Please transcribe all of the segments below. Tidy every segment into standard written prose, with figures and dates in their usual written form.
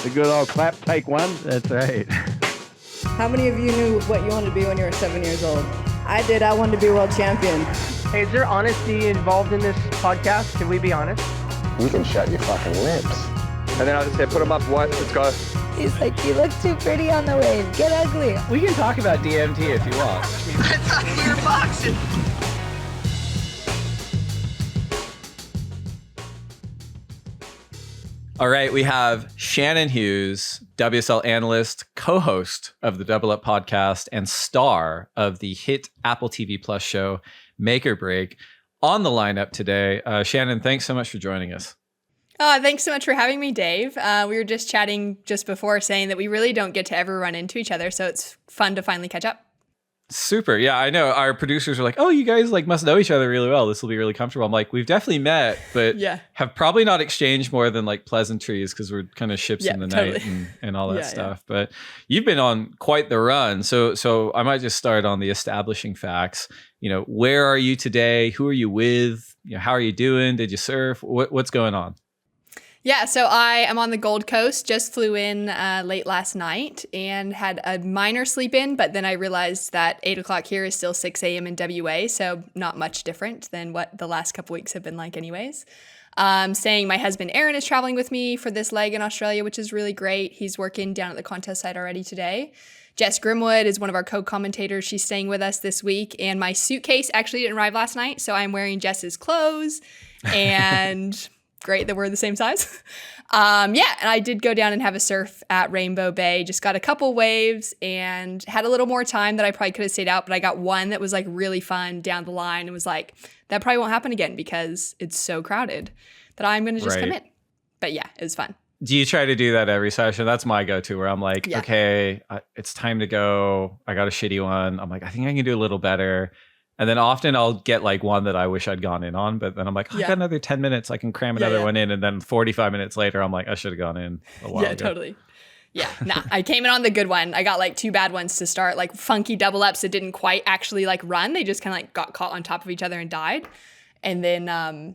The good old clap, take one. That's right. How many of you knew what you wanted to be when you were 7 years old? I did. I wanted to be world champion. Hey, is there honesty involved in this podcast? Can we be honest? You can shut your fucking lips. And then I'll just say, put them up, what? Let's go. He's like, you look too pretty on the wave. Get ugly. We can talk about DMT if you want. I thought we were boxing. All right, we have Shannon Hughes, WSL analyst, co-host of the Double Up podcast, and star of the hit Apple TV Plus show Make or Break, on the lineup today. Shannon, thanks so much for joining us. Thanks so much for having me, Dave. We were just chatting just before saying that we really don't get to ever run into each other, so it's fun to finally catch up. Super. Yeah, I know. Our producers are like, oh, you guys like must know each other really well. This will be really comfortable. I'm like, we've definitely met, but have probably not exchanged more than like pleasantries because we're kind of ships in the night and all that stuff. Yeah. But you've been on quite the run. So I might just start on the establishing facts. You know, where are you today? Who are you with? You know, how are you doing? Did you surf? What's going on? Yeah, so I am on the Gold Coast, just flew in late last night and had a minor sleep in, but then I realized that 8 o'clock here is still 6 a.m. in WA, so not much different than what the last couple weeks have been like anyways. Saying my husband Aaron is traveling with me for this leg in Australia, which is really great. He's working down at the contest site already today. Jess Grimwood is one of our co-commentators. She's staying with us this week, and my suitcase actually didn't arrive last night, so I'm wearing Jess's clothes, and... great that we're the same size. And I did go down and have a surf at Rainbow Bay, just got a couple waves and had a little more time that I probably could have stayed out, but I got one that was like really fun down the line and was like, that probably won't happen again because it's so crowded that I'm going to just come in. But yeah, it was fun. Do you try to do that every session? That's my go-to where I'm like, okay, it's time to go. I got a shitty one. I'm like, I think I can do a little better. And then often I'll get like one that I wish I'd gone in on, but then I'm like, I got another 10 minutes. I can cram another one in. And then 45 minutes later, I'm like, I should have gone in a while ago. Totally. Yeah, I came in on the good one. I got like 2 bad ones to start, like funky double ups that didn't quite actually like run. They just kind of like got caught on top of each other and died. And then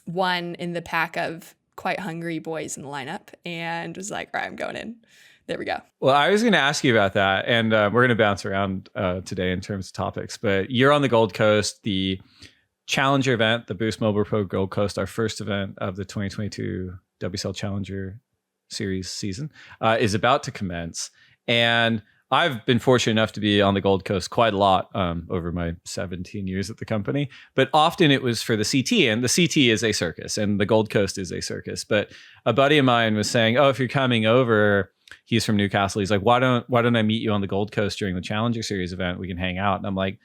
one in the pack of quite hungry boys in the lineup and was like, all right, I'm going in. There we go. Well, I was going to ask you about that, and we're going to bounce around today in terms of topics, but you're on the Gold Coast, the Challenger event, the Boost Mobile Pro Gold Coast, our first event of the 2022 WSL Challenger Series season, is about to commence. And I've been fortunate enough to be on the Gold Coast quite a lot over my 17 years at the company, but often it was for the CT, and the CT is a circus, and the Gold Coast is a circus. But a buddy of mine was saying, oh, if you're coming over... He's from Newcastle. He's like, why don't I meet you on the Gold Coast during the Challenger Series event? We can hang out. And I'm like,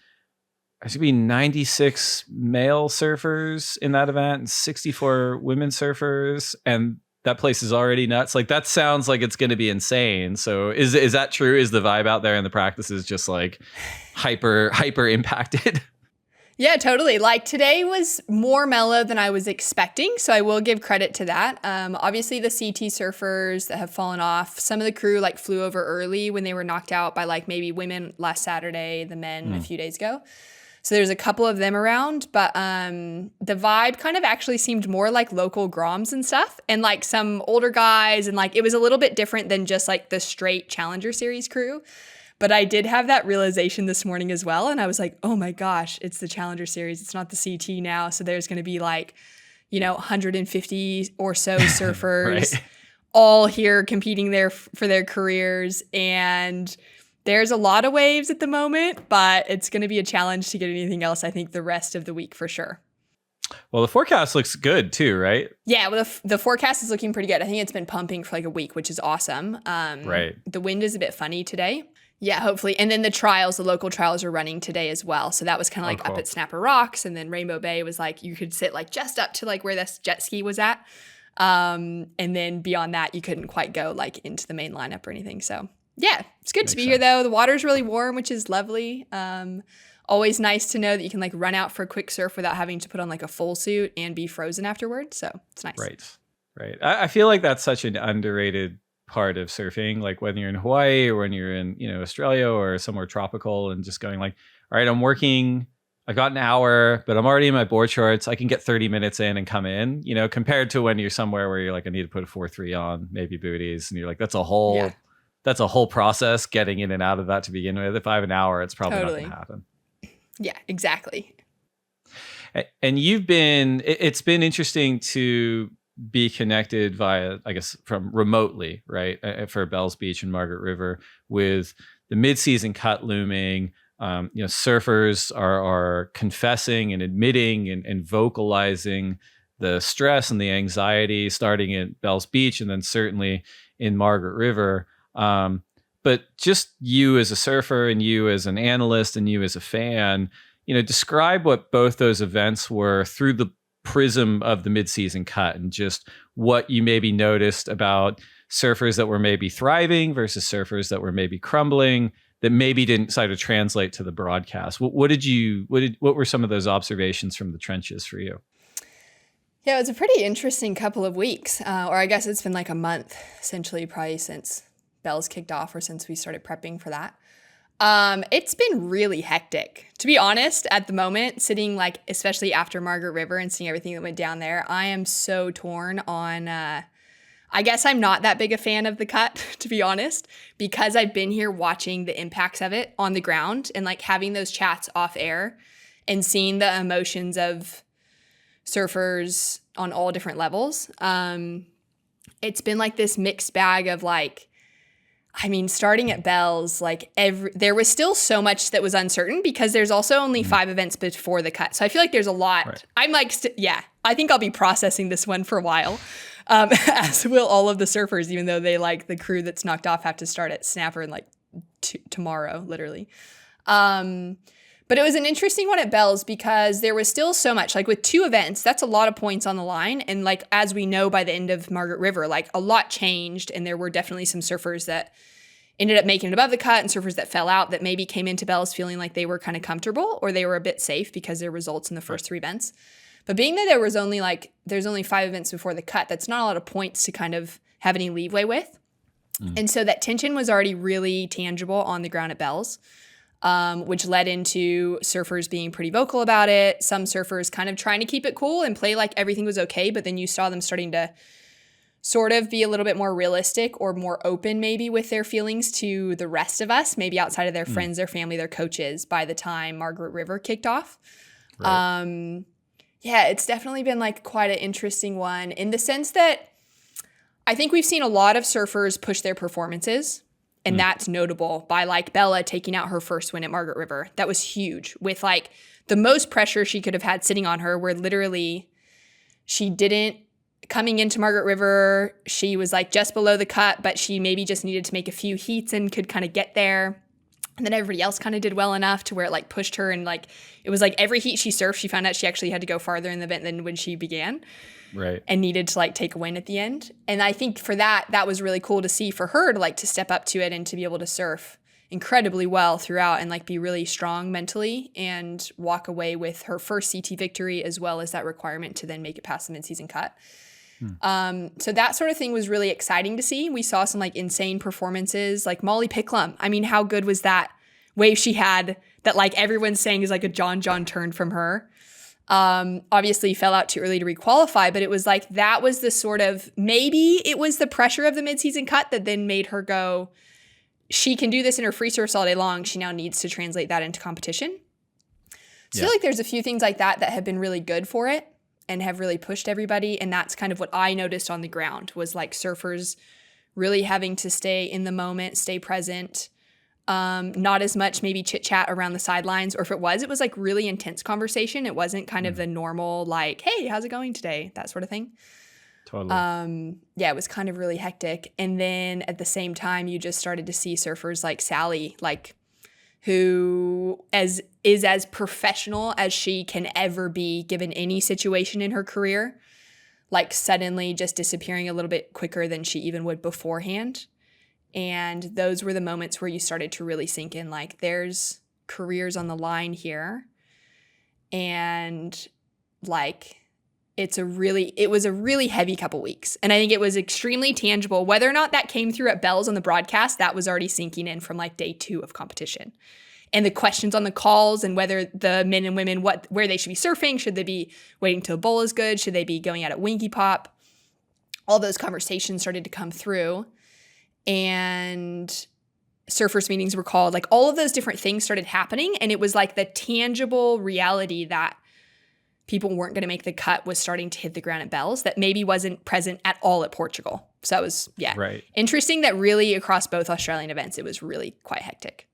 there's going to be 96 male surfers in that event and 64 women surfers. And that place is already nuts. Like, that sounds like it's going to be insane. So is that true? Is the vibe out there and the practice is just like hyper impacted? Yeah, totally. Like today was more mellow than I was expecting, so I will give credit to that. Obviously, the CT surfers that have fallen off, some of the crew like flew over early when they were knocked out by like maybe women last Saturday, the men a few days ago. So there's a couple of them around, but the vibe kind of actually seemed more like local Groms and stuff, and like some older guys, and like it was a little bit different than just like the straight Challenger Series crew. But I did have that realization this morning as well. And I was like, oh my gosh, it's the Challenger Series. It's not the CT now. So there's going to be like, 150 or so surfers all here competing there for their careers. And there's a lot of waves at the moment, but it's going to be a challenge to get anything else, I think, the rest of the week for sure. Well, the forecast looks good too, right? Yeah, well, the forecast is looking pretty good. I think it's been pumping for like a week, which is awesome. The wind is a bit funny today. Yeah, hopefully. And then the local trials are running today as well. So that was kind of like up at Snapper Rocks. And then Rainbow Bay was like, you could sit like just up to like where this jet ski was at. And then beyond that, you couldn't quite go like into the main lineup or anything. So yeah, it's good to be here though. The water's really warm, which is lovely. Always nice to know that you can like run out for a quick surf without having to put on like a full suit and be frozen afterwards. So it's nice. Right. I feel like that's such an underrated part of surfing, like whether you're in Hawaii or when you're in Australia or somewhere tropical, and just going like, all right, I'm working I've got an hour, but I'm already in my board shorts. I can get 30 minutes in and come in, you know, compared to when you're somewhere where you're like, I need to put a 4-3 on, maybe booties. And you're like, that's a whole process getting in and out of that to begin with. If I have an hour, it's probably not going to happen. Yeah, exactly. And it's been interesting to be connected via, I guess, from remotely, right? For Bells Beach and Margaret River with the mid-season cut looming. Surfers are confessing and admitting and vocalizing the stress and the anxiety starting at Bells Beach and then certainly in Margaret River. But just you as a surfer and you as an analyst and you as a fan, describe what both those events were through the prism of the mid-season cut and just what you maybe noticed about surfers that were maybe thriving versus surfers that were maybe crumbling, that maybe didn't sort of translate to the broadcast. What were some of those observations from the trenches for you? Yeah, it was a pretty interesting couple of weeks, or I guess it's been like a month, essentially, probably since Bells kicked off or since we started prepping for that. It's been really hectic, to be honest. At the moment, sitting like, especially after Margaret River and seeing everything that went down there, I am so torn on. I guess I'm not that big a fan of the cut, to be honest, because I've been here watching the impacts of it on the ground and like having those chats off air and seeing the emotions of surfers on all different levels. It's been like this mixed bag of like, starting at Bells, like there was still so much that was uncertain because there's also only 5 events before the cut. So I feel like there's a lot. Right. I'm like, I think I'll be processing this one for a while. As will all of the surfers, even though they like the crew that's knocked off have to start at Snapper in like tomorrow, literally. But it was an interesting one at Bells because there was still so much, like with 2 events, that's a lot of points on the line. And like, as we know, by the end of Margaret River, like a lot changed. And there were definitely some surfers that ended up making it above the cut and surfers that fell out that maybe came into Bells feeling like they were kind of comfortable or they were a bit safe because their results in the first 3 events. But being that there's only 5 events before the cut, that's not a lot of points to kind of have any leeway with. And so that tension was already really tangible on the ground at Bells, which led into surfers being pretty vocal about it. Some surfers kind of trying to keep it cool and play like everything was okay, but then you saw them starting to sort of be a little bit more realistic or more open maybe with their feelings to the rest of us, maybe outside of their friends, their family, their coaches by the time Margaret River kicked off. Right. Yeah, it's definitely been like quite an interesting one in the sense that I think we've seen a lot of surfers push their performances, and that's notable by like Bella taking out her first win at Margaret River. That was huge with like the most pressure she could have had sitting on her, where literally she didn't, coming into Margaret River, she was like just below the cut, but she maybe just needed to make a few heats and could kind of get there. And then everybody else kind of did well enough to where it like pushed her, and like it was like every heat she surfed, she found out she actually had to go farther in the event than when she began. Right. And needed to like take a win at the end. And I think for that was really cool to see for her to like to step up to it and to be able to surf incredibly well throughout and like be really strong mentally and walk away with her first CT victory as well as that requirement to then make it past the mid-season cut. So that sort of thing was really exciting to see. We saw some like insane performances, like Molly Picklum. I mean, how good was that wave she had that like everyone's saying is like a John turn from her? Obviously fell out too early to requalify, but it was like that was the sort of, maybe it was the pressure of the mid-season cut that then made her go, she can do this in her free surfs all day long. She now needs to translate that into competition. So I feel like there's a few things like that have been really good for it and have really pushed everybody. And that's kind of what I noticed on the ground was like surfers really having to stay in the moment, stay present, not as much maybe chit chat around the sidelines, or if it was like really intense conversation. It wasn't kind of the normal, like, hey, how's it going today? That sort of thing. Totally. Yeah, it was kind of really hectic. And then at the same time, you just started to see surfers like Sally, like who is as professional as she can ever be given any situation in her career, like suddenly just disappearing a little bit quicker than she even would beforehand. And those were the moments where you started to really sink in, like there's careers on the line here. And like, it was a really heavy couple weeks. And I think it was extremely tangible. Whether or not that came through at Bells on the broadcast, that was already sinking in from like day 2 of competition. and the questions on the calls and whether the men and women, where they should be surfing. Should they be waiting till a bowl is good? Should they be going out at Winky Pop? All those conversations started to come through, and surfers meetings were called. Like all of those different things started happening, and it was like the tangible reality that people weren't going to make the cut was starting to hit the ground at Bells that maybe wasn't present at all at Portugal. So that was, interesting that really across both Australian events, it was really quite hectic.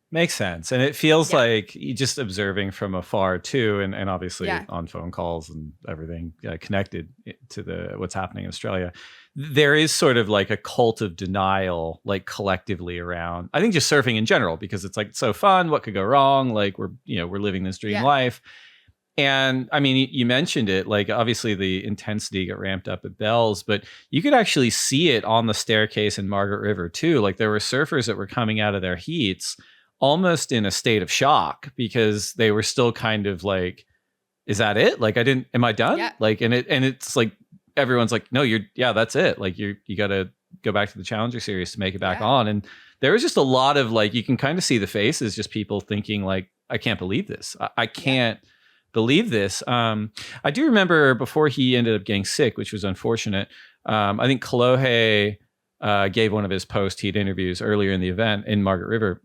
Makes sense. And it feels like you just observing from afar too, and obviously on phone calls and everything connected to what's happening in Australia. There is sort of like a cult of denial, like collectively around, I think just surfing in general, because it's like so fun. What could go wrong? Like we're living this dream life. And I mean, you mentioned it, like obviously the intensity got ramped up at Bells, but you could actually see it on the staircase in Margaret River too. Like there were surfers that were coming out of their heats almost in a state of shock because they were still kind of like, is that it? Like am I done? Yeah. Like, and it's like, everyone's like, no, that's it. Like you got to go back to the Challenger Series to make it back on. And there was just a lot of like, you can kind of see the faces, just people thinking like, I can't believe this. I can't believe this. I do remember before he ended up getting sick, which was unfortunate. I think Kolohe gave one of his post-heat interviews earlier in the event in Margaret River,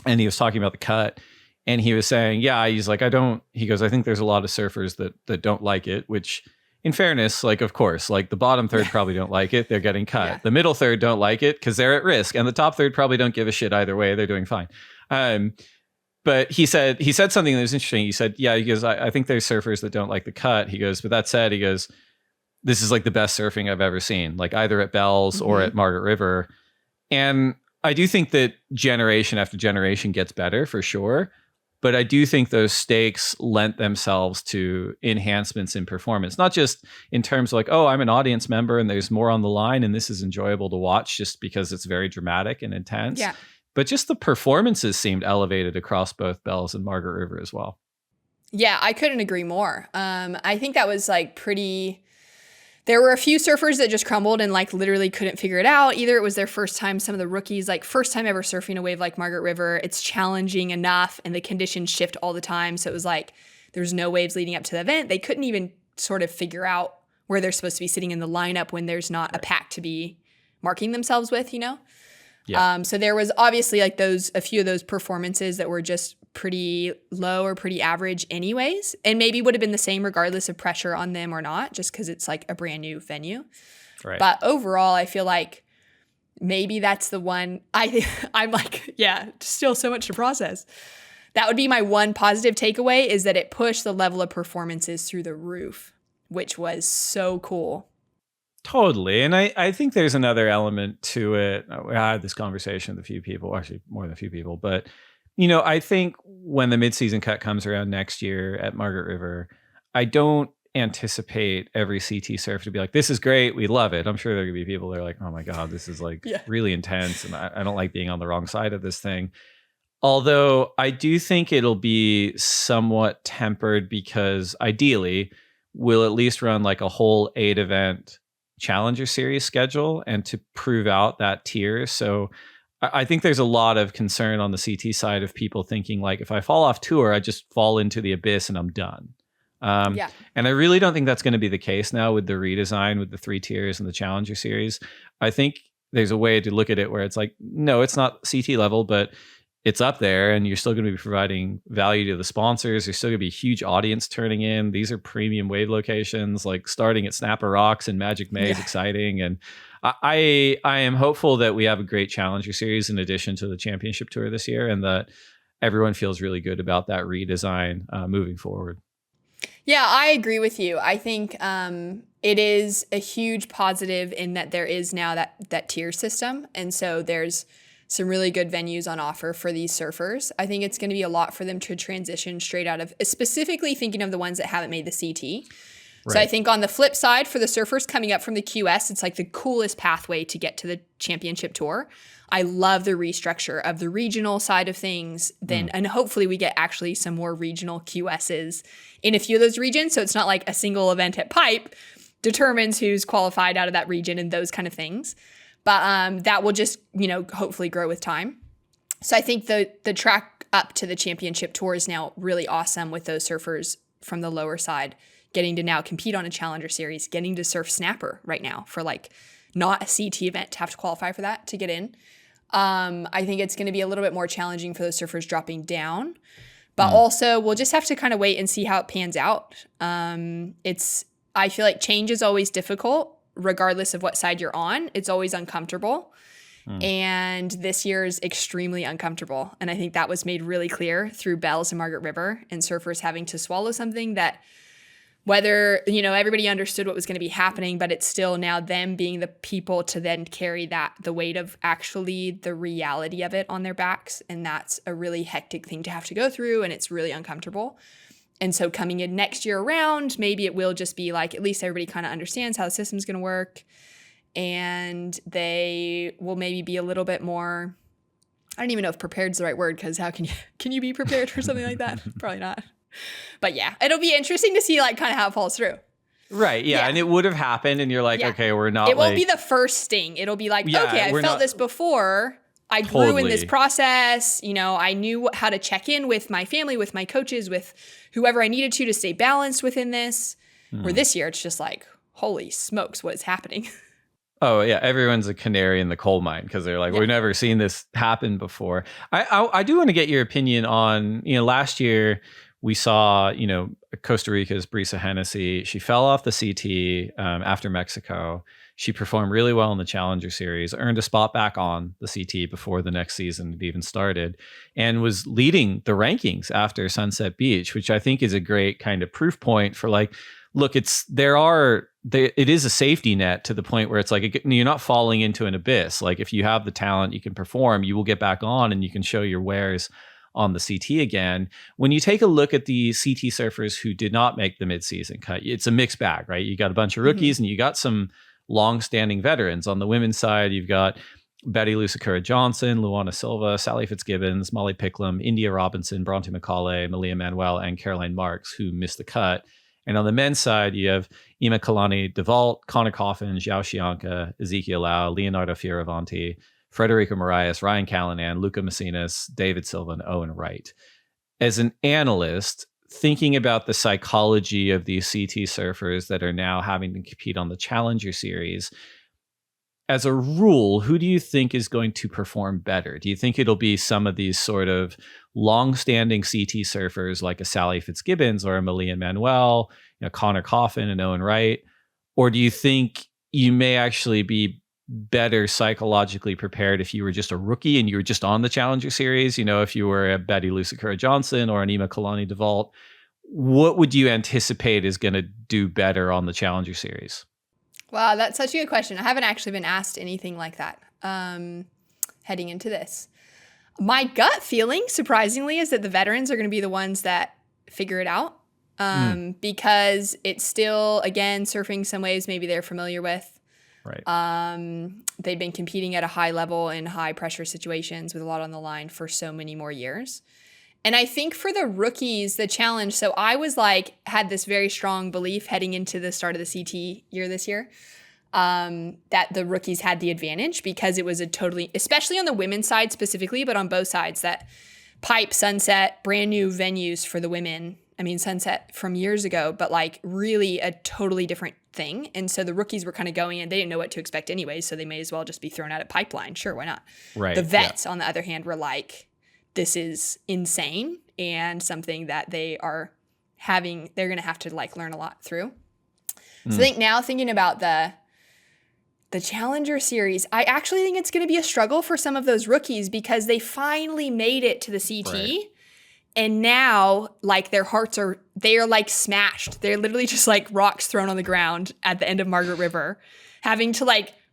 and he was talking about the cut, and he was saying, he's like, I think there's a lot of surfers that don't like it, which in fairness, like, of course, like the bottom third probably don't like it. They're getting cut. Yeah. The middle third don't like it because they're at risk, and the top third probably don't give a shit either way. They're doing fine. But he said something that was interesting. He said, he goes, I think there's surfers that don't like the cut. He goes, but that said, he goes, this is like the best surfing I've ever seen, like either at Bells or at Margaret River. And I do think that generation after generation gets better for sure. But I do think those stakes lent themselves to enhancements in performance, not just in terms of like, oh, I'm an audience member and there's more on the line and this is enjoyable to watch just because it's very dramatic and intense. Yeah. But just the performances seemed elevated across both Bells and Margaret River as well. Yeah, I couldn't agree more. I think that was like pretty... There were a few surfers that just crumbled and like literally couldn't figure it out. Either it was their first time, some of the rookies, like first time ever surfing a wave like Margaret River. It's challenging enough and the conditions shift all the time. So it was like there's no waves leading up to the event. They couldn't even sort of figure out where they're supposed to be sitting in the lineup when there's not a pack to be marking themselves with, Yeah. So there was obviously like a few of those performances that were just pretty low or pretty average anyways, and maybe would have been the same regardless of pressure on them or not, just because it's like a brand new venue. Right. But overall, I feel like maybe that's the one I'm like, still so much to process. That would be my one positive takeaway, is that it pushed the level of performances through the roof, which was so cool. Totally. And I think there's another element to it. I had this conversation with a few people, actually more than a few people, but I think when the midseason cut comes around next year at Margaret River, I don't anticipate every CT surf to be like, this is great, we love it. I'm sure there are going to be people that are like, oh my God, this is like really intense and I don't like being on the wrong side of this thing. Although I do think it'll be somewhat tempered because ideally we'll at least run like a whole 8-event Challenger Series schedule and to prove out that tier. So I think there's a lot of concern on the CT side of people thinking like, if I fall off tour, I just fall into the abyss and I'm done. And I really don't think that's going to be the case now with the redesign, with the 3 tiers and the Challenger Series. I think there's a way to look at it where it's like, no, it's not CT level, but it's up there and you're still going to be providing value to the sponsors. There's still going to be a huge audience turning in. These are premium wave locations, like starting at Snapper Rocks and Magic May is exciting. And I am hopeful that we have a great Challenger Series in addition to the Championship Tour this year, and that everyone feels really good about that redesign moving forward. Yeah, I agree with you. I think it is a huge positive in that there is now that tier system. And so there's some really good venues on offer for these surfers. I think it's going to be a lot for them to transition straight out of, specifically thinking of the ones that haven't made the CT. Right. So I think on the flip side, for the surfers coming up from the QS, it's like the coolest pathway to get to the Championship Tour. I love the restructure of the regional side of things. And hopefully we get actually some more regional QSs in a few of those regions. So it's not like a single event at Pipe determines who's qualified out of that region and those kind of things. But that will just, hopefully grow with time. So I think the track up to the championship tour is now really awesome with those surfers from the lower side getting to now compete on a challenger series, getting to surf snapper right now for like not a CT event to have to qualify for that to get in. I think it's going to be a little bit more challenging for those surfers dropping down, but also we'll just have to kind of wait and see how it pans out. I feel like change is always difficult regardless of what side you're on. It's always uncomfortable. And this year is extremely uncomfortable. And I think that was made really clear through Bells and Margaret River and surfers having to swallow something that whether, everybody understood what was going to be happening, but it's still now them being the people to then carry the weight of actually the reality of it on their backs. And that's a really hectic thing to have to go through. And it's really uncomfortable. And so coming in next year around, maybe it will just be like, at least everybody kind of understands how the system's going to work. And they will maybe be a little bit more, I don't even know if prepared is the right word, because how can you be prepared for something like that? Probably not. But yeah, it'll be interesting to see like kind of how it falls through. Right. Yeah. And it would have happened. And you're like, okay, we're not. It won't be the first sting. It'll be like, okay, I felt this before. I grew in this process. I knew how to check in with my family, with my coaches, with whoever I needed to stay balanced within this. Where this year, it's just like, holy smokes, what is happening? Oh, yeah. Everyone's a canary in the coal mine because they're like, we've never seen this happen before. I do want to get your opinion on, last year we saw, Costa Rica's Brisa Hennessy. She fell off the CT after Mexico. She performed really well in the Challenger Series, earned a spot back on the CT before the next season had even started, and was leading the rankings after Sunset Beach, which I think is a great kind of proof point for like, look, it is a safety net to the point where it's like, you're not falling into an abyss. Like if you have the talent, you can perform, you will get back on and you can show your wares on the CT again. When you take a look at the CT surfers who did not make the midseason cut, it's a mixed bag, right? You got a bunch of rookies and you got some long-standing veterans. On the women's side, you've got Betty Lusakura Johnson, Luana Silva, Sally Fitzgibbons, Molly Picklum, India Robinson, Bronte McCauley, Malia Manuel, and Caroline Marks, who missed the cut. And on the men's side, you have Ima Kalani DeVault, Connor Coffin, Xiao Xianca, Ezekiel Lau, Leonardo Fioravanti, Frederico Marias, Ryan Callanan, Luca Messinas, David Silva, and Owen Wright. As an analyst, thinking about the psychology of these CT surfers that are now having to compete on the Challenger Series, as a rule, who do you think is going to perform better? Do you think it'll be some of these sort of long-standing CT surfers like a Sally Fitzgibbons or a Malia Manuel, Connor Coffin and Owen Wright? Or do you think you may actually be better psychologically prepared if you were just a rookie and you were just on the Challenger Series? If you were a Betty Lusakura Johnson or an Ima Kalani DeVault, what would you anticipate is going to do better on the Challenger Series? Wow, that's such a good question. I haven't actually been asked anything like that heading into this. My gut feeling, surprisingly, is that the veterans are going to be the ones that figure it out because it's still, again, surfing some waves maybe they're familiar with. Right. They've been competing at a high level in high pressure situations with a lot on the line for so many more years. And I think for the rookies, the challenge, so I was had this very strong belief heading into the start of the CT year this year, that the rookies had the advantage because it was a totally, especially on the women's side specifically, but on both sides, that Pipe, Sunset, brand new venues for the women. I mean, Sunset from years ago, but really a totally different thing. And so the rookies were kind of going in, they didn't know what to expect anyway, so they may as well just be thrown out at Pipeline. Sure, why not? Right. The vets, on the other hand, were like, this is insane and something that they're going to have to learn a lot through. So I think now thinking about the Challenger Series, I actually think it's going to be a struggle for some of those rookies because they finally made it to the CT. Right. And now, their hearts they are smashed. They're literally just rocks thrown on the ground at the end of Margaret River, having to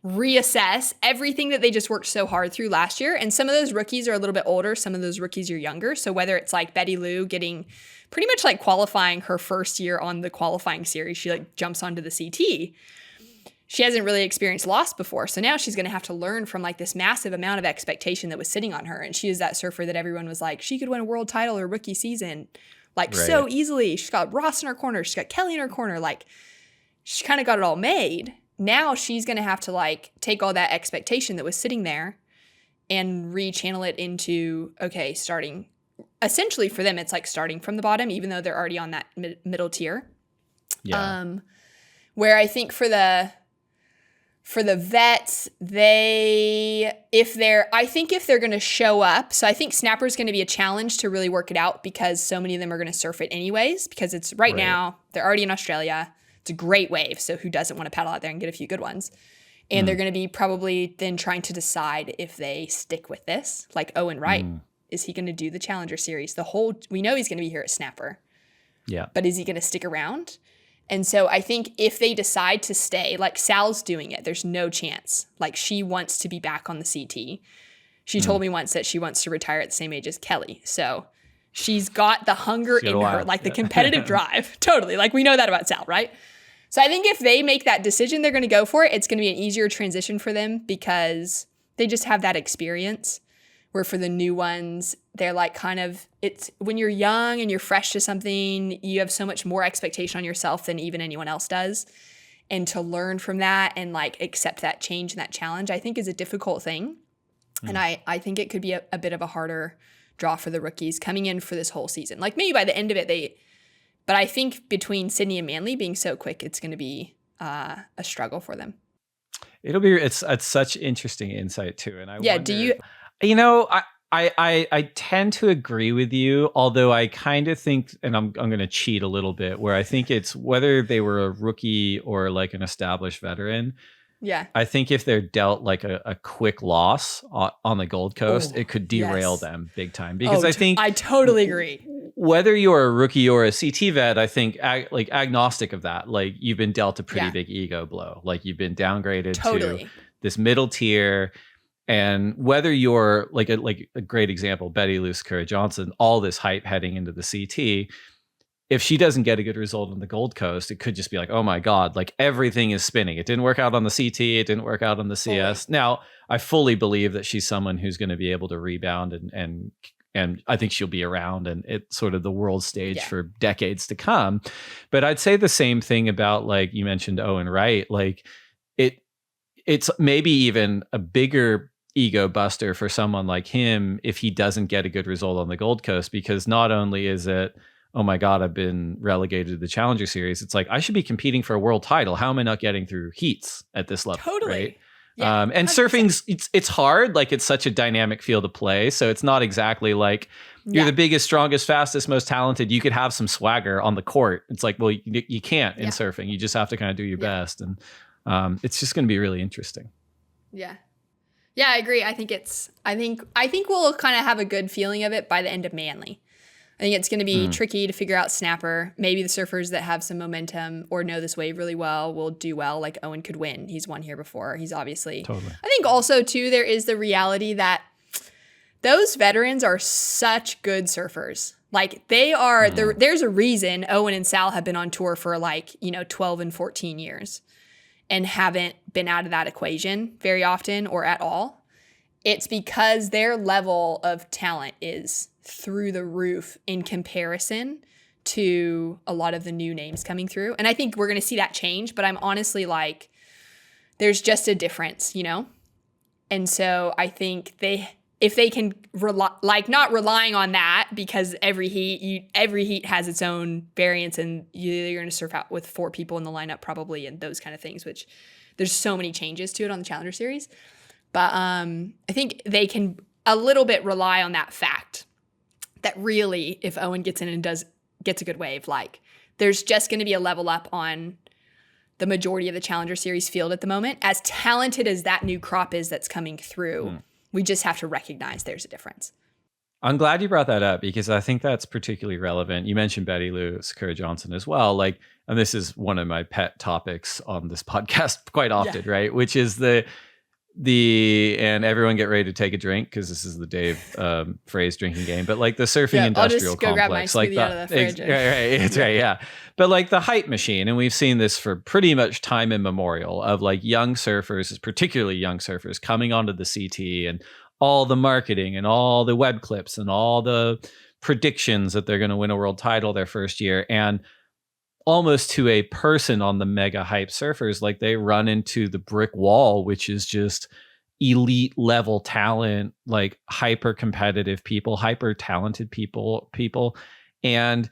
reassess everything that they just worked so hard through last year. And some of those rookies are a little bit older. Some of those rookies are younger. So whether it's Betty Lou getting pretty much qualifying her first year on the qualifying series, she jumps onto the CT. She hasn't really experienced loss before. So now she's going to have to learn from this massive amount of expectation that was sitting on her. And she is that surfer that everyone was she could win a world title her rookie season, so easily. She's got Ross in her corner. She's got Kelly in her corner. She kind of got it all made. Now she's going to have to take all that expectation that was sitting there and rechannel it into, okay, starting essentially for them, it's like starting from the bottom, even though they're already on that middle tier. Yeah. Where I think for the vets, if they're going to show up, so I think snapper is going to be a challenge to really work it out because so many of them are going to surf it anyways, because it's right now, they're already in Australia. It's a great wave. So who doesn't want to paddle out there and get a few good ones? And they're going to be probably then trying to decide if they stick with this. Like Owen Wright, is he going to do the Challenger Series? We know he's going to be here at snapper. Yeah. But is he going to stick around? And so I think if they decide to stay, like Sal's doing it, there's no chance. Like she wants to be back on the CT. She told me once that she wants to retire at the same age as Kelly. So she's got the hunger in her, like the competitive drive. Totally. Like we know that about Sal, right? So I think if they make that decision, they're going to go for it. It's going to be an easier transition for them because they just have that experience. Where for the new ones, they're like it's when you're young and you're fresh to something, you have so much more expectation on yourself than even anyone else does. And to learn from that and like accept that change and that challenge, I think is a difficult thing. And I think it could be a bit of a harder draw for the rookies coming in for this whole season. Like maybe by the end of it, but I think between Sydney and Manly being so quick, it's going to be a struggle for them. It's such interesting insight too. And I wonder, do you... You know, I tend to agree with you, although I kind of think, and I'm going to cheat a little bit, where I think it's whether they were a rookie or like an established veteran. Yeah. I think if they're dealt like a quick loss on the Gold Coast, it could derail them big time. Because I totally agree. Whether you're a rookie or a CT vet, I think like agnostic of that, like you've been dealt a pretty big ego blow. Like you've been downgraded to this middle tier. And whether you're like a great example, Betty Lou Johnson, all this hype heading into the CT, if she doesn't get a good result on the Gold Coast, it could just be like, oh my God, like everything is spinning. It didn't work out on the CT. It didn't work out on the CS. Now, I fully believe that she's someone who's going to be able to rebound and I think she'll be around and it's sort of the world stage for decades to come. But I'd say the same thing about, like you mentioned Owen Wright, like it's maybe even a bigger ego buster for someone like him if he doesn't get a good result on the Gold Coast, because not only is it, oh my God, I've been relegated to the Challenger Series, it's like I should be competing for a world title. How am I not getting through heats at this level? Totally. Right? Yeah, and 100%. Surfing's it's hard, like it's such a dynamic field to play, so it's not exactly like you're the biggest, strongest, fastest, most talented. You could have some swagger on the court. It's like, well, you can't in surfing. You just have to kind of do your best, and it's just going to be really interesting. Yeah, I agree. I think we'll kind of have a good feeling of it by the end of Manly. I think it's going to be tricky to figure out snapper. Maybe the surfers that have some momentum or know this wave really well will do well. Like Owen could win. He's won here before. He's obviously... Totally. I think also, too, there is the reality that those veterans are such good surfers. Like they are... There's a reason Owen and Sal have been on tour for 12 and 14 years. And haven't been out of that equation very often or at all. It's because their level of talent is through the roof in comparison to a lot of the new names coming through. And I think we're going to see that change, but I'm honestly like, there's just a difference, you know? And so I think if they can not relying on that, because every heat has its own variance, and you're going to surf out with 4 people in the lineup probably, and those kind of things, which there's so many changes to it on the Challenger Series. But I think they can a little bit rely on that fact that really, if Owen gets in and gets a good wave, like there's just going to be a level up on the majority of the Challenger Series field at the moment. As talented as that new crop is that's coming through, we just have to recognize there's a difference. I'm glad you brought that up, because I think that's particularly relevant. You mentioned Betty Lou Johnson as well. Like, and this is one of my pet topics on this podcast quite often, right? Which is and everyone get ready to take a drink, because this is the Dave phrase drinking game. But like the surfing industrial I'll just go complex, grab my like smoothie out of the fridge. It's right, yeah. But like the hype machine, and we've seen this for pretty much time immemorial, of like young surfers, particularly young surfers, coming onto the CT, and all the marketing and all the web clips and all the predictions that they're going to win a world title their first year. And almost to a person on the mega hype surfers, like they run into the brick wall, which is just elite level talent, like hyper competitive people, hyper talented people. And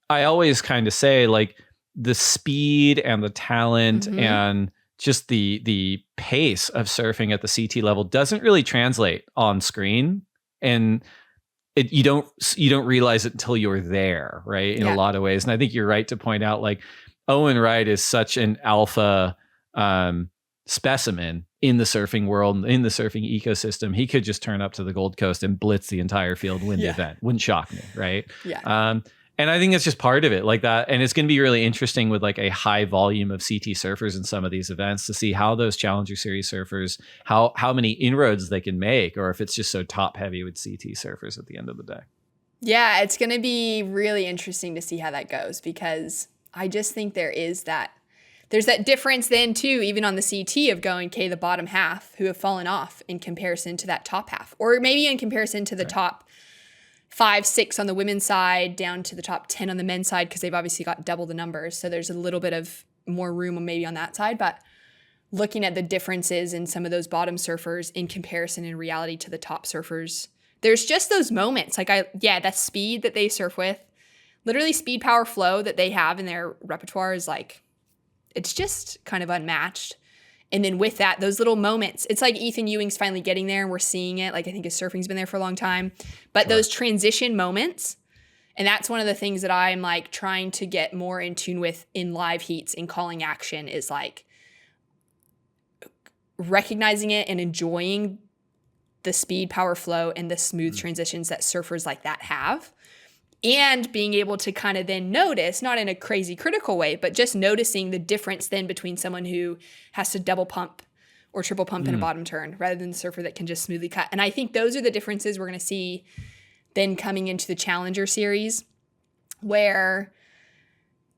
I always kind of say, like, the speed and the talent and just the pace of surfing at the CT level doesn't really translate on screen. And you don't realize it until you're there, right? In a lot of ways. And I think you're right to point out, like, Owen Wright is such an alpha specimen in the surfing world, in the surfing ecosystem. He could just turn up to the Gold Coast and blitz the entire field, win the event. Wouldn't shock me, right? Yeah. And I think it's just part of it, like that. And it's going to be really interesting with like a high volume of CT surfers in some of these events to see how those Challenger Series surfers, how many inroads they can make, or if it's just so top heavy with CT surfers at the end of the day. Yeah, it's going to be really interesting to see how that goes, because I just think there's that difference then too, even on the CT, of going, okay, the bottom half who have fallen off in comparison to that top half, or maybe in comparison to the top 5, 6 on the women's side down to the top 10 on the men's side, because they've obviously got double the numbers. So there's a little bit of more room maybe on that side. But looking at the differences in some of those bottom surfers in comparison in reality to the top surfers, there's just those moments. Like, that speed that they surf with, literally speed, power, flow that they have in their repertoire is like, it's just kind of unmatched. And then with that, those little moments, it's like Ethan Ewing's finally getting there and we're seeing it. Like, I think his surfing's been there for a long time. But those transition moments, and that's one of the things that I'm like trying to get more in tune with in live heats, in calling action, is like recognizing it and enjoying the speed, power, flow, and the smooth transitions that surfers like that have. And being able to kind of then notice, not in a crazy critical way, but just noticing the difference then between someone who has to double pump or triple pump in a bottom turn rather than the surfer that can just smoothly cut. And I think those are the differences we're going to see then coming into the Challenger Series, where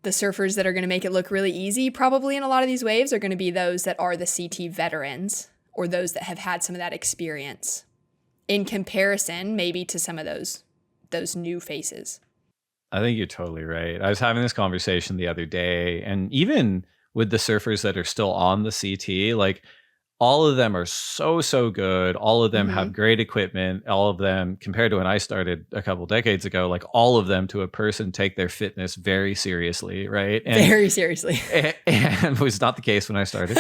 the surfers that are going to make it look really easy probably in a lot of these waves are going to be those that are the CT veterans, or those that have had some of that experience, in comparison maybe to some of those new faces. I think you're totally right. I was having this conversation the other day, and even with the surfers that are still on the CT, like, all of them are so good. All of them have great equipment. All of them, compared to when I started a couple decades ago, like, all of them to a person take their fitness very seriously, right? And, very seriously. and was not the case when I started,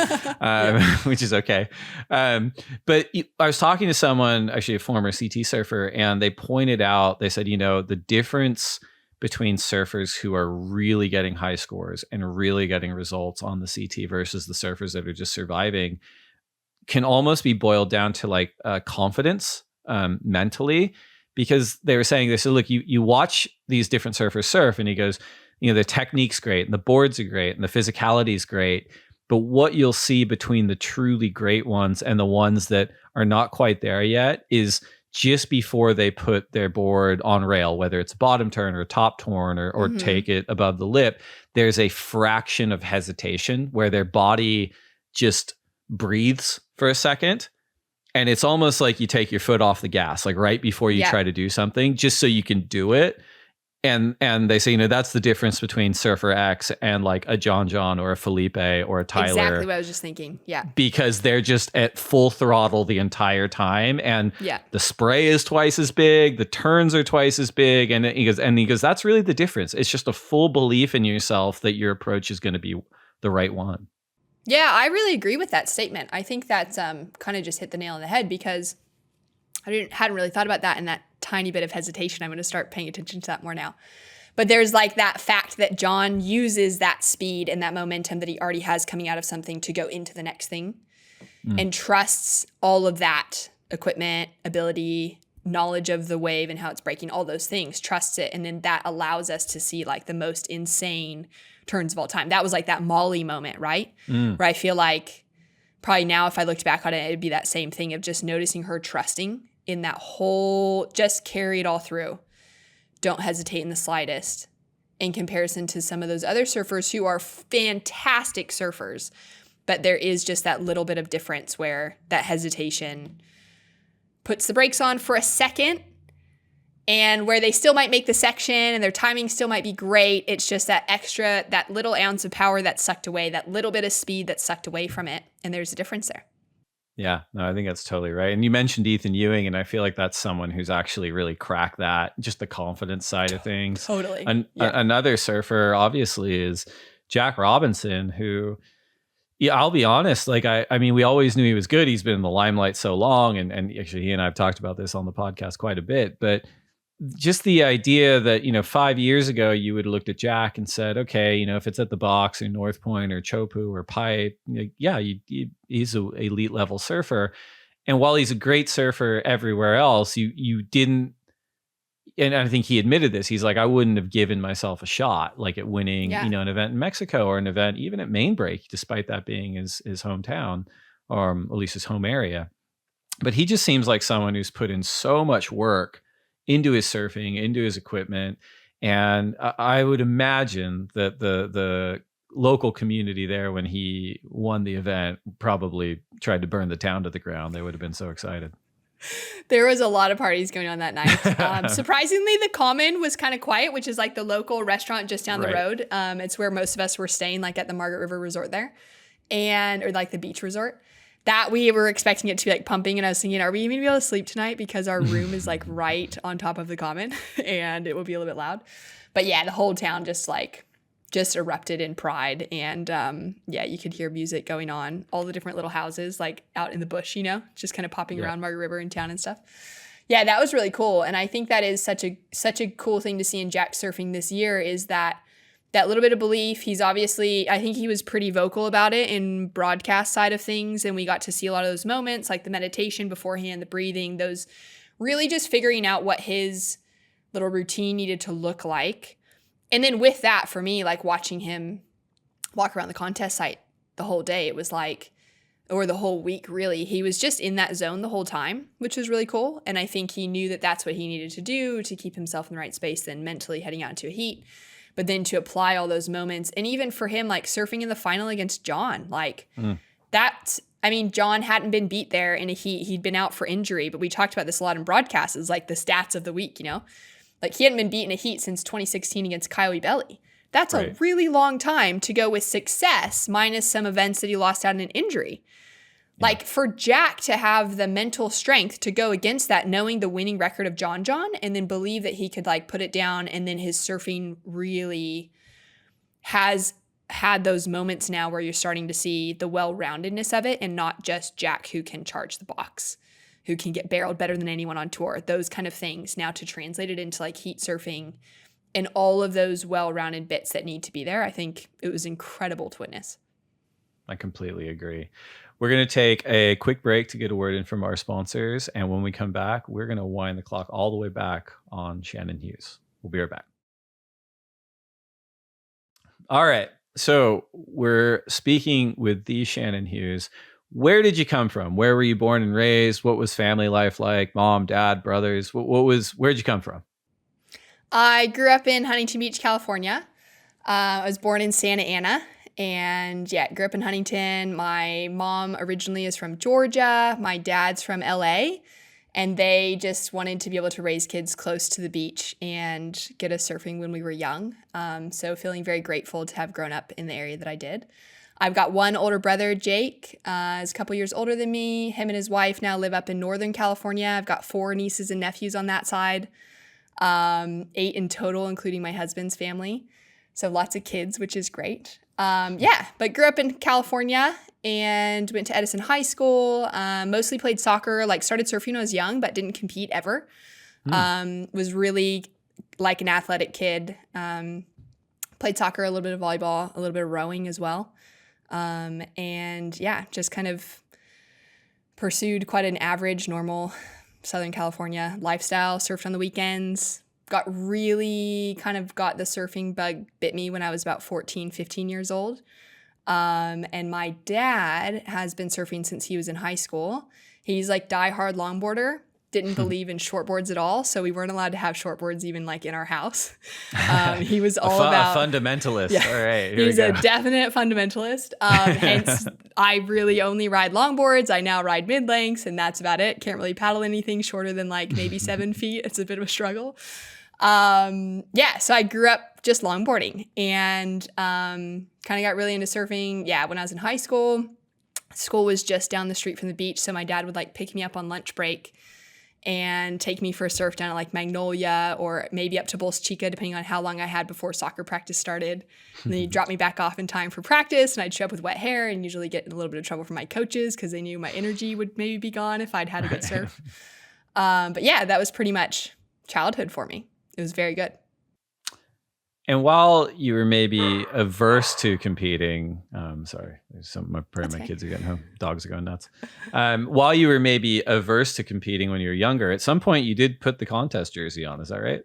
which is okay. But I was talking to someone, actually a former CT surfer, and they pointed out, they said, the difference between surfers who are really getting high scores and really getting results on the CT versus the surfers that are just surviving can almost be boiled down to like confidence mentally, because they were saying, they said, look, you watch these different surfers surf, and he goes, the technique's great and the boards are great and the physicality is great, but what you'll see between the truly great ones and the ones that are not quite there yet is just before they put their board on rail, whether it's bottom turn or top turn or take it above the lip, there's a fraction of hesitation where their body just breathes for a second. And it's almost like you take your foot off the gas, like right before you try to do something, just so you can do it. And they say, that's the difference between Surfer X and like a John or a Felipe or a Tyler. Exactly what I was just thinking. Yeah. Because they're just at full throttle the entire time. And the spray is twice as big. The turns are twice as big. And he goes, that's really the difference. It's just a full belief in yourself that your approach is going to be the right one. Yeah, I really agree with that statement. I think that's kind of just hit the nail on the head, because I hadn't really thought about that, and that tiny bit of hesitation. I'm going to start paying attention to that more now. But there's like that fact that John uses that speed and that momentum that he already has coming out of something to go into the next thing, and trusts all of that equipment, ability, knowledge of the wave and how it's breaking, all those things, trusts it. And then that allows us to see like the most insane turns of all time. That was like that Molly moment, right? Where I feel like probably now if I looked back on it, it'd be that same thing of just noticing her trusting in that whole, just carry it all through. Don't hesitate in the slightest, in comparison to some of those other surfers who are fantastic surfers. But there is just that little bit of difference where that hesitation puts the brakes on for a second, and where they still might make the section and their timing still might be great. It's just that extra, that little ounce of power that's sucked away, that little bit of speed that's sucked away from it. And there's a difference there. Yeah, no, I think that's totally right. And you mentioned Ethan Ewing, and I feel like that's someone who's actually really cracked that, just the confidence side of things. Totally. Another surfer, obviously, is Jack Robinson, who, yeah, I'll be honest, like, I mean, we always knew he was good. He's been in the limelight so long, and actually he and I have talked about this on the podcast quite a bit, but just the idea that, 5 years ago, you would have looked at Jack and said, okay, if it's at the Box or North Point or Chopu or Pipe, he's an elite level surfer. And while he's a great surfer everywhere else, you didn't, and I think he admitted this, he's like, I wouldn't have given myself a shot, like at winning, an event in Mexico or an event even at Mainbreak, despite that being his hometown, or at least his home area. But he just seems like someone who's put in so much work into his surfing, into his equipment. And I would imagine that the local community there, when he won the event, probably tried to burn the town to the ground. They would have been so excited. There was a lot of parties going on that night. Surprisingly, the Common was kind of quiet, which is like the local restaurant just down the road. It's where most of us were staying, like at the Margaret River Resort there, or like the beach resort. That we were expecting it to be like pumping, and I was thinking, are we even gonna be able to sleep tonight, because our room is like right on top of the Common and it will be a little bit loud. But yeah, the whole town just erupted in pride, and you could hear music going on, all the different little houses like out in the bush, just kind of popping around Margaret River in town and stuff. Yeah, that was really cool, and I think that is such a cool thing to see in Jack surfing this year, is that little bit of belief. He's obviously, I think he was pretty vocal about it in broadcast side of things, and we got to see a lot of those moments, like the meditation beforehand, the breathing, those really just figuring out what his little routine needed to look like. And then with that, for me, like watching him walk around the contest site the whole day, it was like, or the whole week really, he was just in that zone the whole time, which was really cool. And I think he knew that that's what he needed to do to keep himself in the right space, then mentally heading out into a heat. But then to apply all those moments, and even for him, like surfing in the final against John, like John hadn't been beat there in a heat. He'd been out for injury, but we talked about this a lot in broadcasts, is like the stats of the week, like he hadn't been beat in a heat since 2016 against Kylie Belly. That's a really long time to go with success, minus some events that he lost out in an injury. Like for Jack to have the mental strength to go against that, knowing the winning record of John, and then believe that he could like put it down, and then his surfing really has had those moments now where you're starting to see the well-roundedness of it, and not just Jack who can charge the box, who can get barreled better than anyone on tour, those kind of things, now to translate it into like heat surfing and all of those well-rounded bits that need to be there. I think it was incredible to witness. I completely agree. We're going to take a quick break to get a word in from our sponsors. And when we come back, we're going to wind the clock all the way back on Shannon Hughes. We'll be right back. All right. So we're speaking with the Shannon Hughes. Where did you come from? Where were you born and raised? What was family life like? Mom, dad, brothers? Where'd you come from? I grew up in Huntington Beach, California. I was born in Santa Ana. And grew up in Huntington. My mom originally is from Georgia. My dad's from LA. And they just wanted to be able to raise kids close to the beach and get us surfing when we were young. So feeling very grateful to have grown up in the area that I did. I've got one older brother, Jake, is a couple years older than me. Him and his wife now live up in Northern California. I've got 4 nieces and nephews on that side. 8 in total, including my husband's family. So lots of kids, which is great. But grew up in California and went to Edison High School, mostly played soccer, like started surfing when I was young, but didn't compete ever. Was really like an athletic kid. Played soccer, a little bit of volleyball, a little bit of rowing as well. Just kind of pursued quite an average, normal Southern California lifestyle, surfed on the weekends. Got the surfing bug bit me when I was about 14, 15 years old. And my dad has been surfing since he was in high school. He's like diehard longboarder, didn't believe in shortboards at all. So we weren't allowed to have shortboards even like in our house. He was all about a fundamentalist. Yeah, all right. He's a definite fundamentalist. Hence I really only ride longboards. I now ride mid-lengths and that's about it. Can't really paddle anything shorter than like maybe 7 feet. It's a bit of a struggle. So I grew up just longboarding and kind of got really into surfing. Yeah, when I was in high school, School was just down the street from the beach, so my dad would like pick me up on lunch break and take me for a surf down at like Magnolia or maybe up to Bolsa Chica, depending on how long I had before soccer practice started. And then he'd drop me back off in time for practice, and I'd show up with wet hair and usually get in a little bit of trouble from my coaches because they knew my energy would maybe be gone if I'd had a good surf. But yeah, that was pretty much childhood for me. It was very good. And while you were maybe averse to competing, sorry, there's my kids are getting home. Dogs are going nuts. While you were maybe averse to competing when you were younger, at some point you did put the contest jersey on. Is that right?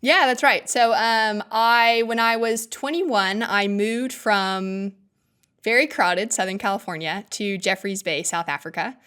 Yeah, that's right. So when I was 21, I moved from very crowded Southern California to Jeffreys Bay, South Africa.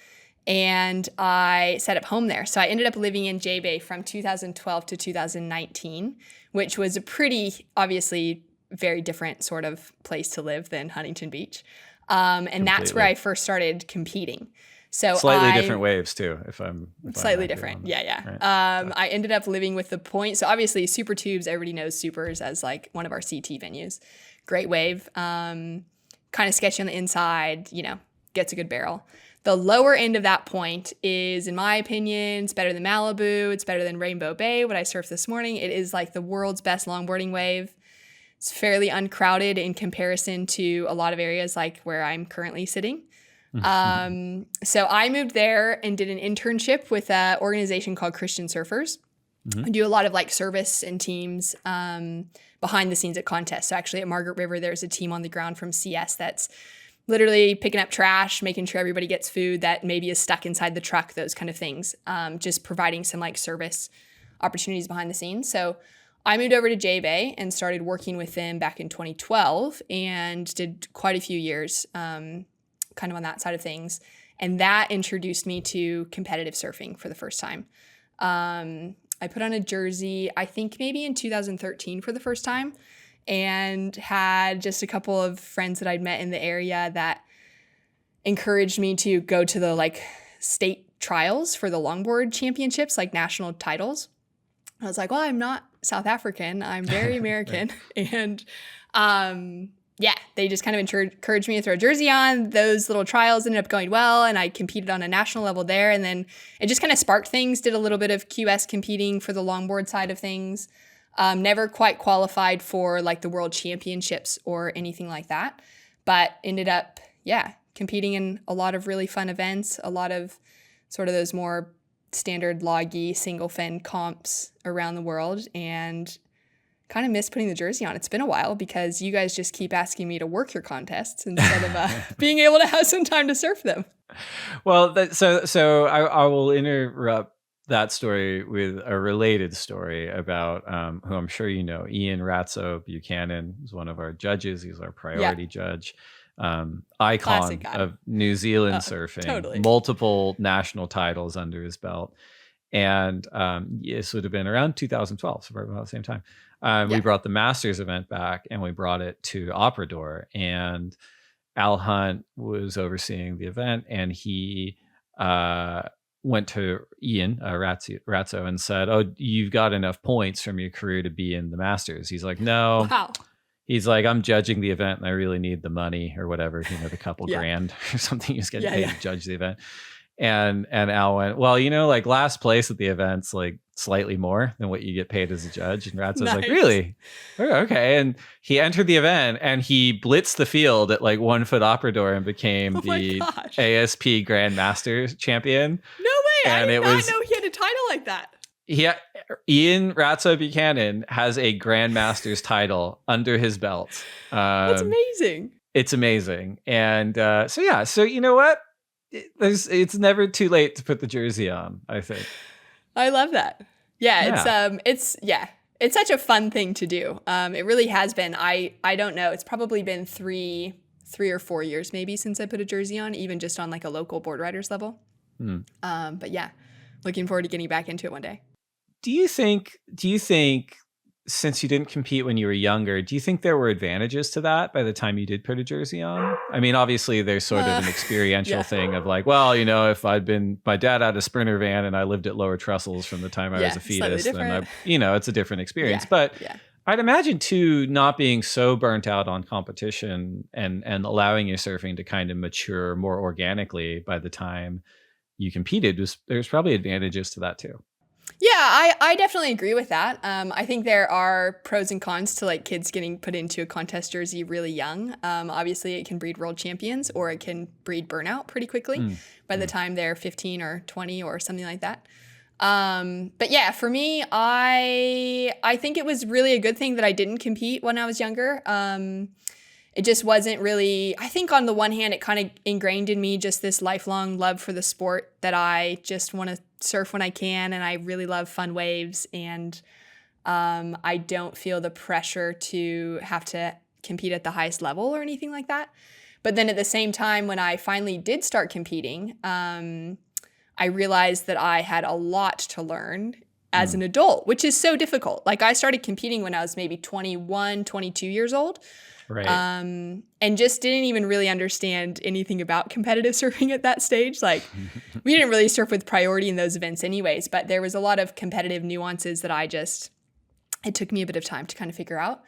And I set up home there. So I ended up living in J Bay from 2012 to 2019, which was a pretty, obviously, very different sort of place to live than Huntington Beach. And that's where I first started competing. So slightly different waves too, if I'm slightly different. Yeah. Right. I ended up living with the Point. So obviously Super Tubes, everybody knows Supers as like one of our CT venues. Great wave. Kind of sketchy on the inside, gets a good barrel. The lower end of that point is, in my opinion, it's better than Malibu. It's better than Rainbow Bay, what I surfed this morning. It is like the world's best longboarding wave. It's fairly uncrowded in comparison to a lot of areas like where I'm currently sitting. So I moved there and did an internship with an organization called Christian Surfers. I do a lot of like service and teams behind the scenes at contests. So actually at Margaret River, there's a team on the ground from CS that's literally picking up trash, making sure everybody gets food that maybe is stuck inside the truck, those kind of things. Just providing some like service opportunities behind the scenes. So I moved over to J Bay and started working with them back in 2012 and did quite a few years kind of on that side of things. And that introduced me to competitive surfing for the first time. I put on a jersey, I think maybe in 2013 for the first time, and had just a couple of friends that I'd met in the area that encouraged me to go to the like state trials for the longboard championships, like national titles. I was like, well, I'm not South African. I'm very American. And they just kind of encouraged me to throw a jersey on. Those little trials ended up going well, and I competed on a national level there. And then it just kind of sparked things, did a little bit of QS competing for the longboard side of things. Never quite qualified for like the world championships or anything like that, but ended up, competing in a lot of really fun events, a lot of sort of those more standard loggy single fin comps around the world, and kind of miss putting the jersey on. It's been a while because you guys just keep asking me to work your contests instead of being able to have some time to surf them. Well, so I will interrupt that story with a related story about who I'm sure you know. Ian Ratso Buchanan is one of our judges. He's our priority judge. Icon of New Zealand surfing, totally. Multiple national titles under his belt. And this would have been around 2012, so right about the same time. We brought the Masters event back, and we brought it to Oprador. And Al Hunt was overseeing the event, and he went to Ian Ratso and said, "Oh, you've got enough points from your career to be in the Masters." He's like, "No." Wow. He's like, "I'm judging the event and I really need the money," or whatever, the couple grand or something he's getting paid to judge the event. And Al went, "Well, like last place at the event's like slightly more than what you get paid as a judge." And Ratz was like, "Really? Okay." And he entered the event and he blitzed the field at like 1 foot Oprador and became the ASP Grand Masters champion. No way. And I did not know he had a title like that. Ian Ratso Buchanan has a Grand Masters title under his belt. That's amazing. It's amazing. And so you know what? It's never too late to put the jersey on, I think. I love that. It's such a fun thing to do. It really has been. I don't know. It's probably been three or 4 years maybe since I put a jersey on, even just on like a local board riders level. But yeah, looking forward to getting back into it one day. Do you think since you didn't compete when you were younger, do you think there were advantages to that by the time you did put a jersey on? I mean, obviously there's sort of an experiential thing of like, well, if my dad had a Sprinter van and I lived at Lower Trussels from the time I was a fetus, then it's a different experience. But I'd imagine too, not being so burnt out on competition and allowing your surfing to kind of mature more organically by the time you competed, there's probably advantages to that too. Yeah, I definitely agree with that. I think there are pros and cons to like kids getting put into a contest jersey really young. Obviously, it can breed world champions, or it can breed burnout pretty quickly by the time they're 15 or 20 or something like that. But yeah, for me, I think it was really a good thing that I didn't compete when I was younger. It just wasn't really, I think on the one hand, it kind of ingrained in me just this lifelong love for the sport, that I just want to surf when I can, and I really love fun waves, and I don't feel the pressure to have to compete at the highest level or anything like that. But then at the same time, when I finally did start competing, I realized that I had a lot to learn as an adult, which is so difficult. Like, I started competing when I was maybe 21, 22 years old. Right. And just didn't even really understand anything about competitive surfing at that stage. Like, we didn't really surf with priority in those events anyways, but there was a lot of competitive nuances that it took me a bit of time to kind of figure out.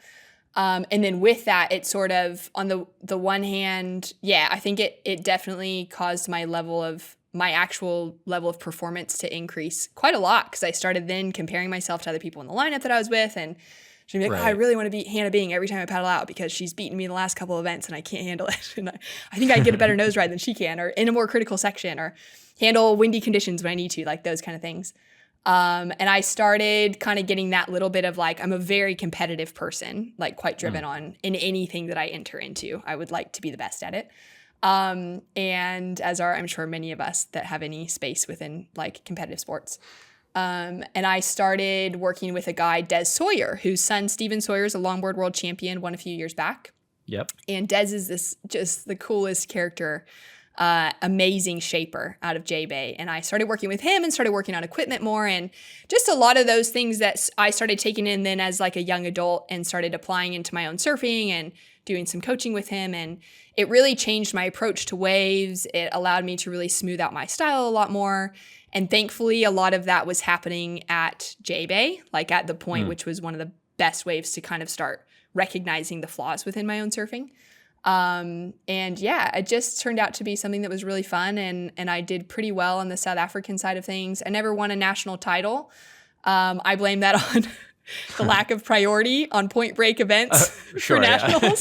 And then with that, it sort of, on the one hand, yeah, I think it definitely caused my actual level of performance to increase quite a lot, because I started then comparing myself to other people in the lineup that I was with, and she'd be like, I really want to beat Hannah Bing every time I paddle out, because she's beaten me in the last couple of events and I can't handle it. And I think I can get a better nose ride than she can, or in a more critical section, or handle windy conditions when I need to, like those kind of things. And I started kind of getting that little bit of like, I'm a very competitive person, like quite driven on in anything that I enter into. I would like to be the best at it. And as are, I'm sure, many of us that have any space within like competitive sports. And I started working with a guy, Des Sawyer, whose son, Steven Sawyer, is a longboard world champion, won a few years back. Yep. And Des is this just the coolest character, amazing shaper out of J-Bay. And I started working with him and started working on equipment more, and just a lot of those things that I started taking in then as like a young adult and started applying into my own surfing and doing some coaching with him. And it really changed my approach to waves. It allowed me to really smooth out my style a lot more. And thankfully, a lot of that was happening at J-Bay, like at the point, which was one of the best waves to kind of start recognizing the flaws within my own surfing. And yeah, it just turned out to be something that was really fun. And I did pretty well on the South African side of things. I never won a national title. I blame that on the lack of priority on point break events for nationals.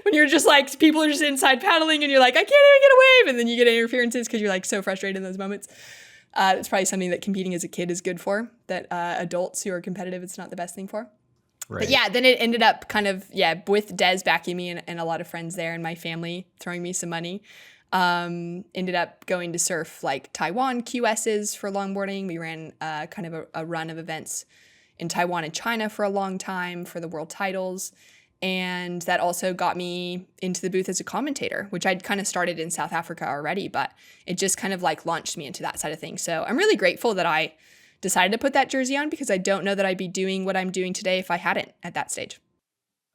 When you're just like, people are just inside paddling and you're like, I can't even get a wave. And then you get interferences because you're like so frustrated in those moments. It's probably something that competing as a kid is good for, that adults who are competitive, it's not the best thing for. Right. But yeah, then it ended up kind of, with Des backing me and a lot of friends there and my family throwing me some money, ended up going to surf like Taiwan QSs for longboarding. We ran kind of a run of events in Taiwan and China for a long time for the world titles. And that also got me into the booth as a commentator, which I'd kind of started in South Africa already, but it just kind of like launched me into that side of things. So I'm really grateful that I decided to put that jersey on, because I don't know that I'd be doing what I'm doing today if I hadn't at that stage.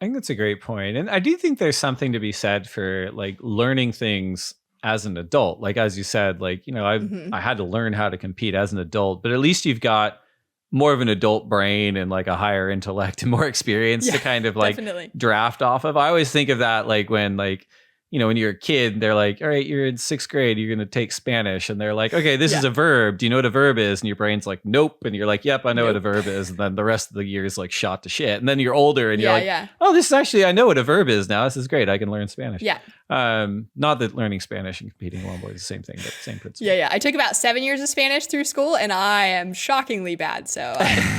I think that's a great point. And I do think there's something to be said for like learning things as an adult. Like, as you said, like, you know, I had to learn how to compete as an adult, but at least you've got more of an adult brain and like a higher intellect and more experience to kind of like draft off of. I always think of that like when like, you know, when you're a kid, they're like, all right, you're in 6th grade, you're going to take Spanish. And they're like, okay, this is a verb. Do you know what a verb is? And your brain's like, nope. And you're like, yep, I know what a verb is. And then the rest of the year is like shot to shit. And then you're older and you're like, oh, this is actually, I know what a verb is now. This is great. I can learn Spanish. Yeah. Not that learning Spanish and competing in longboard is the same thing, but same principle. Yeah. I took about 7 years of Spanish through school and I am shockingly bad. So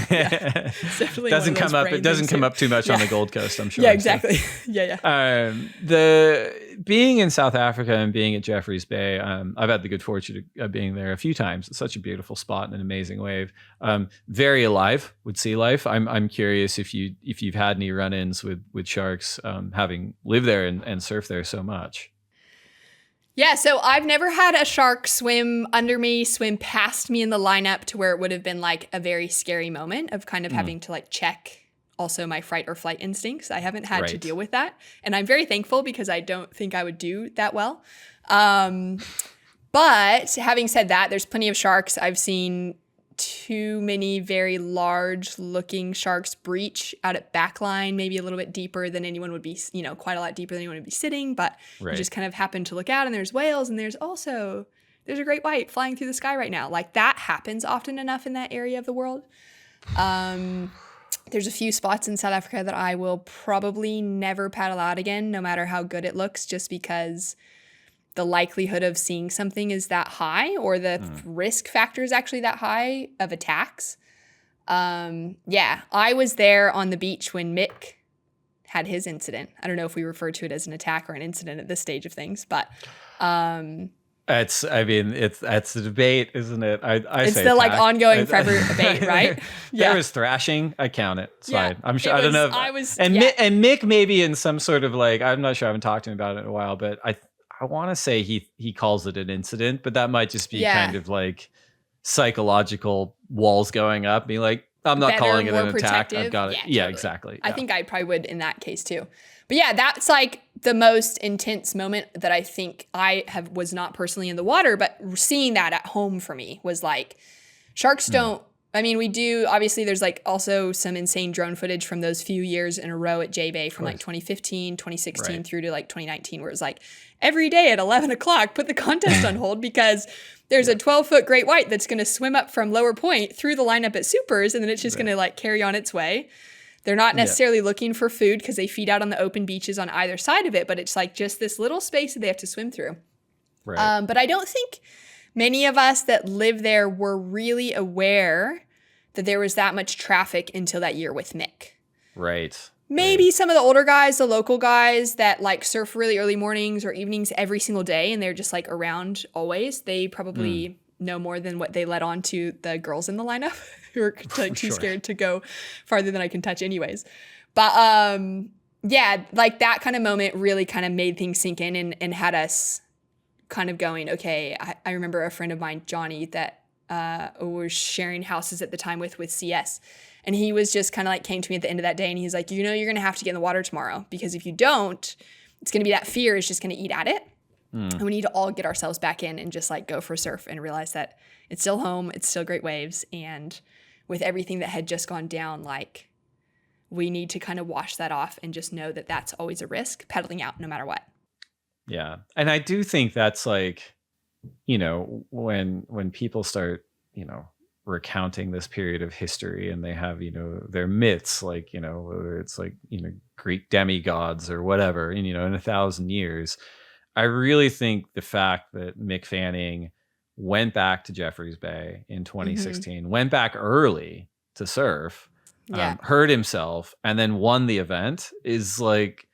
definitely doesn't come up. It doesn't come up too much on the Gold Coast, I'm sure. Yeah, exactly. The being in South Africa and being at Jeffreys Bay, I've had the good fortune of being there a few times. It's such a beautiful spot and an amazing wave. Very alive with sea life. I'm curious if you've had any run-ins with sharks, having lived there and surfed there so much. Yeah, so I've never had a shark swim under me, swim past me in the lineup to where it would have been like a very scary moment of kind of having to like check also my fright or flight instincts. I haven't had to deal with that. And I'm very thankful, because I don't think I would do that well. But having said that, there's plenty of sharks I've seen too many very large looking sharks breach out at backline, maybe a little bit deeper than anyone would be, quite a lot deeper than anyone would be sitting, but you just kind of happen to look out and there's whales and there's a great white flying through the sky right now. Like that happens often enough in that area of the world. There's a few spots in South Africa that I will probably never paddle out again, no matter how good it looks, just because the likelihood of seeing something is that high, or the risk factor is actually that high of attacks. I was there on the beach when Mick had his incident. I don't know if we refer to it as an attack or an incident at this stage of things, but that's the debate, isn't it? It's the like ongoing forever debate, right? There was thrashing. I count it. It's fine. I'm sure. I don't know. And Mick maybe in some sort of like, I'm not sure. I haven't talked to him about it in a while, but I want to say he calls it an incident, but that might just be kind of like psychological walls going up, being like, I'm not calling it an attack. I've got it. Yeah, totally. Exactly. Yeah. I think I probably would in that case too. But yeah, that's like the most intense moment that I think was not personally in the water, but seeing that at home for me was like, sharks don't, I mean, we do, obviously there's like also some insane drone footage from those few years in a row at J-Bay from like 2015, 2016 through to like 2019, where it's like every day at 11 o'clock, put the contest on hold because there's a 12-foot great white that's going to swim up from lower point through the lineup at supers, and then it's just going to like carry on its way. They're not necessarily looking for food because they feed out on the open beaches on either side of it, but it's like just this little space that they have to swim through. Right. But I don't think many of us that live there were really aware that there was that much traffic until that year with Mick. Right. Maybe some of the older guys, the local guys that like surf really early mornings or evenings every single day, and they're just like around always. They probably know more than what they let on to the girls in the lineup who are like too scared to go farther than I can touch anyways. But like that kind of moment really kind of made things sink in and had us kind of going, okay, I remember a friend of mine, Johnny, that was sharing houses at the time with CS. And he was just kind of like came to me at the end of that day and he's like, you're going to have to get in the water tomorrow, because if you don't, it's going to be that fear is just going to eat at it. And we need to all get ourselves back in and just like go for a surf and realize that it's still home. It's still great waves. And with everything that had just gone down, like we need to kind of wash that off and just know that that's always a risk pedaling out no matter what. Yeah. And I do think that's like, when people start, recounting this period of history and they have, their myths, like, whether it's like, Greek demigods or whatever, in 1,000 years, I really think the fact that Mick Fanning went back to Jeffreys Bay in 2016, went back early to surf, hurt himself, and then won the event is like,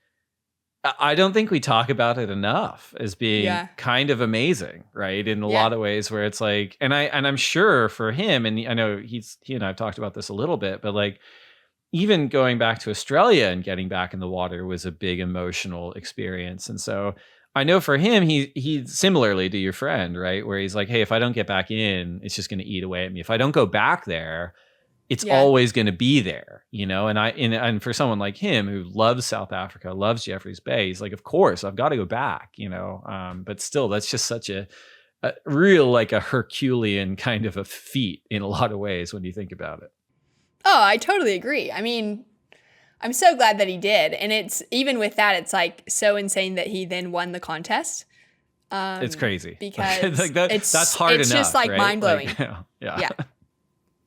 I don't think we talk about it enough as being kind of amazing, right? In a lot of ways where it's like, and I'm sure for him, and I know he and I've talked about this a little bit, but like even going back to Australia and getting back in the water was a big emotional experience. And so I know for him, he similarly to your friend, right? Where he's like, hey, if I don't get back in, it's just going to eat away at me. If I don't go back there, it's always going to be there, and for someone like him who loves South Africa, loves Jeffreys Bay, he's like, of course, I've got to go back, but still, that's just such a real, like a Herculean kind of a feat in a lot of ways when you think about it. Oh, I totally agree. I mean, I'm so glad that he did. And it's even with that, it's like so insane that he then won the contest. It's crazy because like that's hard enough. It's just like right? mind blowing. Like, yeah.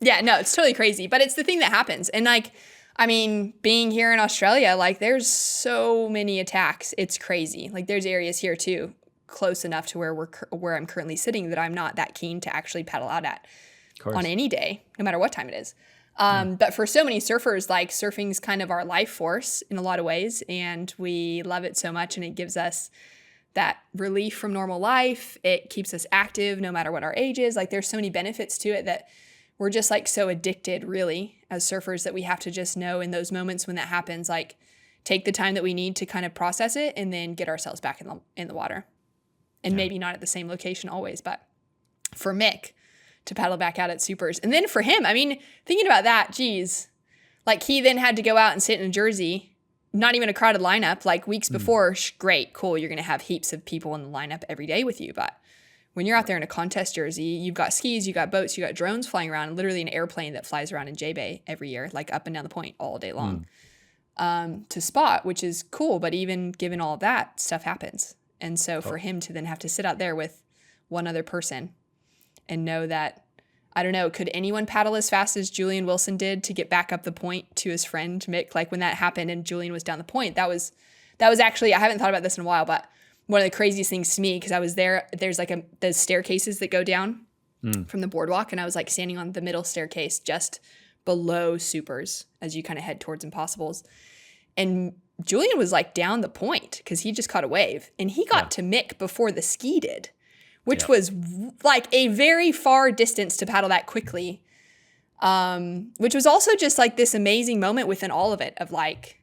Yeah, no, it's totally crazy, but it's the thing that happens. And like, I mean, being here in Australia, like there's so many attacks. It's crazy. Like there's areas here too, close enough to where I'm currently sitting that I'm not that keen to actually paddle out at on any day, no matter what time it is. But for so many surfers, like surfing's kind of our life force in a lot of ways. And we love it so much. And it gives us that relief from normal life. It keeps us active no matter what our age is. Like there's so many benefits to it that we're just like so addicted really as surfers that we have to just know in those moments when that happens, like take the time that we need to kind of process it and then get ourselves back in the water. And maybe not at the same location always, but for Mick to paddle back out at supers. And then for him, I mean, thinking about that, geez, like he then had to go out and sit in a jersey, not even a crowded lineup, like weeks before, great, cool. You're going to have heaps of people in the lineup every day with you. But when you're out there in a contest jersey, you've got skis, you got boats, you got drones flying around, and literally an airplane that flies around in J-Bay every year, like up and down the point all day long to spot, which is cool. But even given all of that, stuff happens. And so for him to then have to sit out there with one other person and know that, I don't know, could anyone paddle as fast as Julian Wilson did to get back up the point to his friend Mick? Like when that happened and Julian was down the point, that was actually, I haven't thought about this in a while, but one of the craziest things to me, because I was there, there's like the staircases that go down from the boardwalk, and I was like standing on the middle staircase just below supers as you kind of head towards impossibles. And Julian was like down the point because he just caught a wave, and he got to Mick before the ski did, which was like a very far distance to paddle that quickly, which was also just like this amazing moment within all of it of like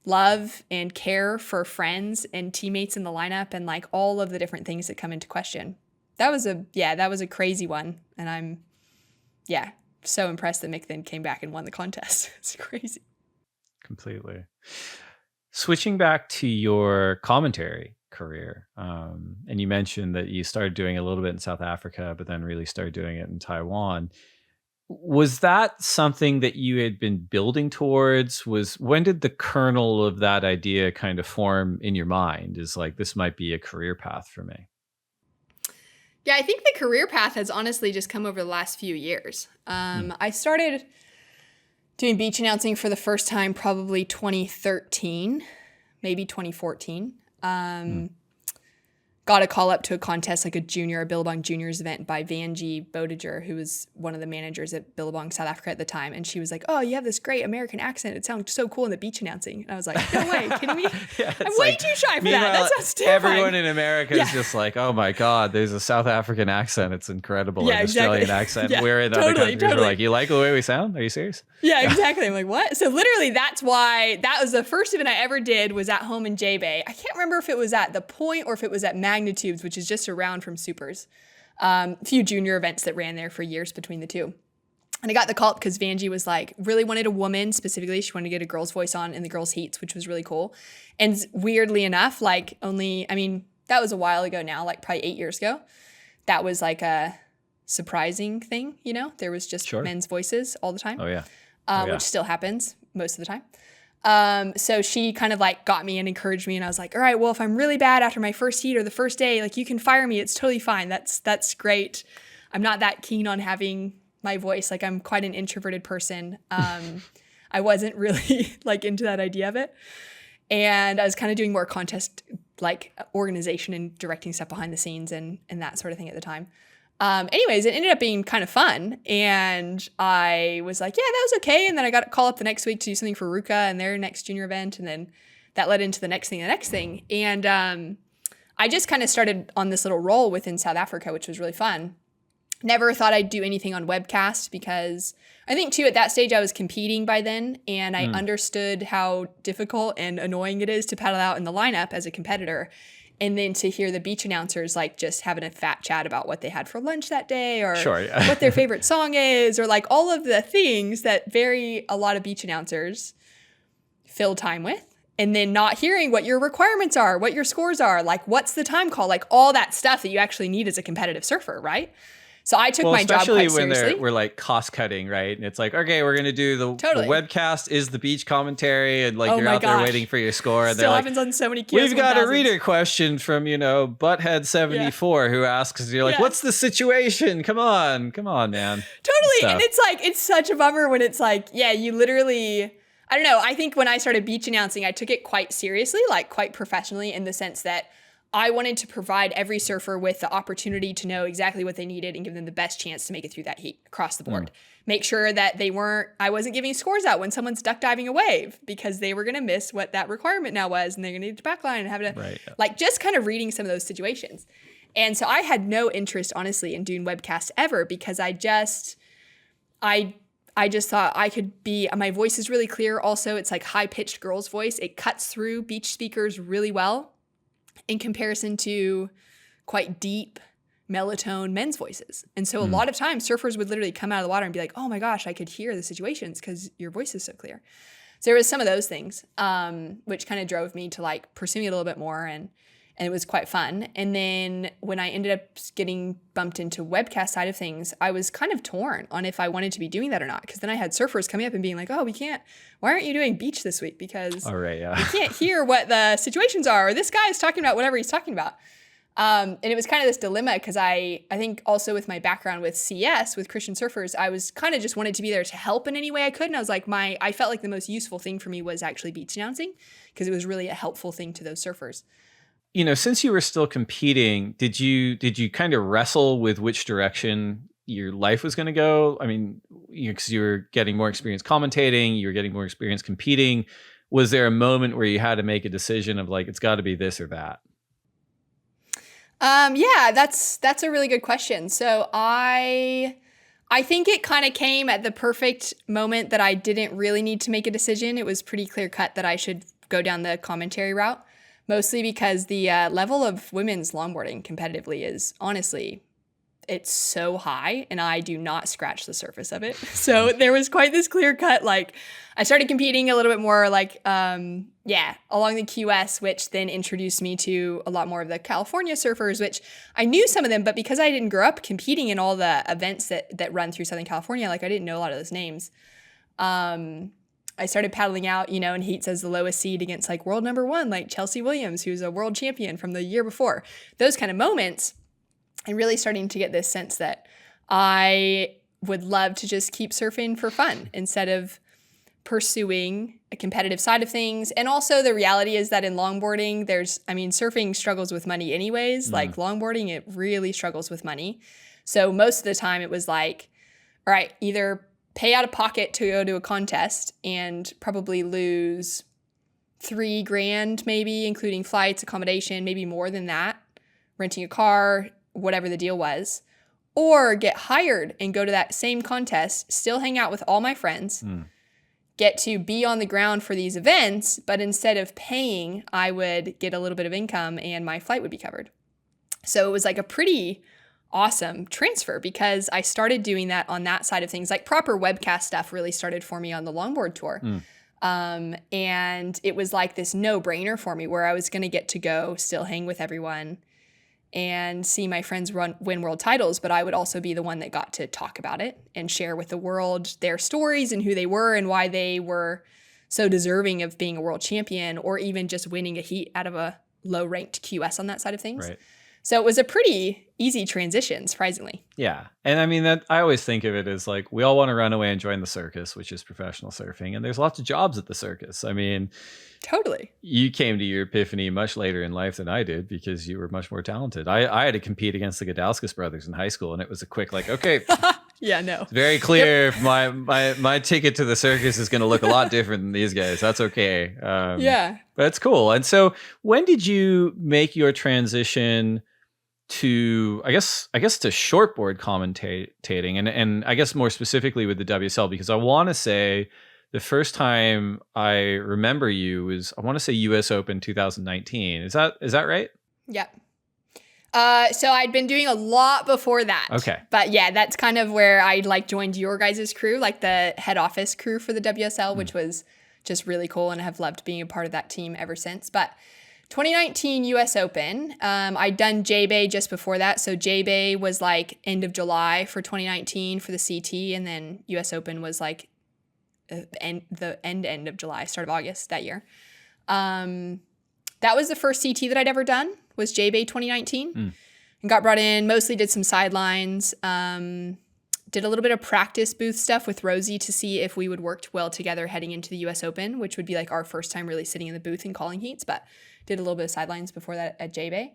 love and care for friends and teammates in the lineup and like all of the different things that come into question. That was a crazy one. And I'm, so impressed that Mick then came back and won the contest. It's crazy. Completely. Switching back to your commentary career, and you mentioned that you started doing a little bit in South Africa, but then really started doing it in Taiwan. Was that something that you had been building towards? When did the kernel of that idea kind of form in your mind? Is like, this might be a career path for me? Yeah, I think the career path has honestly just come over the last few years. I started doing beach announcing for the first time probably 2013, maybe 2014. Got a call up to a contest, like a Billabong Juniors event by Vanjie Bodiger, who was one of the managers at Billabong South Africa at the time. And she was like, "Oh, you have this great American accent. It sounds so cool in the beach announcing." And I was like, "No way, kidding me? I'm way too shy for that. That sounds terrifying." Everyone in America is just like, "Oh my God, there's a South African accent. It's incredible." Yeah, An Australian accent. We're in other countries. We're like, "You like the way we sound? Are you serious?" Yeah, exactly. I'm like, what? So literally that's why that was the first event I ever did, was at home in J-Bay. I can't remember if it was at the point or if it was at Magnitudes, which is just around from Supers. A few junior events that ran there for years between the two. And I got the call up because Vanjie was like, really wanted a woman specifically. She wanted to get a girl's voice on in the girls' heats, which was really cool. And weirdly enough, like that was a while ago now, like probably 8 years ago. That was like a surprising thing, There was just men's voices all the time. Oh, yeah. Which still happens most of the time. So she kind of like got me and encouraged me, and I was like, all right, well, if I'm really bad after my first heat or the first day, like you can fire me. It's totally fine. That's great. I'm not that keen on having my voice. Like I'm quite an introverted person. I wasn't really like into that idea of it. And I was kind of doing more contest like organization and directing stuff behind the scenes and that sort of thing at the time. Anyways, it ended up being kind of fun, and I was like, yeah, that was okay. And then I got a call up the next week to do something for Ruka and their next junior event, and then that led into the next thing. And I just kind of started on this little role within South Africa, which was really fun. Never thought I'd do anything on webcast because I think, too, at that stage I was competing by then, and I understood how difficult and annoying it is to paddle out in the lineup as a competitor. And then to hear the beach announcers like just having a fat chat about what they had for lunch that day or what their favorite song is, or like all of the things that a lot of beach announcers fill time with. And then not hearing what your requirements are, what your scores are, like what's the time call, like all that stuff that you actually need as a competitive surfer, right? So I took my job quite seriously. Especially when we're like cost cutting, right? And it's like, okay, we're going to do the webcast is the beach commentary, and like you're out there waiting for your score. And still they're happens like, on so many kids. We've got a reader question from, Butthead 74 who asks, you're like, what's the situation? Come on, man. Totally. And it's like, it's such a bummer when it's like, you literally, I don't know. I think when I started beach announcing, I took it quite seriously, like quite professionally, in the sense that I wanted to provide every surfer with the opportunity to know exactly what they needed and give them the best chance to make it through that heat across the board. Make sure that I wasn't giving scores out when someone's duck diving a wave, because they were going to miss what that requirement now was, and they're going to need to backline and have to, like, just kind of reading some of those situations. And so I had no interest, honestly, in doing webcasts ever, because I just thought I could be, my voice is really clear. Also, it's like high-pitched girl's voice. It cuts through beach speakers really well in comparison to quite deep mellow-tone men's voices. And so a lot of times surfers would literally come out of the water and be like, oh my gosh, I could hear the situations because your voice is so clear. So there was some of those things, which kind of drove me to like pursuing it a little bit more. And and it was quite fun. And then when I ended up getting bumped into webcast side of things, I was kind of torn on if I wanted to be doing that or not. Because then I had surfers coming up and being like, oh, why aren't you doing beach this week? Because we can't hear what the situations are. Or this guy is talking about whatever he's talking about. And it was kind of this dilemma because I think also with my background with CS, with Christian surfers, I was kind of just wanted to be there to help in any way I could. And I was like, I felt like the most useful thing for me was actually beach announcing because it was really a helpful thing to those surfers. Since you were still competing, did you kind of wrestle with which direction your life was going to go? I mean, because you were getting more experience commentating, you were getting more experience competing. Was there a moment where you had to make a decision of like, it's got to be this or that? Yeah, that's a really good question. So I think it kind of came at the perfect moment that I didn't really need to make a decision. It was pretty clear cut that I should go down the commentary route. Mostly because the level of women's longboarding competitively is honestly, it's so high and I do not scratch the surface of it. So there was quite this clear cut, like I started competing a little bit more like, along the QS, which then introduced me to a lot more of the California surfers, which I knew some of them, but because I didn't grow up competing in all the events that run through Southern California, like I didn't know a lot of those names. I started paddling out, in heats as the lowest seed against like world number 1, like Chelsea Williams, who's a world champion from the year before. Those kind of moments, and really starting to get this sense that I would love to just keep surfing for fun instead of pursuing a competitive side of things. And also the reality is that in longboarding, surfing struggles with money anyways. Like longboarding, it really struggles with money. So most of the time it was like, all right, either pay out of pocket to go to a contest and probably lose $3,000 maybe, including flights, accommodation, maybe more than that, renting a car, whatever the deal was, or get hired and go to that same contest, still hang out with all my friends, get to be on the ground for these events, but instead of paying, I would get a little bit of income and my flight would be covered. So it was like a pretty awesome transfer because I started doing that on that side of things. Like proper webcast stuff really started for me on the longboard tour. And it was like this no-brainer for me where I was going to get to go still hang with everyone and see my friends win world titles, but I would also be the one that got to talk about it and share with the world their stories and who they were and why they were so deserving of being a world champion or even just winning a heat out of a low-ranked QS on that side of things. Right. So it was a pretty easy transition, surprisingly. Yeah. And I mean, that I always think of it as like, we all want to run away and join the circus, which is professional surfing. And there's lots of jobs at the circus. I mean, totally. You came to your epiphany much later in life than I did because you were much more talented. I had to compete against the Godalskis brothers in high school. And it was a quick like, okay. Yeah, no. It's very clear. Yep. My ticket to the circus is going to look a lot different than these guys. That's okay. Yeah. But it's cool. And so when did you make your transition to I guess to shortboard commentating and I guess more specifically with the WSL, because I want to say the first time I remember you was I want to say US Open 2019. Is that right? Yeah. So I'd been doing a lot before that. Okay. But yeah, that's kind of where I joined your guys' crew, like the head office crew for the WSL, which was just really cool and I have loved being a part of that team ever since. But 2019 US Open, I'd done J-Bay just before that. So J-Bay was like end of July for 2019 for the CT, and then US Open was like the end of July, start of August that year. That was the first CT that I'd ever done, was J-Bay 2019. And got brought in, mostly did some sidelines, did a little bit of practice booth stuff with Rosie to see if we would work well together heading into the US Open, which would be like our first time really sitting in the booth and calling heats, but did a little bit of sidelines before that at J-Bay.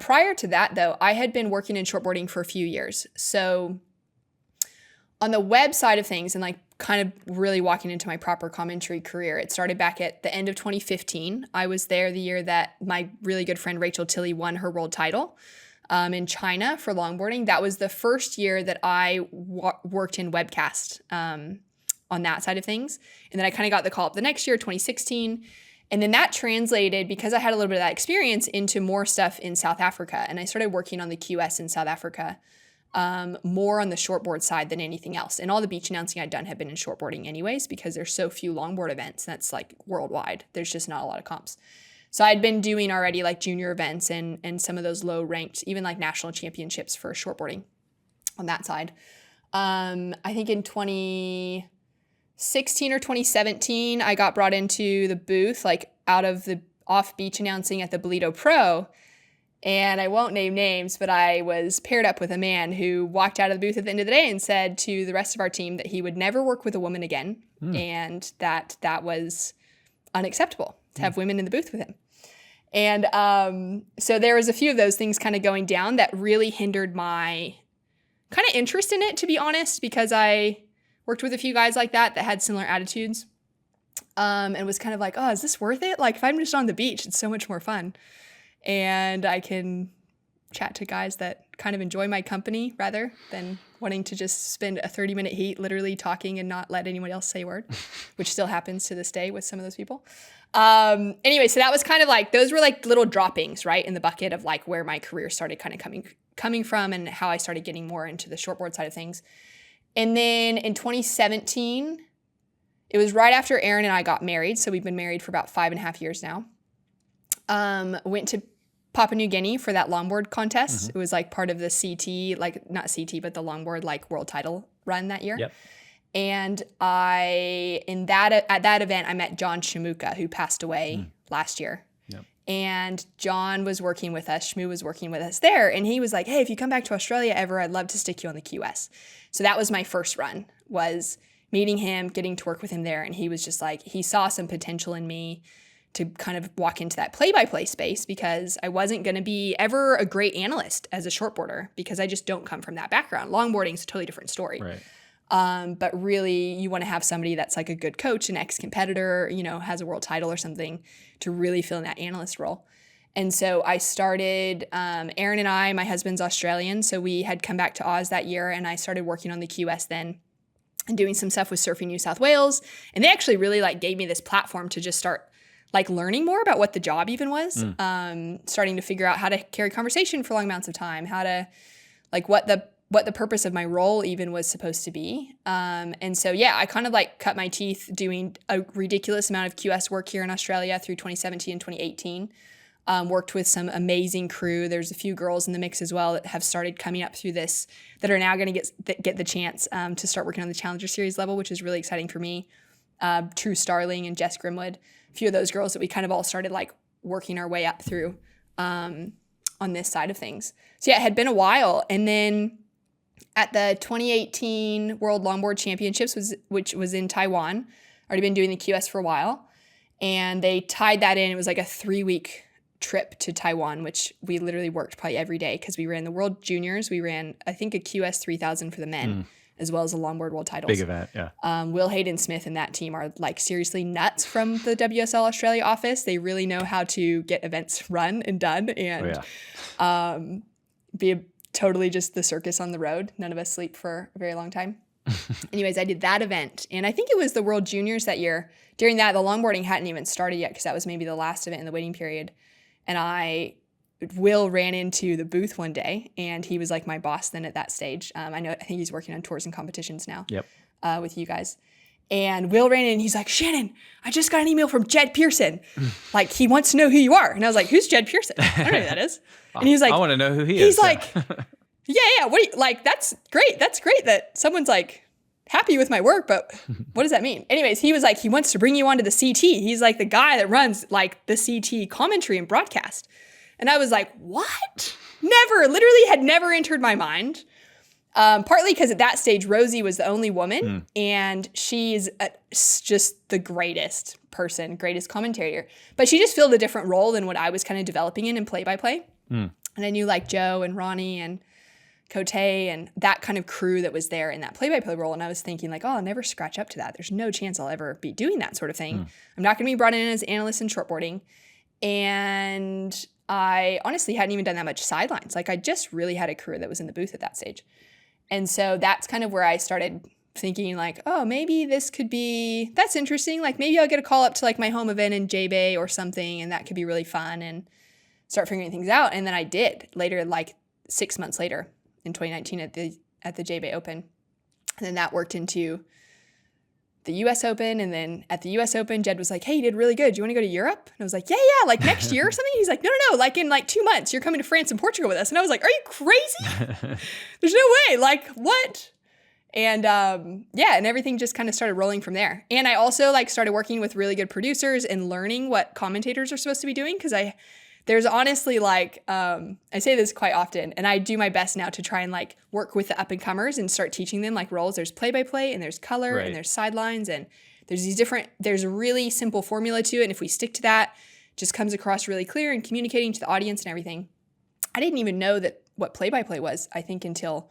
Prior to that, though, I had been working in shortboarding for a few years. So on the web side of things and like kind of really walking into my proper commentary career, it started back at the end of 2015. I was there the year that my really good friend Rachel Tilley won her world title in China for longboarding. That was the first year that I worked in webcast on that side of things. And then I kind of got the call up the next year, 2016. And then that translated, because I had a little bit of that experience, into more stuff in South Africa. And I started working on the QS in South Africa, more on the shortboard side than anything else. And all the beach announcing I'd done had been in shortboarding anyways, because there's so few longboard events. That's like worldwide. There's just not a lot of comps. So I'd been doing already like junior events and some of those low ranked, even like national championships for shortboarding on that side. I think in 2016 or 2017, I got brought into the booth, like out of the off beach announcing at the Bolito Pro. And I won't name names, but I was paired up with a man who walked out of the booth at the end of the day and said to the rest of our team that he would never work with a woman again, and that was unacceptable to have women in the booth with him. And so there was a few of those things kind of going down that really hindered my kind of interest in it, to be honest, because I worked with a few guys like that had similar attitudes, and was kind of like, oh, is this worth it? Like, if I'm just on the beach, it's so much more fun. And I can chat to guys that kind of enjoy my company rather than wanting to just spend a 30-minute heat literally talking and not let anyone else say a word, which still happens to this day with some of those people. Anyway, so that was kind of like, those were like little droppings, right, in the bucket of like where my career started kind of coming from and how I started getting more into the shortboard side of things. And then in 2017, it was right after Aaron and I got married. So we've been married for about 5.5 years now. Went to Papua New Guinea for that longboard contest. Mm-hmm. It was like part of the CT, like not CT, but the longboard like world title run that year. Yep. And at that event, I met John Shamuka, who passed away last year. Yep. And John was working with us. Shmoo was working with us there. And he was like, hey, if you come back to Australia ever, I'd love to stick you on the QS. So that was my first run, was meeting him, getting to work with him there. And he was just like, he saw some potential in me to kind of walk into that play-by-play space, because I wasn't going to be ever a great analyst as a shortboarder because I just don't come from that background. Longboarding is a totally different story. Right. But really, you want to have somebody that's like a good coach, an ex-competitor, you know, has a world title or something to really fill in that analyst role. And so I started, Aaron and I, my husband's Australian, so we had come back to Oz that year, and I started working on the QS then and doing some stuff with Surfing New South Wales. And they actually really like gave me this platform to just start like learning more about what the job even was, starting to figure out how to carry conversation for long amounts of time, how to like what the purpose of my role even was supposed to be. And so, yeah, I kind of like cut my teeth doing a ridiculous amount of QS work here in Australia through 2017 and 2018. Worked with some amazing crew. There's a few girls in the mix as well that have started coming up through this that are now going to get the chance to start working on the Challenger Series level, which is really exciting for me. True Starling and Jess Grimwood, a few of those girls that we kind of all started like working our way up through on this side of things. So yeah, it had been a while. And then at the 2018 World Longboard Championships, which was in Taiwan, already been doing the QS for a while, and they tied that in. It was like a 3-week trip to Taiwan, which we literally worked probably every day because we ran the World Juniors. We ran, I think, a QS 3000 for the men, as well as the longboard world titles. Big event, yeah. Will Hayden Smith and that team are like seriously nuts from the WSL Australia office. They really know how to get events run and done and be totally just the circus on the road. None of us sleep for a very long time. Anyways, I did that event, and I think it was the World Juniors that year. During that, the longboarding hadn't even started yet because that was maybe the last event in the waiting period. And Will ran into the booth one day, and he was like my boss then at that stage. I think he's working on tours and competitions now with you guys. And Will ran in and he's like, Shannon, I just got an email from Jed Pearson. Like, he wants to know who you are. And I was like, who's Jed Pearson? I don't know who that is. And he was like, I want to know who he is. He's like, yeah. What do you, like, that's great. That's great that someone's like happy with my work, but what does that mean? Anyways, he was like, he wants to bring you onto the CT. He's like the guy that runs like the CT commentary and broadcast. And I was like, what? Literally had never entered my mind. Partly because at that stage, Rosie was the only woman, and she's just the greatest person, greatest commentator. But she just filled a different role than what I was kind of developing in play-by-play. And I knew like Joe and Ronnie and Cote and that kind of crew that was there in that play-by-play role. And I was thinking like, oh, I'll never scratch up to that. There's no chance I'll ever be doing that sort of thing. I'm not going to be brought in as analyst in shortboarding. And I honestly hadn't even done that much sidelines. Like, I just really had a career that was in the booth at that stage. And so that's kind of where I started thinking like, oh, maybe this could be, that's interesting. Like, maybe I'll get a call up to like my home event in J-Bay or something, and that could be really fun, and start figuring things out. And then I did later, like 6 months later in 2019 at the J-Bay Open. And then that worked into the US Open. And then at the US Open, Jed was like, hey, you did really good. Do you want to go to Europe? And I was like, yeah, like next year or something. He's like, no, like in like 2 months, you're coming to France and Portugal with us. And I was like, are you crazy? There's no way. Like what? And and everything just kind of started rolling from there. And I also like started working with really good producers and learning what commentators are supposed to be doing. Cause there's honestly like, I say this quite often, and I do my best now to try and like work with the up and comers and start teaching them like roles. There's play-by-play and there's color and there's sidelines and there's a really simple formula to it. And if we stick to that, it just comes across really clear and communicating to the audience and everything. I didn't even know what play-by-play was, I think, until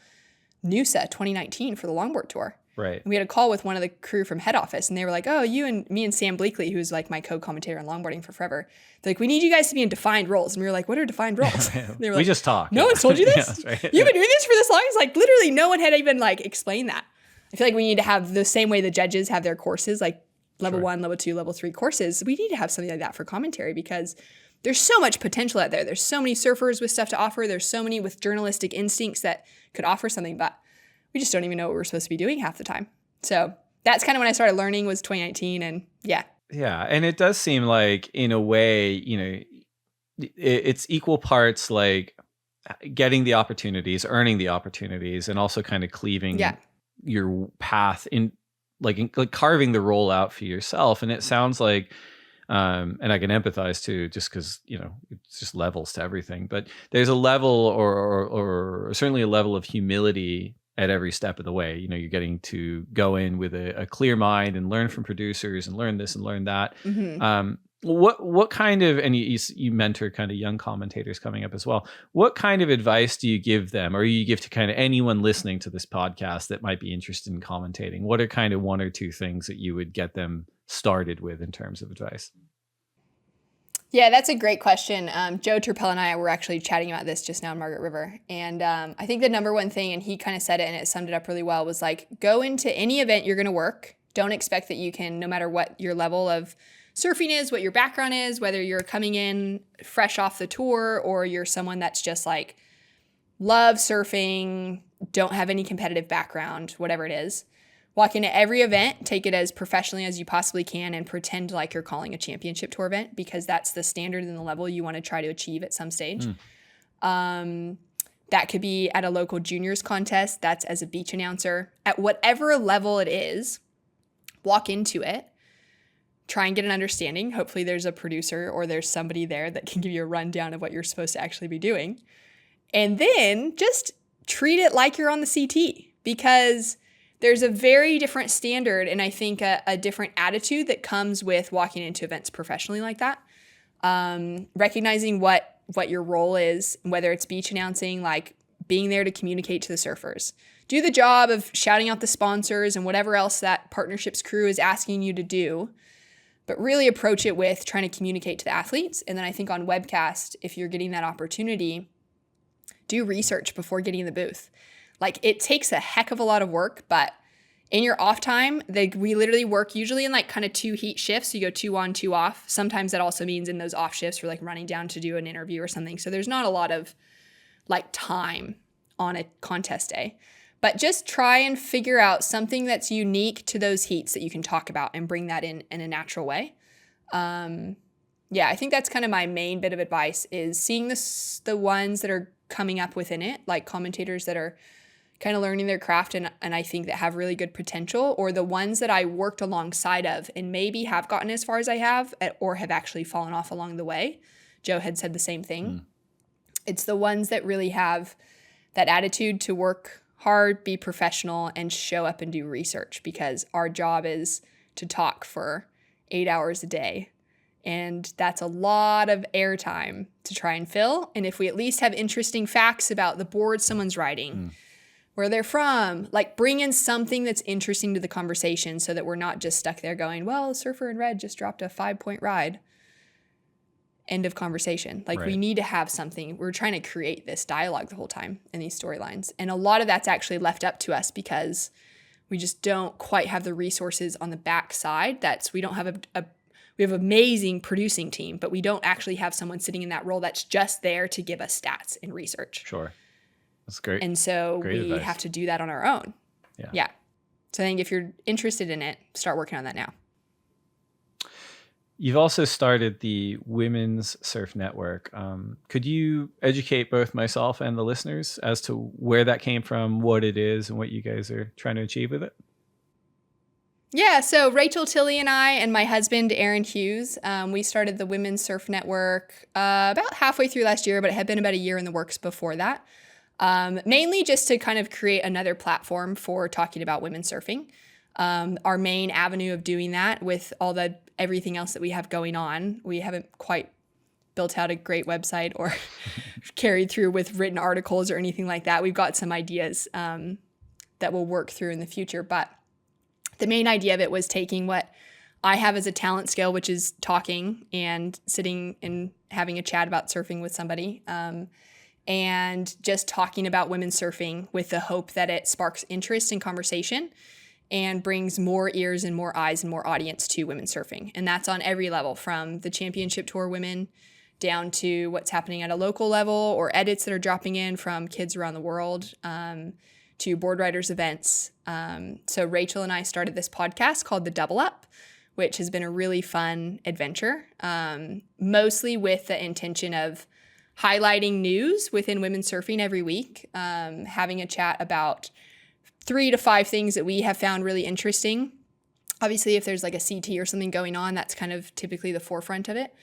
NUSA 2019 for the longboard tour. Right. And we had a call with one of the crew from head office, and they were like, oh, you and me and Sam Bleakley, who's like my co-commentator on longboarding for forever. They're like, we need you guys to be in defined roles. And we were like, what are defined roles? They were like, we just talk. No one's told you this? Right. You've been doing this for this long? It's like literally no one had even like explained that. I feel like we need to have the same way the judges have their courses, like level 1, level 2, level 3 courses. We need to have something like that for commentary because there's so much potential out there. There's so many surfers with stuff to offer. There's so many with journalistic instincts that could offer something, but we just don't even know what we're supposed to be doing half the time. So that's kind of when I started learning was 2019. And yeah. Yeah. And it does seem like in a way, you know, it's equal parts like getting the opportunities, earning the opportunities, and also kind of cleaving your path in like carving the role out for yourself. And it sounds like, and I can empathize too, just because, you know, it's just levels to everything, but there's a level or certainly a level of humility at every step of the way. You know, you're getting to go in with a clear mind and learn from producers and learn this and learn that. Mm-hmm. What kind of, and you mentor kind of young commentators coming up as well. What kind of advice do you give them, or you give to kind of anyone listening to this podcast that might be interested in commentating? What are kind of 1 or 2 things that you would get them started with in terms of advice? Yeah, that's a great question. Joe Turpel and I were actually chatting about this just now in Margaret River. And I think the number one thing, and he kind of said it and it summed it up really well, was like, go into any event you're going to work. Don't expect that you can, no matter what your level of surfing is, what your background is, whether you're coming in fresh off the tour or you're someone that's just like, love surfing, don't have any competitive background, whatever it is. Walk into every event, take it as professionally as you possibly can, and pretend like you're calling a championship tour event because that's the standard and the level you want to try to achieve at some stage. That could be at a local juniors contest. That's as a beach announcer. At whatever level it is, walk into it, try and get an understanding. Hopefully there's a producer or there's somebody there that can give you a rundown of what you're supposed to actually be doing. And then just treat it like you're on the CT because there's a very different standard and I think a different attitude that comes with walking into events professionally like that. Recognizing what your role is, whether it's beach announcing, like being there to communicate to the surfers. Do the job of shouting out the sponsors and whatever else that partnerships crew is asking you to do, but really approach it with trying to communicate to the athletes. And then I think on webcast, if you're getting that opportunity, do research before getting in the booth. Like it takes a heck of a lot of work, but in your off time, we literally work usually in like kind of 2 heat shifts. So you go 2 on, 2 off. Sometimes that also means in those off shifts, we're like running down to do an interview or something. So there's not a lot of like time on a contest day, but just try and figure out something that's unique to those heats that you can talk about and bring that in a natural way. I think that's kind of my main bit of advice is seeing the ones that are coming up within it, like commentators that are kind of learning their craft and I think that have really good potential, or the ones that I worked alongside of and maybe have gotten as far as I have or have actually fallen off along the way. Joe had said the same thing. It's the ones that really have that attitude to work hard, be professional, and show up and do research because our job is to talk for 8 hours a day. And that's a lot of airtime to try and fill. And if we at least have interesting facts about the board someone's riding, where they're from, like bring in something that's interesting to the conversation so that we're not just stuck there going, well, Surfer in Red just dropped a 5-point ride. End of conversation. Like we need to have something. We're trying to create this dialogue the whole time in these storylines. And a lot of that's actually left up to us because we just don't quite have the resources on the back side. We don't have we have an amazing producing team, but we don't actually have someone sitting in that role that's just there to give us stats and research. Sure. That's great. And so great we advice. have to do that on our own. Yeah. So I think if you're interested in it, start working on that now. You've also started the Women's Surf Network. Could you educate both myself and the listeners as to where that came from, what it is, and what you guys are trying to achieve with it? Yeah, so Rachel Tilley and I and my husband, Aaron Hughes, we started the Women's Surf Network about halfway through last year, but it had been about a year in the works before that. Mainly just to kind of create another platform for talking about women surfing. Our main avenue of doing that with everything else that we have going on, we haven't quite built out a great website or carried through with written articles or anything like that. We've got some ideas that we'll work through in the future, but the main idea of it was taking what I have as a talent skill, which is talking and sitting and having a chat about surfing with somebody, and just talking about women surfing with the hope that it sparks interest and conversation and brings more ears and more eyes and more audience to women surfing. And that's on every level, from the championship tour women down to what's happening at a local level or edits that are dropping in from kids around the world, to board riders events. So Rachel and I started this podcast called The Double Up, which has been a really fun adventure, mostly with the intention of highlighting news within women surfing every week, having a chat about 3 to 5 things that we have found really interesting. Obviously, if there's like a CT or something going on, that's kind of typically the forefront of it.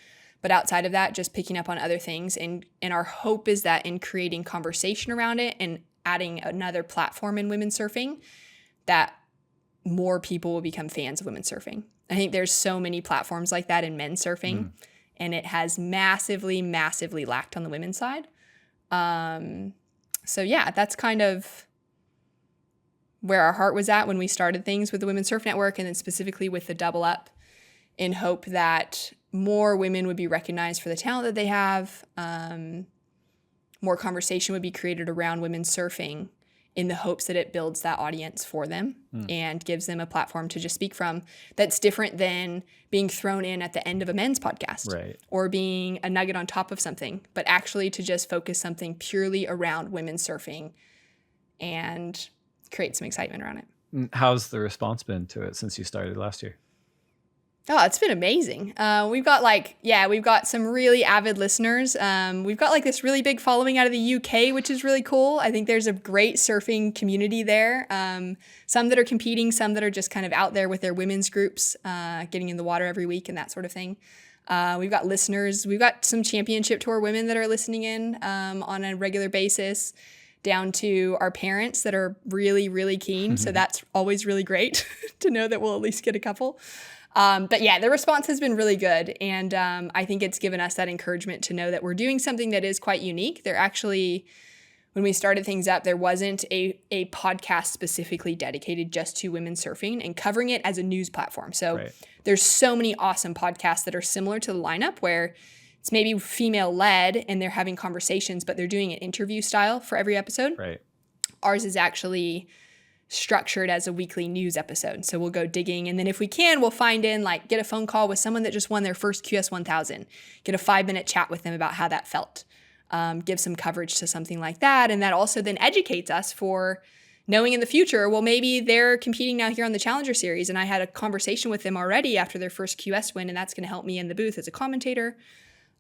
But outside of that, just picking up on other things. And our hope is that in creating conversation around it and adding another platform in women surfing, that more people will become fans of women surfing. I think there's so many platforms like that in men's surfing, and it has massively, massively lacked on the women's side. So yeah, that's kind of where our heart was at when we started things with the Women's Surf Network, and then specifically with the Double Up, in hope that more women would be recognized for the talent that they have. More conversation would be created around women surfing in the hopes that it builds that audience for them and gives them a platform to just speak from that's different than being thrown in at the end of a men's podcast, right, or being a nugget on top of something, but actually to just focus something purely around women surfing and create some excitement around it. How's the response been to it since you started last year? Oh, it's been amazing. We've got some really avid listeners. We've got like this really big following out of the UK, which is really cool. I think there's a great surfing community there. Some that are competing, some that are just kind of out there with their women's groups, getting in the water every week and that sort of thing. We've got listeners. We've got some championship tour women that are listening in on a regular basis, down to our parents that are really, really keen. So that's always really great to know that we'll at least get a couple. But yeah, the response has been really good. And I think it's given us that encouragement to know that we're doing something that is quite unique. There actually, when we started things up, there wasn't a podcast specifically dedicated just to women surfing and covering it as a news platform. So there's so many awesome podcasts that are similar to the lineup where it's maybe female-led and they're having conversations, but they're doing an interview style for every episode. Right. Ours is actually structured as a weekly news episode. So we'll go digging, and then if we can, we'll get a phone call with someone that just won their first QS 1000, get a 5-minute chat with them about how that felt, give some coverage to something like that. And that also then educates us for knowing in the future, well, maybe they're competing now here on the Challenger Series, and I had a conversation with them already after their first QS win, and that's going to help me in the booth as a commentator.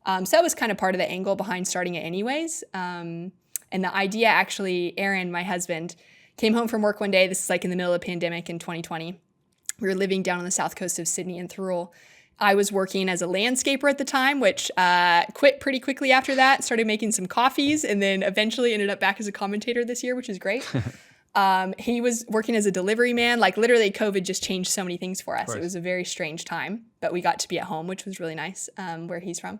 So that was kind of part of the angle behind starting it anyways. And the idea, actually, Aaron, my husband, came home from work one day. This is like in the middle of the pandemic in 2020. We were living down on the south coast of Sydney in Thirroul. I was working as a landscaper at the time, which quit pretty quickly after that, started making some coffees, and then eventually ended up back as a commentator this year, which is great. He was working as a delivery man. Like literally COVID just changed so many things for us. It was a very strange time, but we got to be at home, which was really nice, where he's from.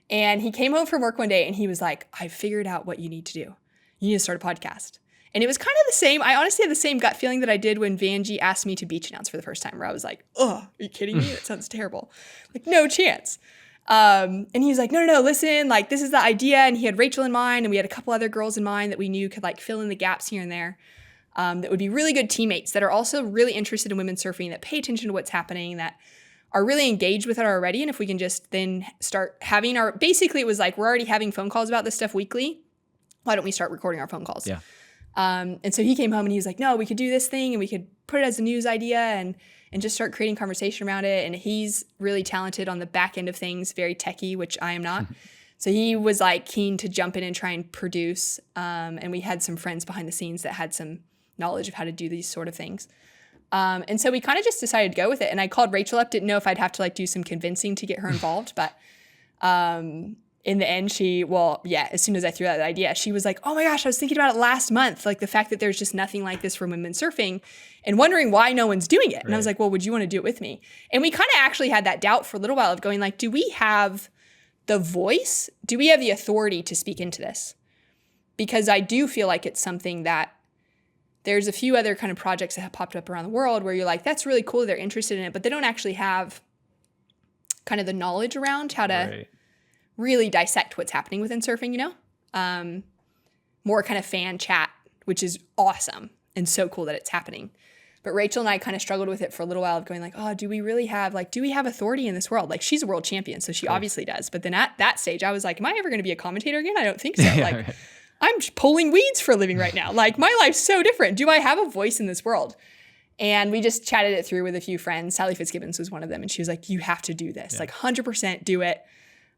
And he came home from work one day and he was like, I figured out what you need to do. You need to start a podcast. And it was kind of the same. I honestly had the same gut feeling that I did when Vanjie asked me to beach announce for the first time, where I was like, oh, are you kidding me? That sounds terrible. Like, no chance. And he's like, no, listen, like, this is the idea. And he had Rachel in mind, and we had a couple other girls in mind that we knew could like fill in the gaps here and there, that would be really good teammates that are also really interested in women surfing, that pay attention to what's happening, that are really engaged with it already. And if we can just then start having basically it was like, we're already having phone calls about this stuff weekly. Why don't we start recording our phone calls? Yeah. And so he came home and he was like, no, we could do this thing and we could put it as a news idea and just start creating conversation around it. And he's really talented on the back end of things, very techie, which I am not. So he was like keen to jump in and try and produce. And we had some friends behind the scenes that had some knowledge of how to do these sort of things. And so we kind of just decided to go with it. And I called Rachel up, didn't know if I'd have to like do some convincing to get her involved. But in the end, as soon as I threw out the idea, she was like, oh my gosh, I was thinking about it last month. Like the fact that there's just nothing like this for women surfing and wondering why no one's doing it. And I was like, well, would you want to do it with me? And we kind of actually had that doubt for a little while of going like, do we have the voice? Do we have the authority to speak into this? Because I do feel like it's something that there's a few other kind of projects that have popped up around the world where you're like, that's really cool. They're interested in it, but they don't actually have kind of the knowledge around how to really dissect what's happening within surfing, more kind of fan chat, which is awesome and so cool that it's happening. But Rachel and I kind of struggled with it for a little while of going like, oh, do we have authority in this world? Like she's a world champion, so she obviously does. But then at that stage, I was like, am I ever going to be a commentator again? I don't think so. I'm pulling weeds for a living right now. Like my life's so different. Do I have a voice in this world? And we just chatted it through with a few friends. Sally Fitzgibbons was one of them. And she was like, you have to do this, like 100% do it.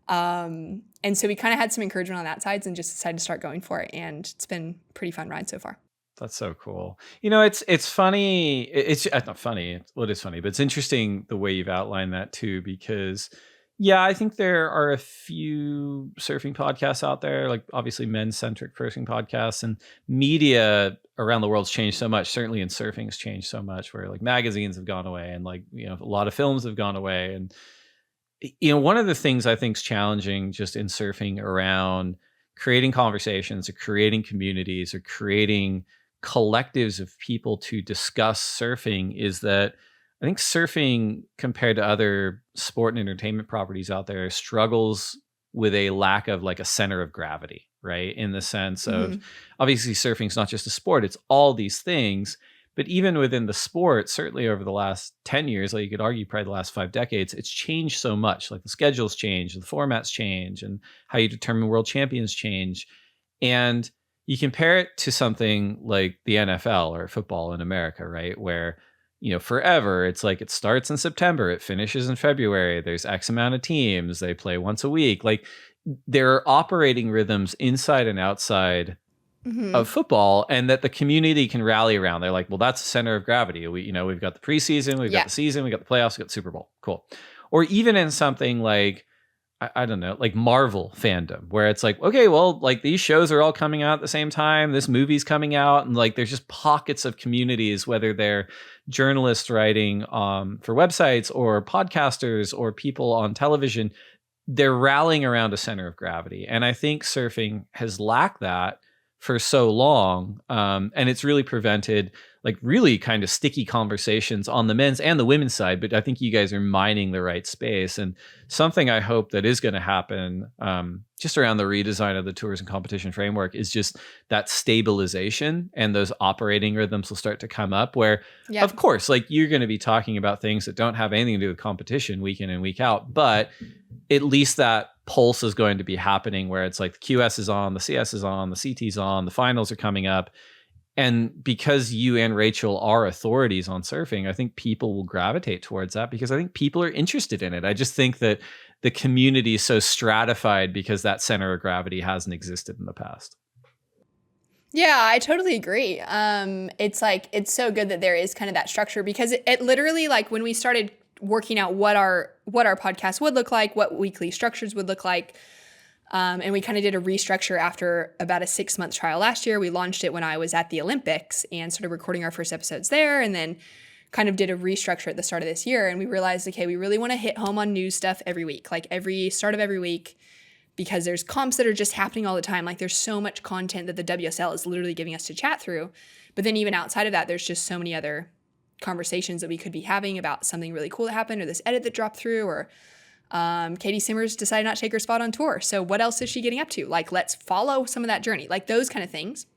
And so we kind of had some encouragement on that side and just decided to start going for it. And it's been a pretty fun ride so far. That's so cool. It's funny. It's not funny. Well, it is funny, but it's interesting the way you've outlined that too, because I think there are a few surfing podcasts out there, like obviously men-centric surfing podcasts, and media around the world's changed so much. Certainly in surfing has changed so much where like magazines have gone away and like, a lot of films have gone away. And, one of the things I think is challenging just in surfing around creating conversations or creating communities or creating collectives of people to discuss surfing is that I think surfing compared to other sport and entertainment properties out there struggles with a lack of like a center of gravity, right? In the sense of obviously surfing is not just a sport, it's all these things. But even within the sport, certainly over the last 10 years, like you could argue probably the last 5 decades, it's changed so much. Like the schedules change, the formats change, and how you determine world champions change. And you compare it to something like the NFL or football in America, right? Where, forever, it's like it starts in September, it finishes in February, there's X amount of teams, they play once a week. Like there are operating rhythms inside and outside of football, and that the community can rally around. They're like, well, that's the center of gravity. We've got the preseason, we've got the season, we've got the playoffs, we've got the Super Bowl. Cool. Or even in something like, I don't know, like Marvel fandom, where it's like, okay, well, like these shows are all coming out at the same time. This movie's coming out, and like there's just pockets of communities, whether they're journalists writing for websites or podcasters or people on television, they're rallying around a center of gravity. And I think surfing has lacked that for so long, and it's really prevented like really kind of sticky conversations on the men's and the women's side. But I think you guys are mining the right space, and something I hope that is going to happen just around the redesign of the tours and competition framework is just that stabilization, and those operating rhythms will start to come up where, of course, like you're going to be talking about things that don't have anything to do with competition week in and week out, but at least that pulse is going to be happening where it's like the QS is on, the CS is on, the CT's on, the finals are coming up. And because you and Rachel are authorities on surfing, I think people will gravitate towards that because I think people are interested in it. I just think that the community is so stratified because that center of gravity hasn't existed in the past. Yeah, I totally agree. It's like, it's so good that there is kind of that structure, because it literally, like when we started working out what our podcast would look like, what weekly structures would look like, and we kind of did a restructure after about a 6-month trial last year. We launched it when I was at the Olympics and started recording our first episodes there, and then kind of did a restructure at the start of this year. And we realized, okay, we really want to hit home on news stuff every week, like every start of every week, because there's comps that are just happening all the time. Like there's so much content that the WSL is literally giving us to chat through. But then even outside of that, there's just so many other conversations that we could be having about something really cool that happened, or this edit that dropped through, or Katie Simmers decided not to take her spot on tour. So what else is she getting up to? Like, let's follow some of that journey, like those kind of things.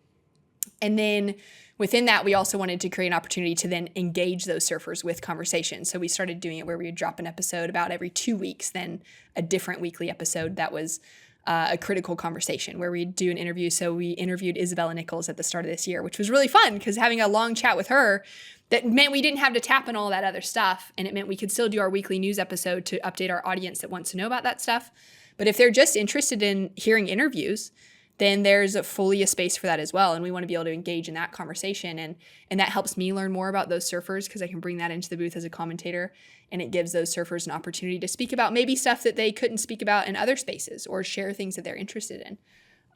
And then within that, we also wanted to create an opportunity to then engage those surfers with conversation. So we started doing it where we would drop an episode about every 2 weeks, then a different weekly episode that was a critical conversation where we'd do an interview. So we interviewed Isabella Nichols at the start of this year, which was really fun because having a long chat with her that meant we didn't have to tap on all that other stuff. And it meant we could still do our weekly news episode to update our audience that wants to know about that stuff. But if they're just interested in hearing interviews, then there's fully a space for that as well. And we want to be able to engage in that conversation. And that helps me learn more about those surfers because I can bring that into the booth as a commentator. And it gives those surfers an opportunity to speak about maybe stuff that they couldn't speak about in other spaces or share things that they're interested in.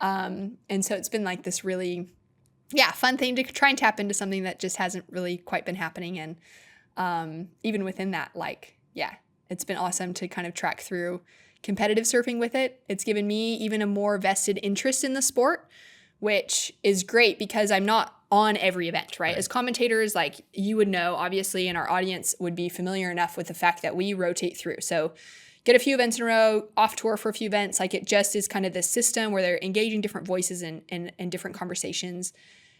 And so it's been like this really, fun thing to try and tap into something that just hasn't really quite been happening. And even within that, it's been awesome to kind of track through competitive surfing with it. It's given me even a more vested interest in the sport, which is great because I'm not on every event, right? As commentators, like you would know, obviously, and our audience would be familiar enough with the fact that we rotate through. So get a few events in a row, off tour for a few events. Like it just is kind of this system where they're engaging different voices in different conversations,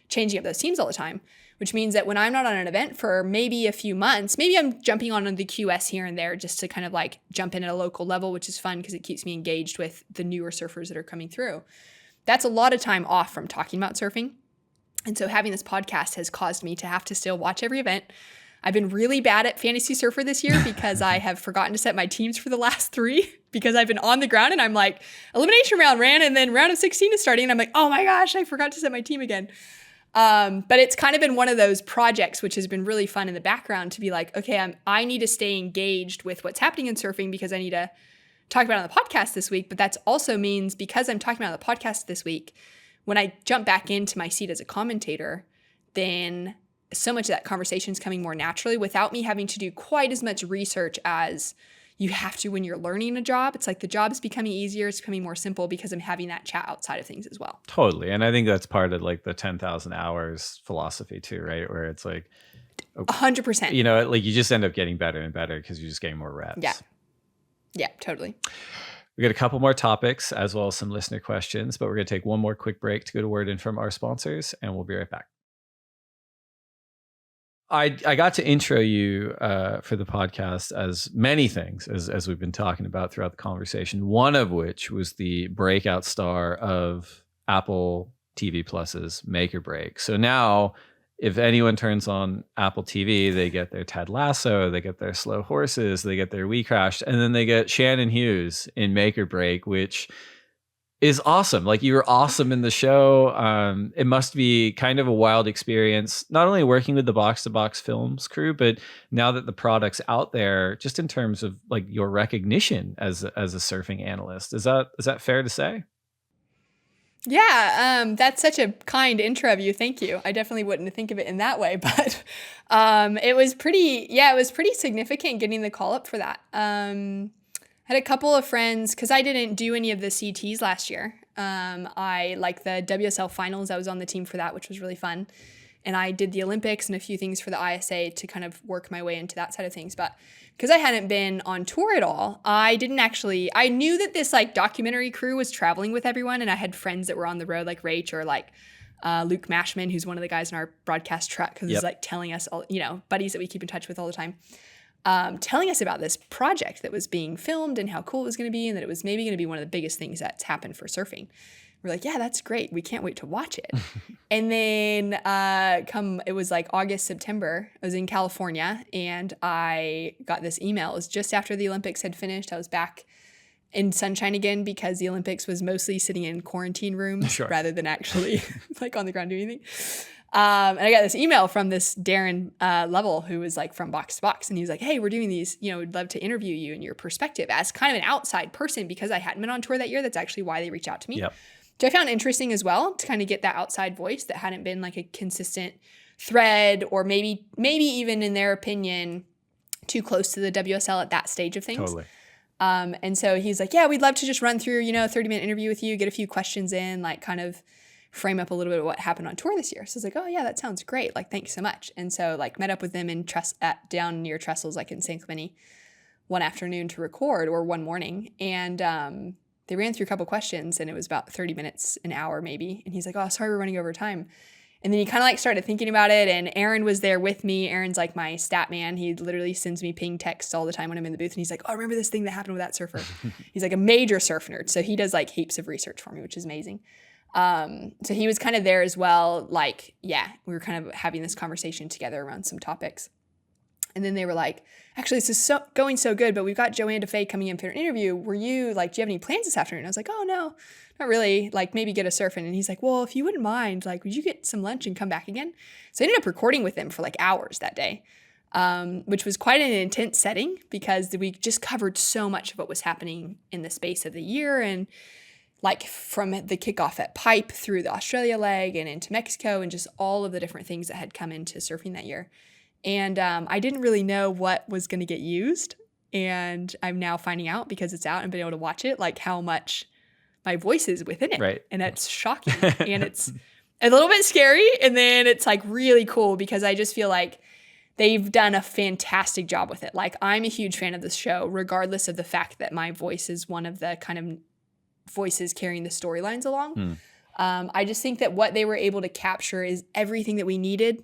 changing up those teams all the time, which means that when I'm not on an event for maybe a few months, maybe I'm jumping on the QS here and there just to kind of like jump in at a local level, which is fun because it keeps me engaged with the newer surfers that are coming through. That's a lot of time off from talking about surfing. And so having this podcast has caused me to have to still watch every event. I've been really bad at Fantasy Surfer this year because I have forgotten to set my teams for the last 3 because I've been on the ground and I'm like, elimination round ran and then round of 16 is starting. And I'm like, oh my gosh, I forgot to set my team again. But it's kind of been one of those projects which has been really fun in the background to be like, okay, I need to stay engaged with what's happening in surfing because I need to talk about it on the podcast this week. But that also means because I'm talking about it on the podcast this week, when I jump back into my seat as a commentator, then so much of that conversation is coming more naturally without me having to do quite as much research as you have to when you're learning a job. It's like the job is becoming easier. It's becoming more simple because I'm having that chat outside of things as well. Totally. And I think that's part of like the 10,000 hours philosophy too, right? Where it's like 100%. You know, like you just end up getting better and better because you're just getting more reps. Yeah, totally. We got a couple more topics as well as some listener questions, but we're going to take one more quick break to go to word in from our sponsors, and we'll be right back. I got to intro you for the podcast as many things as we've been talking about throughout the conversation, one of which was the breakout star of Apple TV Plus's Make or Break. So now if anyone turns on Apple TV, they get their Ted Lasso, they get their Slow Horses, they get their We Crashed, and then they get Shannon Hughes in Make or Break, which is awesome. Like you were awesome in the show. It must be kind of a wild experience, not only working with the Box to Box Films crew, but now that the product's out there, just in terms of like your recognition as a surfing analyst. Is that fair to say? Yeah, that's such a kind intro of you. Thank you. I definitely wouldn't think of it in that way, but it was pretty significant getting the call up for that. I had a couple of friends, because I didn't do any of the CTs last year. I like the WSL finals. I was on the team for that, which was really fun. And I did the Olympics and a few things for the ISA to kind of work my way into that side of things. But because I hadn't been on tour at all, I knew that this like documentary crew was traveling with everyone. And I had friends that were on the road like Rach or like Luke Mashman, who's one of the guys in our broadcast truck, who's like telling us all, buddies that we keep in touch with all the time. Telling us about this project that was being filmed and how cool it was going to be and that it was maybe going to be one of the biggest things that's happened for surfing. We're like, yeah, that's great. We can't wait to watch it. And then it was like August, September. I was in California and I got this email. It was just after the Olympics had finished. I was back in sunshine again because the Olympics was mostly sitting in quarantine rooms rather than actually like on the ground doing anything. And I got this email from this Darren Lovell, who was like from Box to Box. And he was like, hey, we're doing these, we'd love to interview you and your perspective as kind of an outside person because I hadn't been on tour that year. That's actually why they reached out to me. Which I found interesting as well to kind of get that outside voice that hadn't been like a consistent thread or maybe even in their opinion, too close to the WSL at that stage of things. Totally. And so he's like, yeah, we'd love to just run through, a 30-minute interview with you, get a few questions in, like kind of frame up a little bit of what happened on tour this year. So I was like, oh yeah, that sounds great. Like, thanks so much. And so like met up with them down near Trestles, like in San Clemente one afternoon to record or one morning. And they ran through a couple questions and it was about 30 minutes, an hour maybe. And he's like, oh, sorry, we're running over time. And then he kind of like started thinking about it. And Aaron was there with me. Aaron's like my stat man. He literally sends me ping texts all the time when I'm in the booth. And he's like, oh, remember this thing that happened with that surfer? He's like a major surf nerd. So he does like heaps of research for me, which is amazing. So he was kind of there as well. Like, yeah, we were kind of having this conversation together around some topics. And then they were like, actually, this is going so good, but we've got Joanne DeFay coming in for an interview. Were you like, do you have any plans this afternoon? I was like, oh, no, not really. Like, maybe get a surfing. And he's like, well, if you wouldn't mind, like, would you get some lunch and come back again? So I ended up recording with him for like hours that day, which was quite an intense setting because we just covered so much of what was happening in the space of the year. And like from the kickoff at Pipe through the Australia leg and into Mexico and just all of the different things that had come into surfing that year. And I didn't really know what was going to get used. And I'm now finding out because it's out and been able to watch it, like how much my voice is within it. Right. And it's shocking. And it's a little bit scary. And then it's like really cool because I just feel like they've done a fantastic job with it. Like I'm a huge fan of this show, regardless of the fact that my voice is one of the kind of voices carrying the storylines along. I just think that what they were able to capture is everything that we needed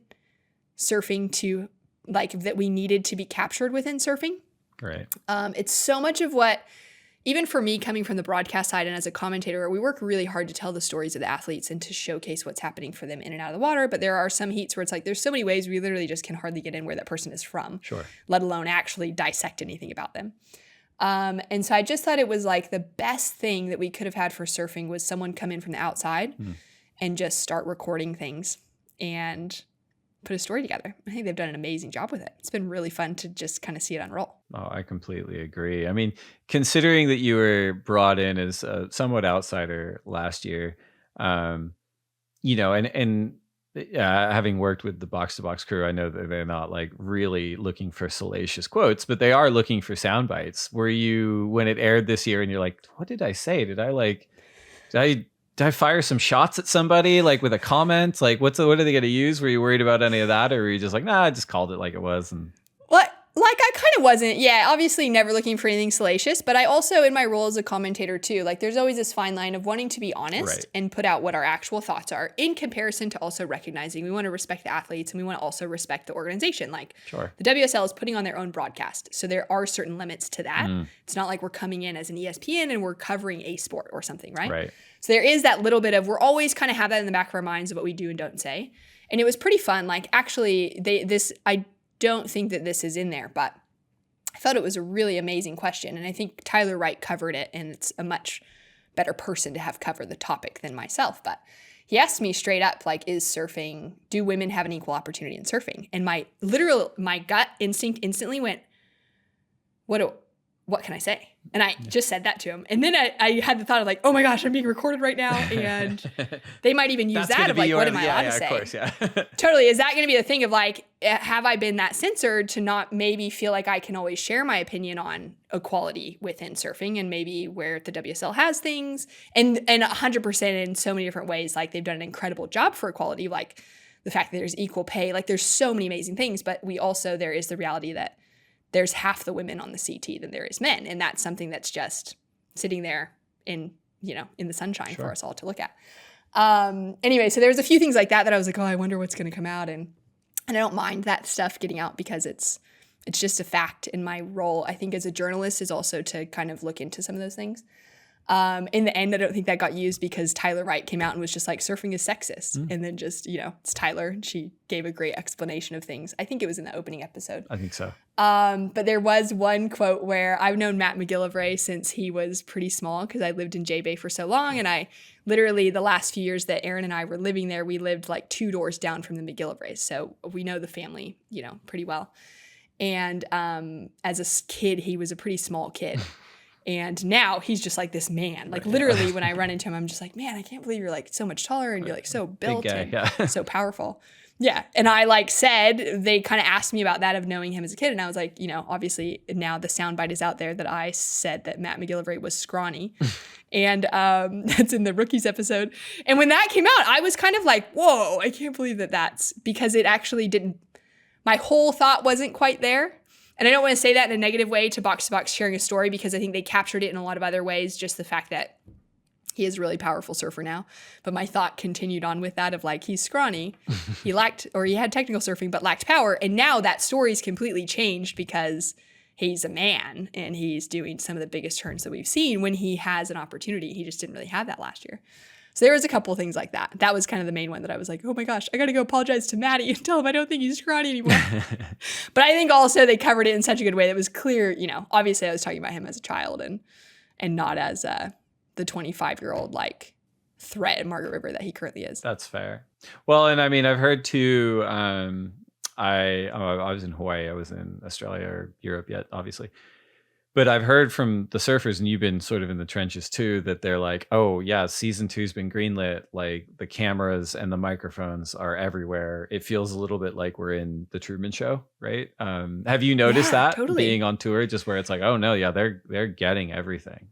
surfing to like that we needed to be captured within surfing. Right. It's so much of what, even for me coming from the broadcast side and as a commentator, we work really hard to tell the stories of the athletes and to showcase what's happening for them in and out of the water. But there are some heats where it's like, there's so many ways we literally just can hardly get in where that person is from, Sure. let alone actually dissect anything about them. And so I just thought it was like the best thing that we could have had for surfing was someone come in from the outside and just start recording things and put a story together. I think they've done an amazing job with it. It's been really fun to just kind of see it unroll. Oh, I completely agree. I mean, considering that you were brought in as a somewhat outsider last year, you know, and having worked with the Box to Box crew, I know that they're not like really looking for salacious quotes, but they are looking for sound bites. Were you, when it aired this year and you're like, what did I say? Did I fire some shots at somebody like with a comment? Like what are they going to use? Were you worried about any of that? Or were you just like, nah, I just called it like it was? And Like I kind of wasn't, obviously never looking for anything salacious, but I also in my role as a commentator too, like there's always this fine line of wanting to be honest and put out what our actual thoughts are in comparison to also recognizing we want to respect the athletes and we want to also respect the organization. Like the WSL is putting on their own broadcast. So there are certain limits to that. It's not like we're coming in as an ESPN and we're covering a sport or something, right? So there is that little bit of, we're always kind of have that in the back of our minds of what we do and don't say. And it was pretty fun. Like actually I don't think that this is in there, but I thought it was a really amazing question. And I think Tyler Wright covered it, and it's a much better person to have covered the topic than myself. But he asked me straight up, like, do women have an equal opportunity in surfing? And my gut instinct instantly went, what can I say? And I just said that to him. And then I had the thought of like, oh my gosh, I'm being recorded right now. And they might even use that of like, what am I allowed to say? Of course, Totally. Is that going to be the thing of like, have I been that censored to not maybe feel like I can always share my opinion on equality within surfing and maybe where the WSL has things and 100% in so many different ways. Like they've done an incredible job for equality. Like the fact that there's equal pay, like there's so many amazing things, but there is the reality that there's half the women on the CT than there is men. And that's something that's just sitting there in the sunshine for us all to look at. Anyway, so there's a few things like that I was like, oh, I wonder what's going to come out. And I don't mind that stuff getting out because it's just a fact in my role, I think as a journalist is also to kind of look into some of those things. In the end, I don't think that got used because Tyler Wright came out and was just like, surfing is sexist. And then just, it's Tyler. And she gave a great explanation of things. I think it was in the opening episode. I think so. But there was one quote where I've known Matt McGillivray since he was pretty small because I lived in J-Bay for so long. And I literally, the last few years that Aaron and I were living there, we lived like 2 doors down from the McGillivrays. So we know the family, pretty well. And as a kid, he was a pretty small kid. And now he's just like this man. Like literally when I run into him, I'm just like, man, I can't believe you're like so much taller and you're like so built and so powerful. Yeah. And I like said, they kind of asked me about that of knowing him as a kid. And I was like, obviously now the soundbite is out there that I said that Matt McGillivray was scrawny. And that's in the Rookies episode. And when that came out, I was kind of like, whoa, I can't believe that's because it actually didn't, my whole thought wasn't quite there. And I don't want to say that in a negative way to Box sharing a story because I think they captured it in a lot of other ways. Just the fact that he is a really powerful surfer now. But my thought continued on with that of like, he's scrawny. He had technical surfing, but lacked power. And now that story's completely changed because he's a man and he's doing some of the biggest turns that we've seen when he has an opportunity. He just didn't really have that last year. So there was a couple things like that. That was kind of the main one that I was like, oh my gosh, I got to go apologize to Maddie and tell him I don't think he's scrawny anymore. But I think also they covered it in such a good way that it was clear, obviously I was talking about him as a child and not as the 25-year-old like threat in Margaret River that he currently is. That's fair. Well, and I mean, I've heard too, I was in Hawaii. I was in Australia or Europe yet, obviously. But I've heard from the surfers, and you've been sort of in the trenches too, that they're like, oh yeah, season 2's been greenlit. Like the cameras and the microphones are everywhere. It feels a little bit like we're in the Truman Show, right? Have you noticed that totally. being on tour, just where it's like, oh no, yeah, they're getting everything.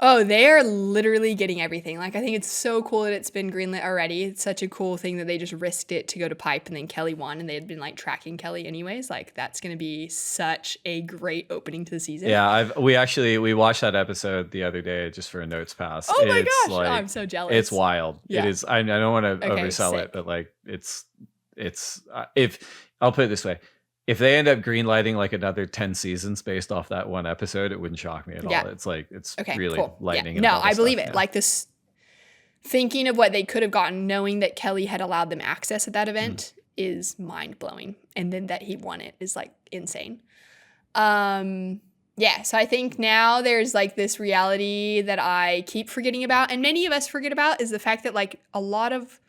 Oh, they are literally getting everything. Like, I think it's so cool that it's been greenlit already. It's such a cool thing that they just risked it to go to Pipe, and then Kelly won, and they had been like tracking Kelly anyways. Like, that's going to be such a great opening to the season. Yeah, we watched that episode the other day just for a notes pass. Oh my gosh, like, I'm so jealous. It's wild. Yeah. It is. I don't want to oversell sick. it, but like it's if I'll put it this way. If they end up greenlighting like another 10 seasons based off that one episode, it wouldn't shock me at all. It's like, it's really cool. lightning. Yeah. No, I believe stuff, it. yeah. Like this, thinking of what they could have gotten, knowing that Kelly had allowed them access at that event is mind blowing. And then that he won it is like insane. Yeah. So I think now there's like this reality that I keep forgetting about, and many of us forget about, is the fact that like a lot of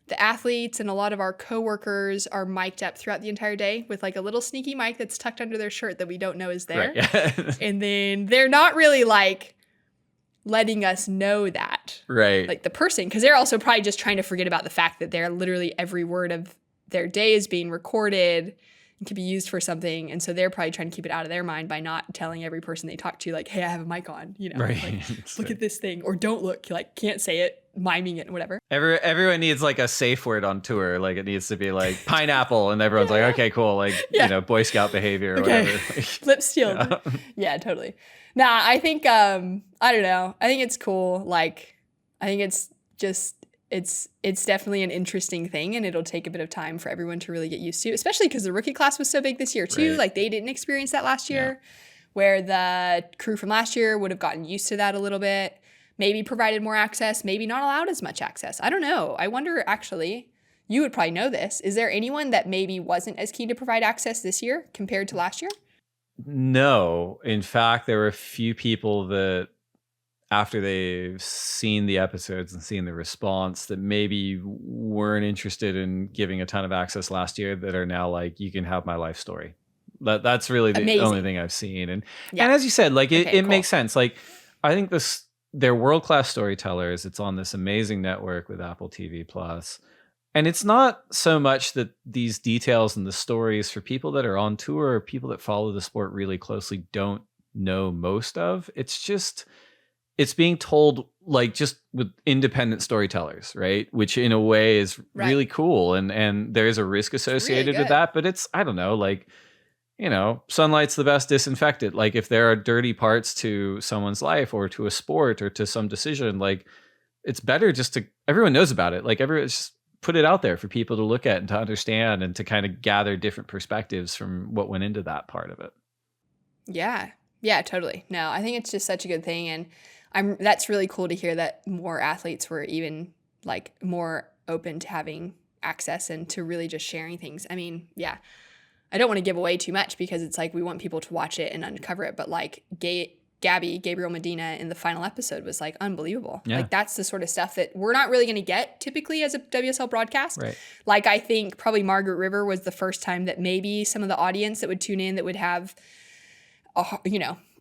the athletes and a lot of our coworkers are mic'd up throughout the entire day with like a little sneaky mic that's tucked under their shirt that we don't know is there. Right, yeah. And then they're not really like letting us know that. Right. Like the person, because they're also probably just trying to forget about the fact that they're literally every word of their day is being recorded and can be used for something. And so they're probably trying to keep it out of their mind by not telling every person they talk to, like, hey, I have a mic on, Right. like, look at this thing, or don't look, like, can't say it, miming it and whatever. Everyone needs like a safe word on tour. Like it needs to be like pineapple, and everyone's like, okay, cool. Like, Boy Scout behavior or whatever. Lip sealed. Yeah, totally. Nah, I think, I don't know. I think it's cool. Like, I think it's just, it's definitely an interesting thing, and it'll take a bit of time for everyone to really get used to, especially because the rookie class was so big this year too. Right. Like they didn't experience that last year, where the crew from last year would have gotten used to that a little bit, maybe provided more access, maybe not allowed as much access. I don't know. I wonder, actually, you would probably know this. Is there anyone that maybe wasn't as keen to provide access this year compared to last year? No. In fact, there were a few people that, after they've seen the episodes and seen the response, that maybe weren't interested in giving a ton of access last year, that are now like, you can have my life story. That's really the only thing I've seen. And as you said, like it makes sense. Like I think they're world-class storytellers. It's on this amazing network with Apple TV Plus. And it's not so much that these details and the stories for people that are on tour or people that follow the sport really closely don't know most of. It's just, it's being told like just with independent storytellers, right? Which in a way is really cool. And there's a risk associated with that, but it's, I don't know, like, sunlight's the best disinfectant. Like if there are dirty parts to someone's life or to a sport or to some decision, like it's better just to, everyone knows about it. Like everyone just put it out there for people to look at and to understand and to kind of gather different perspectives from what went into that part of it. Yeah. Yeah, totally. No, I think it's just such a good thing. And that's really cool to hear that more athletes were even like more open to having access and to really just sharing things. I mean, yeah. I don't want to give away too much because it's like we want people to watch it and uncover it. But like Gabriel Medina in the final episode was like unbelievable. Yeah. Like that's the sort of stuff that we're not really going to get typically as a WSL broadcast. Right. Like I think probably Margaret River was the first time that maybe some of the audience that would tune in that would have,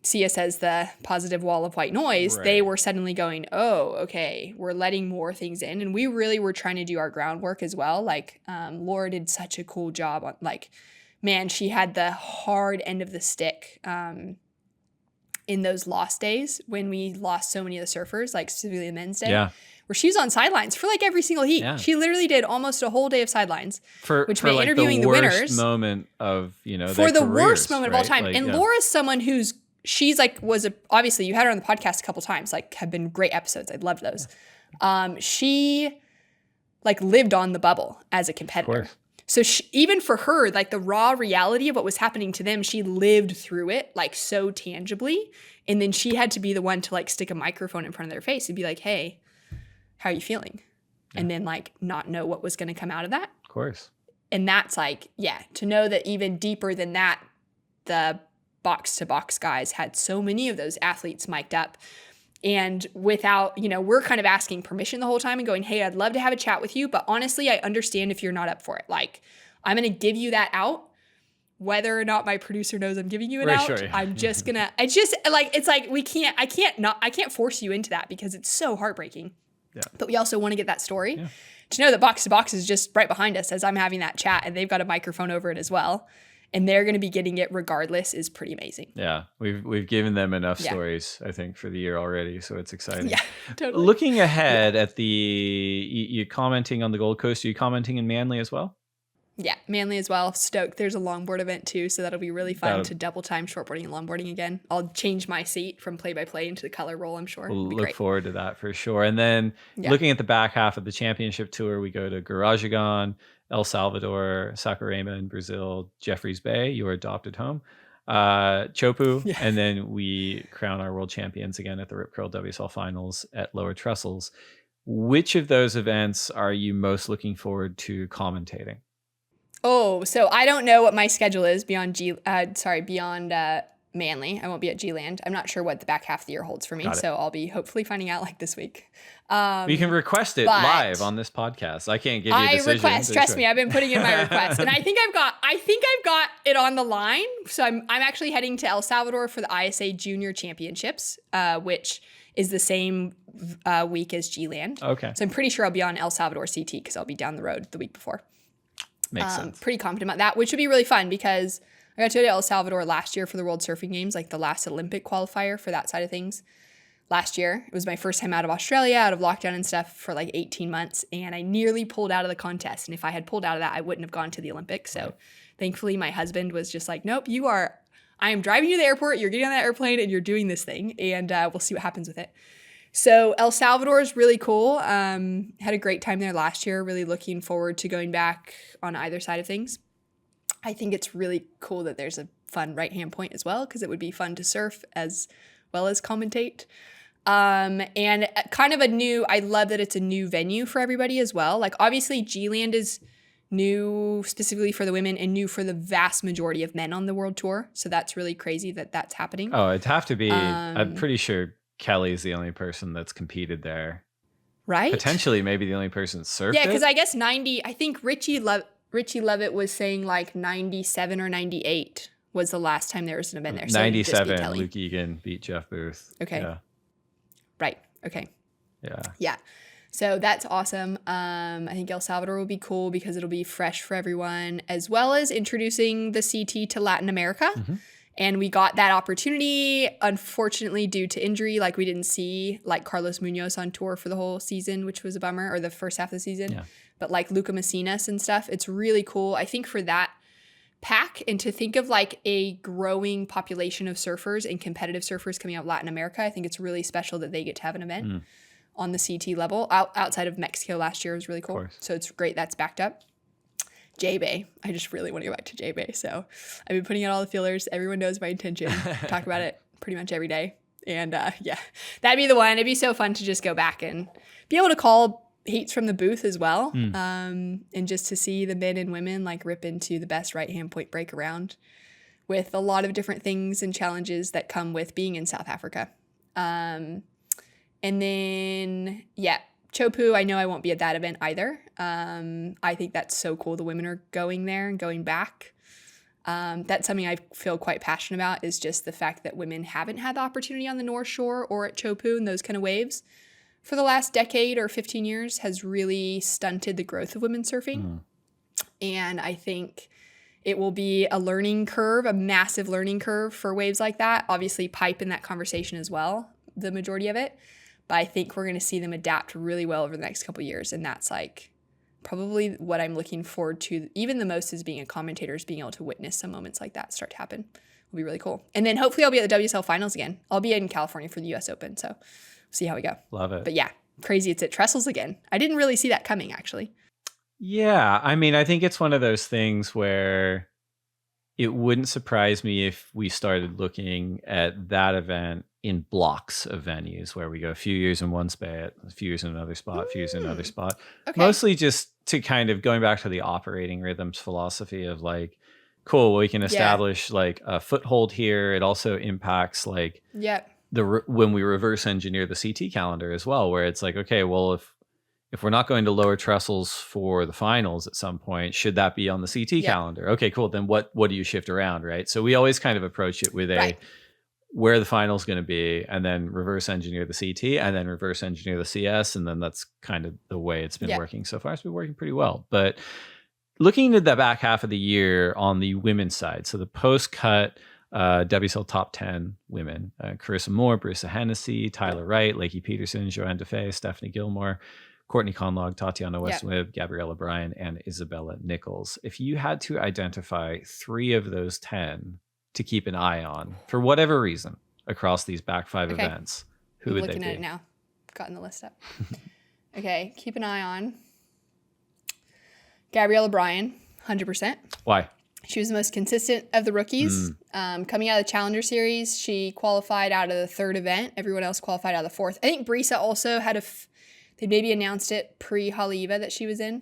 see us as the positive wall of white noise, they were suddenly going, oh, okay, we're letting more things in. And we really were trying to do our groundwork as well. Like Laura did such a cool job on like, man, she had the hard end of the stick in those lost days when we lost so many of the surfers, like specifically the men's day, where she was on sidelines for like every single heat. Yeah. She literally did almost a whole day of sidelines, which made like interviewing the winners moment of for the worst moment of all time. Like, and Laura's someone who's obviously you had her on the podcast a couple times, like have been great episodes. I loved those. She like lived on the bubble as a competitor. So even for her, like the raw reality of what was happening to them, she lived through it like so tangibly. And then she had to be the one to like stick a microphone in front of their face and be like, hey, how are you feeling? And then like not know what was going to come out of that. Of course. And that's like, yeah, to know that even deeper than that, the box to box guys had so many of those athletes mic'd up. And without, we're kind of asking permission the whole time and going, hey, I'd love to have a chat with you. But honestly, I understand if you're not up for it. Like, I'm going to give you that out. Whether or not my producer knows I'm giving you an out, sure, yeah. I'm just going to, it's like, I can't force you into that because it's so heartbreaking. Yeah. But we also want to get that story. Yeah. To know that box to box is just right behind us as I'm having that chat, and they've got a microphone over it as well. And they're going to be getting it regardless is pretty amazing. Yeah, we've given them enough stories, I think, for the year already, so it's exciting. Yeah, totally. Looking ahead at you commenting on the Gold Coast, are you commenting in Manly as well? Yeah, Manly as well. Stoked. There's a longboard event too, so that'll be really fun to double time shortboarding and longboarding again. I'll change my seat from play-by-play into the color roll, I'm sure. We'll look forward to that for sure. And then looking at the back half of the championship tour, we go to Garajagan, El Salvador, Saquarema in Brazil, Jeffreys Bay, your adopted home, Chopu, and then we crown our world champions again at the Rip Curl WSL Finals at Lower Trestles. Which of those events are you most looking forward to commentating? Oh, so I don't know what my schedule is beyond Manly. I won't be at G-Land. I'm not sure what the back half of the year holds for me, so I'll be hopefully finding out like this week. You can request it live on this podcast. I can't give you a decision. Trust me, I've been putting in my request, and I think I've got it on the line. So I'm actually heading to El Salvador for the ISA Junior Championships, which is the same week as G-Land. Okay. So I'm pretty sure I'll be on El Salvador CT because I'll be down the road the week before. Makes sense. Pretty confident about that, which would be really fun because I got to go to El Salvador last year for the World Surfing Games, like the last Olympic qualifier for that side of things. Last year, it was my first time out of Australia, out of lockdown and stuff for like 18 months, and I nearly pulled out of the contest. And if I had pulled out of that, I wouldn't have gone to the Olympics. So thankfully, my husband was just like, nope, I am driving you to the airport, you're getting on that airplane, and you're doing this thing, and we'll see what happens with it. So El Salvador is really cool. Had a great time there last year. Really looking forward to going back on either side of things. I think it's really cool that there's a fun right-hand point as well because it would be fun to surf as well as commentate. And kind of I love that it's a new venue for everybody as well. Like obviously G-Land is new specifically for the women and new for the vast majority of men on the world tour. So that's really crazy that that's happening. Oh, it'd have to be, I'm pretty sure Kelly's the only person that's competed there. Right? Potentially maybe the only person that surfed Yeah, because I guess I think Richie Levitt was saying like 97 or 98 was the last time there was an event there. So 97, Luke Egan beat Jeff Booth. Okay. Yeah. Right. Okay. Yeah. Yeah. So that's awesome. I think El Salvador will be cool because it'll be fresh for everyone, as well as introducing the CT to Latin America. Mm-hmm. And we got that opportunity, unfortunately, due to injury. Like we didn't see like Carlos Munoz on tour for the whole season, which was a bummer, or the first half of the season. Yeah. But like Luca Macinas and stuff, it's really cool. I think for that pack and to think of like a growing population of surfers and competitive surfers coming out of Latin America, I think it's really special that they get to have an event on the CT level. Outside of Mexico last year was really cool. So it's great that's backed up. J-Bay. I just really want to go back to J-Bay. So I've been putting out all the feelers. Everyone knows my intention. Talk about it pretty much every day. And yeah, that'd be the one. It'd be so fun to just go back and be able to call heats from the booth as well. And just to see the men and women like rip into the best right-hand point break around with a lot of different things and challenges that come with being in South Africa. And then, yeah, Chopu, I know I won't be at that event either. I think that's so cool. The women are going there and going back. That's something I feel quite passionate about is just the fact that women haven't had the opportunity on the North Shore or at Chopu and those kind of waves for the last decade or 15 years has really stunted the growth of women surfing. And I think it will be a learning curve, a massive learning curve for waves like that. Obviously, pipe in that conversation as well, the majority of it. But I think we're going to see them adapt really well over the next couple of years. And that's like probably what I'm looking forward to even the most is being a commentator, is being able to witness some moments like that start to happen. It'll be really cool. And then hopefully I'll be at the WSL finals again. I'll be in California for the US Open. So we'll see how we go. Love it. But yeah, crazy. It's at Trestles again. I didn't really see that coming actually. Yeah. I mean, I think it's one of those things where it wouldn't surprise me if we started looking at that event in blocks of venues where we go a few years in one spot, a few years in another spot, a few years in another spot. Okay. Mostly just to kind of going back to the operating rhythms philosophy of like, cool, we can establish like a foothold here. It also impacts like when we reverse engineer the CT calendar as well, where it's like, okay, well, if we're not going to lower trestles for the finals at some point, should that be on the CT calendar? Okay, cool. Then what do you shift around, right? So we always kind of approach it with where the final's going to be, and then reverse engineer the CT, and then reverse engineer the CS, and then that's kind of the way it's been working so far. It's been working pretty well. But looking at the back half of the year on the women's side, so the post-cut WSL top 10 women, Carissa Moore, Brisa Hennessy, Tyler Wright, Lakey Peterson, Joanne DeFay, Stephanie Gilmore, Courtney Conlog, Tatiana Westweb, Gabriella Bryan, and Isabella Nichols. If you had to identify 3 of those 10 to keep an eye on for whatever reason across these back 5 events, who would they be? Looking at it now. Gotten the list up. Okay, keep an eye on Gabriella Bryan, 100%. Why? She was the most consistent of the rookies. Coming out of the Challenger Series, she qualified out of the 3rd event. Everyone else qualified out of the 4th. I think Brisa also had they maybe announced it pre-Haleiwa that she was in.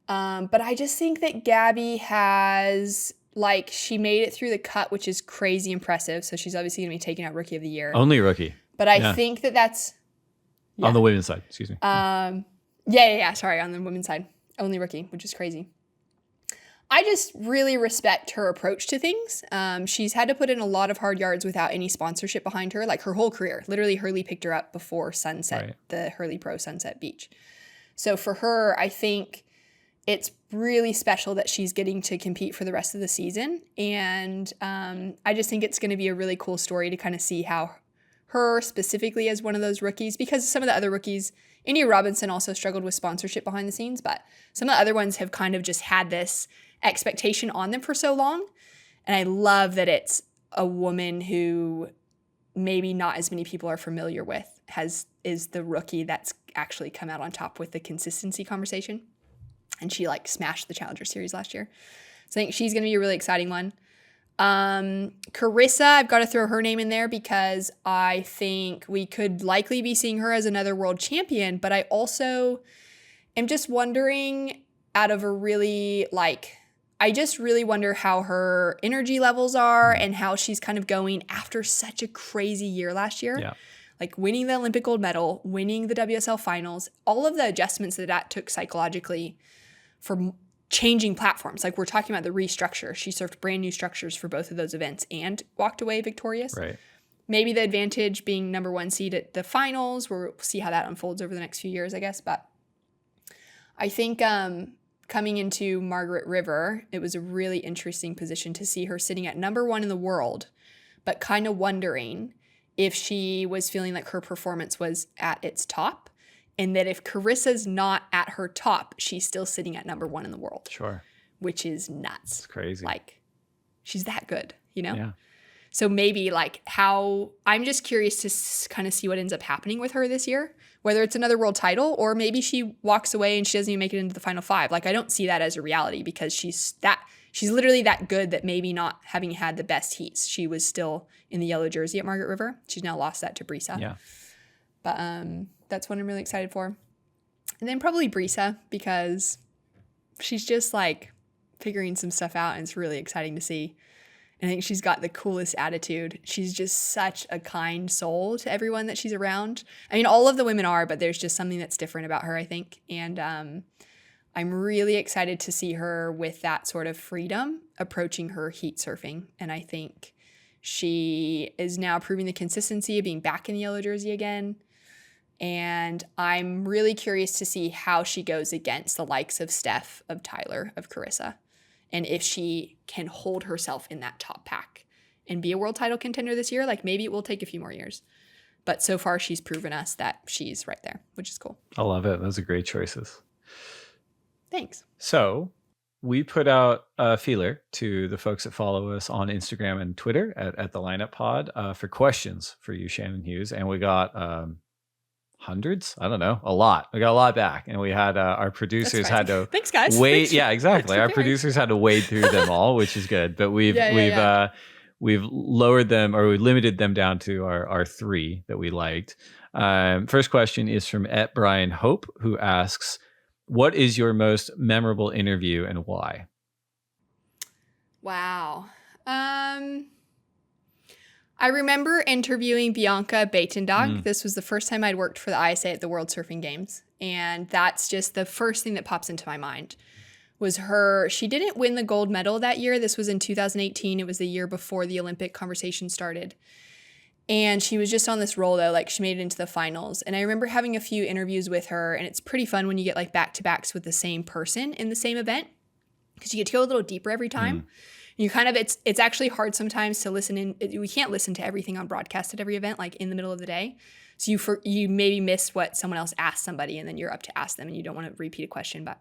But I just think that Gabby has, like, she made it through the cut, which is crazy impressive. So she's obviously going to be taking out Rookie of the Year. Only rookie. But I think that's... On the women's side, excuse me. Sorry, on the women's side. Only rookie, which is crazy. I just really respect her approach to things. She's had to put in a lot of hard yards without any sponsorship behind her, like her whole career. Literally, Hurley picked her up before Sunset, the Hurley Pro Sunset Beach. So for her, I think it's really special that she's getting to compete for the rest of the season. And I just think it's going to be a really cool story to kind of see how her specifically as one of those rookies, because some of the other rookies, India Robinson also struggled with sponsorship behind the scenes, but some of the other ones have kind of just had this expectation on them for so long. And I love that it's a woman who maybe not as many people are familiar with is the rookie that's actually come out on top with the consistency conversation. And she like smashed the Challenger Series last year. So I think she's going to be a really exciting one. Carissa, I've got to throw her name in there because I think we could likely be seeing her as another world champion, but I also am just wondering out of a really I just really wonder how her energy levels are and how she's kind of going after such a crazy year last year. Yeah. Like winning the Olympic gold medal, winning the WSL finals, all of the adjustments that took psychologically for changing platforms. Like we're talking about the restructure. She surfed brand new structures for both of those events and walked away victorious. Right. Maybe the advantage being number 1 seed at the finals. We'll see how that unfolds over the next few years, I guess. But I think coming into Margaret River, it was a really interesting position to see her sitting at number 1 in the world, but kind of wondering if she was feeling like her performance was at its top, and that if Carissa's not at her top, she's still sitting at number 1 in the world. Sure. Which is nuts. It's crazy. Like, she's that good, you know? Yeah. So maybe I'm just curious to kind of see what ends up happening with her this year, whether it's another world title or maybe she walks away and she doesn't even make it into the final 5. Like, I don't see that as a reality because she's literally that good that maybe not having had the best heats. She was still in the yellow jersey at Margaret River. She's now lost that to Brisa. Yeah. But that's what I'm really excited for. And then probably Brisa because she's just like figuring some stuff out and it's really exciting to see. And I think she's got the coolest attitude. She's just such a kind soul to everyone that she's around. I mean, all of the women are, but there's just something that's different about her, I think. And I'm really excited to see her with that sort of freedom approaching her heat surfing. And I think she is now proving the consistency of being back in the yellow jersey again. And I'm really curious to see how she goes against the likes of Steph, of Tyler, of Carissa. And if she can hold herself in that top pack and be a world title contender this year, like maybe it will take a few more years. But so far, she's proven us that she's right there, which is cool. I love it. Those are great choices. Thanks. So we put out a feeler to the folks that follow us on Instagram and Twitter at the Lineup Pod for questions for you, Shannon Hughes. And we got hundreds. I don't know, a lot. We got a lot back, and we had our producers had to Thanks, guys. wade. Thanks. Yeah, exactly. Thanks for Our caring. producers had to wade through them all, which is good. But we've lowered them, or we limited them down to our 3 that we liked. First question is from @Brian Hope, who asks, "What is your most memorable interview and why?" Wow. I remember interviewing Bianca Beitendog. This was the first time I'd worked for the ISA at the World Surfing Games. And that's just the first thing that pops into my mind was her. She didn't win the gold medal that year. This was in 2018. It was the year before the Olympic conversation started. And she was just on this roll though, like she made it into the finals. And I remember having a few interviews with her, and it's pretty fun when you get like back-to-backs with the same person in the same event, because you get to go a little deeper every time. You kind of, it's actually hard sometimes to listen in. We can't listen to everything on broadcast at every event, like in the middle of the day. So you maybe miss what someone else asked somebody, and then you're up to ask them, and you don't want to repeat a question. But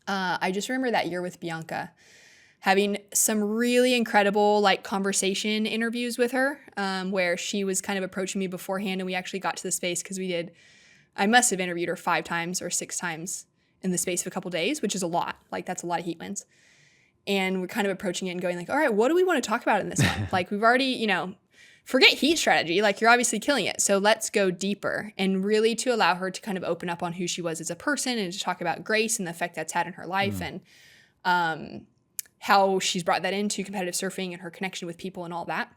I just remember that year with Bianca having some really incredible like conversation interviews with her, where she was kind of approaching me beforehand, and we actually got to the space because I must have interviewed her 5 times or 6 times in the space of a couple days, which is a lot. Like that's a lot of heat winds. And we're kind of approaching it and going like, all right, what do we want to talk about in this one? Like we've already, forget heat strategy. Like you're obviously killing it. So let's go deeper, and really to allow her to kind of open up on who she was as a person, and to talk about grace and the effect that's had in her life, and how she's brought that into competitive surfing and her connection with people and all that.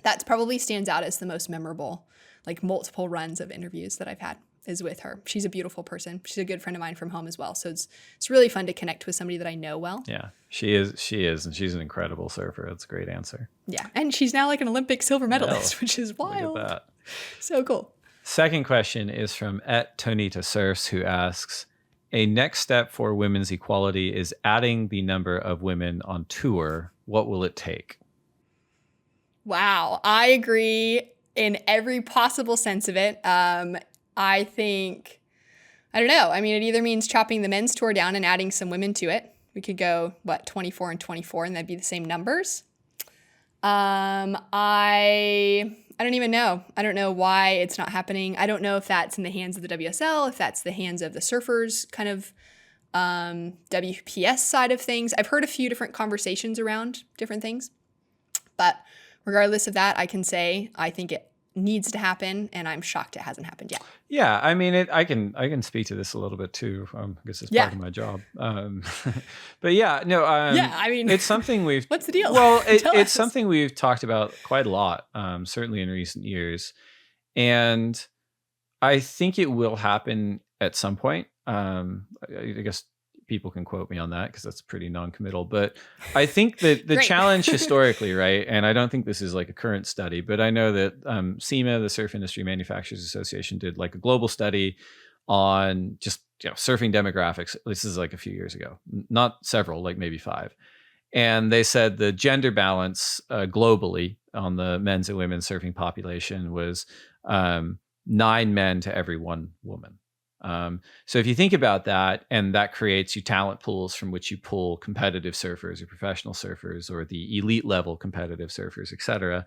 That probably stands out as the most memorable, like multiple runs of interviews that I've had is with her. She's a beautiful person. She's a good friend of mine from home as well. So it's really fun to connect with somebody that I know well. Yeah, she is, and she's an incredible surfer. That's a great answer. Yeah, and she's now like an Olympic silver medalist, which is wild. Look at that. So cool. Second question is from @Tonita Surfs, who asks, "A next step for women's equality is adding the number of women on tour. What will it take?" Wow, I agree in every possible sense of it. I think, I don't know. I mean, it either means chopping the men's tour down and adding some women to it. We could go, 24 and 24, and that'd be the same numbers. I don't even know. I don't know why it's not happening. I don't know if that's in the hands of the WSL, if that's the hands of the surfers kind of WPS side of things. I've heard a few different conversations around different things. But regardless of that, I can say I think it needs to happen, and I'm shocked it hasn't happened yet. Yeah, I mean, I can speak to this a little bit too. I guess it's part of my job. But yeah, no. I mean, it's something we've. What's the deal? Well, it's something we've talked about quite a lot, certainly in recent years, and I think it will happen at some point. I guess people can quote me on that because that's pretty non-committal, but I think that the challenge historically, right? And I don't think this is like a current study, but I know that SEMA, the Surf Industry Manufacturers Association, did like a global study on just surfing demographics. This is like a few years ago, not several, like maybe 5. And they said the gender balance globally on the men's and women's surfing population was 9 men to every 1 woman. So if you think about that, and that creates your talent pools from which you pull competitive surfers or professional surfers or the elite level competitive surfers, et cetera,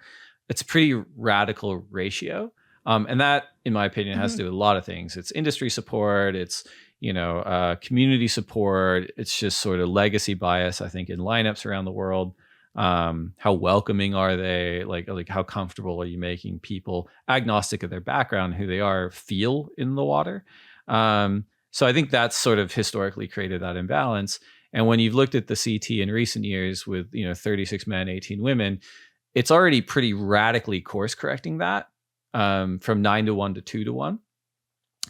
it's a pretty radical ratio. And that, in my opinion, has to do with a lot of things. It's industry support, it's, community support. It's just sort of legacy bias, I think, in lineups around the world. How welcoming are they? Like how comfortable are you making people, agnostic of their background, who they are, feel in the water? So I think that's sort of historically created that imbalance. And when you've looked at the CT in recent years with, 36 men, 18 women, it's already pretty radically course correcting that, from 9-1 to 2-1.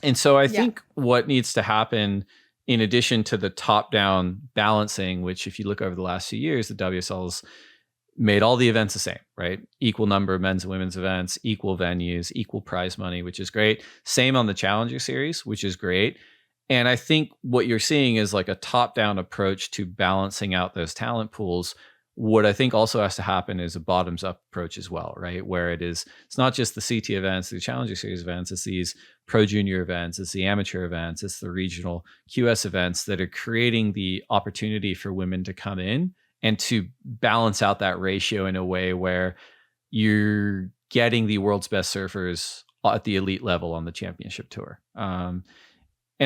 And so I think what needs to happen, in addition to the top down balancing, which if you look over the last few years, the WSL's made all the events the same, right? Equal number of men's and women's events, equal venues, equal prize money, which is great. Same on the Challenger Series, which is great. And I think what you're seeing is like a top-down approach to balancing out those talent pools. What I think also has to happen is a bottoms-up approach as well, right? Where it's not just the CT events, the Challenger Series events, it's these pro junior events, it's the amateur events, it's the regional QS events that are creating the opportunity for women to come in and to balance out that ratio in a way where you're getting the world's best surfers at the elite level on the championship tour. And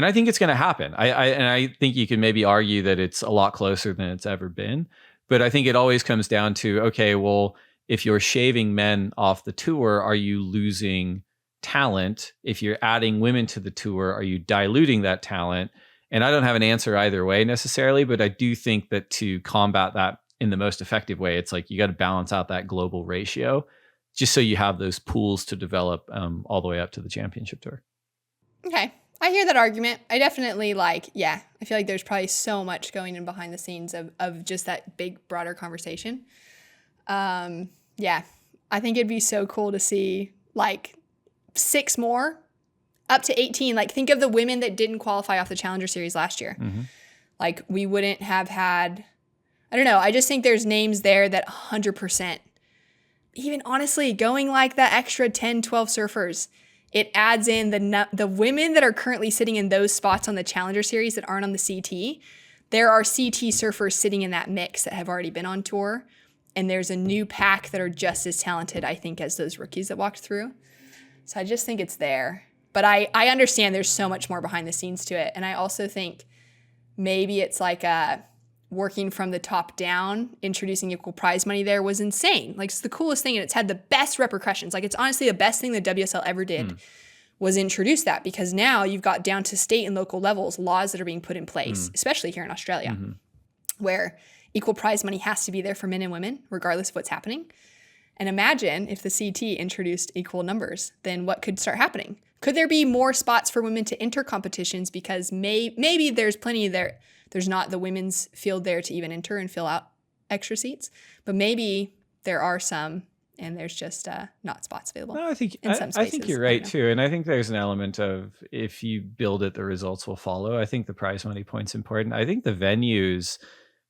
I think it's going to happen. I think you can maybe argue that it's a lot closer than it's ever been. But I think it always comes down to, okay, well, if you're shaving men off the tour, are you losing talent? If you're adding women to the tour, are you diluting that talent? And I don't have an answer either way necessarily, but I do think that to combat that in the most effective way, it's like you got to balance out that global ratio just so you have those pools to develop all the way up to the championship tour. Okay. I hear that argument. I definitely I feel like there's probably so much going in behind the scenes of just that big, broader conversation. I think it'd be so cool to see 6 more up to 18. Think of the women that didn't qualify off the Challenger Series last year. Mm-hmm. We wouldn't have had, I don't know. I just think there's names there that 100%, even honestly going that extra 10, 12 surfers, it adds in the women that are currently sitting in those spots on the Challenger Series that aren't on the CT. There are CT surfers sitting in that mix that have already been on tour. And there's a new pack that are just as talented, I think, as those rookies that walked through. So I just think it's there. But I understand there's so much more behind the scenes to it. And I also think maybe it's working from the top down, introducing equal prize money there was insane. It's the coolest thing, and it's had the best repercussions. It's honestly the best thing the WSL ever did was introduce that, because now you've got down to state and local levels laws that are being put in place, especially here in Australia, where equal prize money has to be there for men and women, regardless of what's happening. And imagine if the CT introduced equal numbers, then what could start happening? Could there be more spots for women to enter competitions because maybe there's plenty there. There's not the women's field there to even enter and fill out extra seats, but maybe there are some, and there's just not spots available. No, I think in some spaces. I think you're right too, and I think there's an element of if you build it, the results will follow. I think the prize money point's important. I think the venues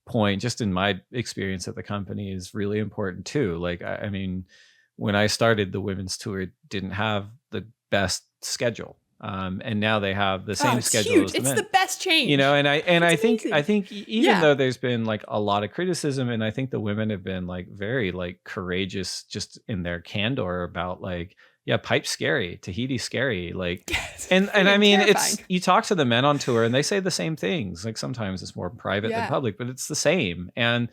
point, just in my experience at the company, is really important too. I mean, when I started, the women's tour didn't have the best schedule. And now they have the same schedule huge. as the It's men. the best change. And I think amazing. Even though there's been a lot of criticism, and I think the women have been very courageous just in their candor about pipe's scary, Tahiti's scary, and I mean, terrifying. you talk to the men on tour and they say the same things. Sometimes it's more private than public, but it's the same. And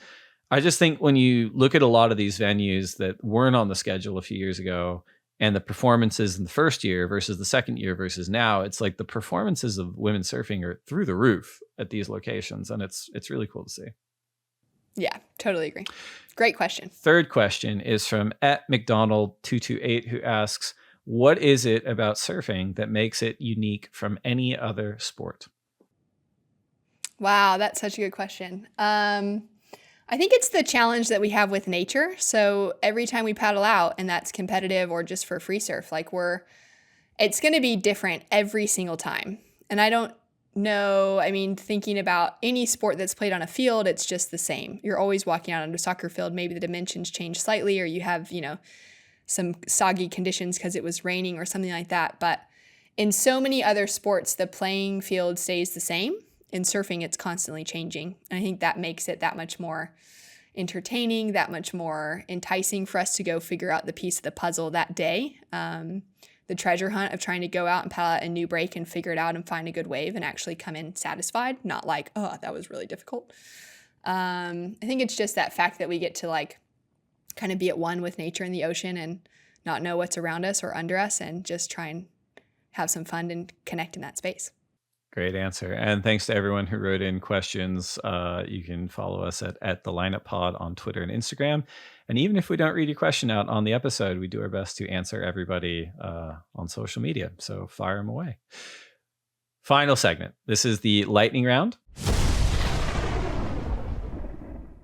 I just think when you look at a lot of these venues that weren't on the schedule a few years ago, and the performances in the first year versus the second year versus now, it's the performances of women surfing are through the roof at these locations. And it's really cool to see. Yeah, totally agree. Great question. Third question is from @McDonald228, who asks, what is it about surfing that makes it unique from any other sport? Wow, that's such a good question. I think it's the challenge that we have with nature. So every time we paddle out, and that's competitive or just for free surf, it's going to be different every single time. And I don't know, thinking about any sport that's played on a field, it's just the same. You're always walking out on a soccer field. Maybe the dimensions change slightly, or you have, some soggy conditions because it was raining or something like that. But in so many other sports, the playing field stays the same. In surfing, it's constantly changing. And I think that makes it that much more entertaining, that much more enticing for us to go figure out the piece of the puzzle that day. The treasure hunt of trying to go out and paddle out a new break and figure it out and find a good wave and actually come in satisfied, not that was really difficult. I think it's just that fact that we get to kind of be at one with nature and the ocean and not know what's around us or under us, and just try and have some fun and connect in that space. Great answer. And thanks to everyone who wrote in questions. You can follow us at the Lineup Pod on Twitter and Instagram. And even if we don't read your question out on the episode, we do our best to answer everybody on social media. So fire them away. Final segment. This is the lightning round.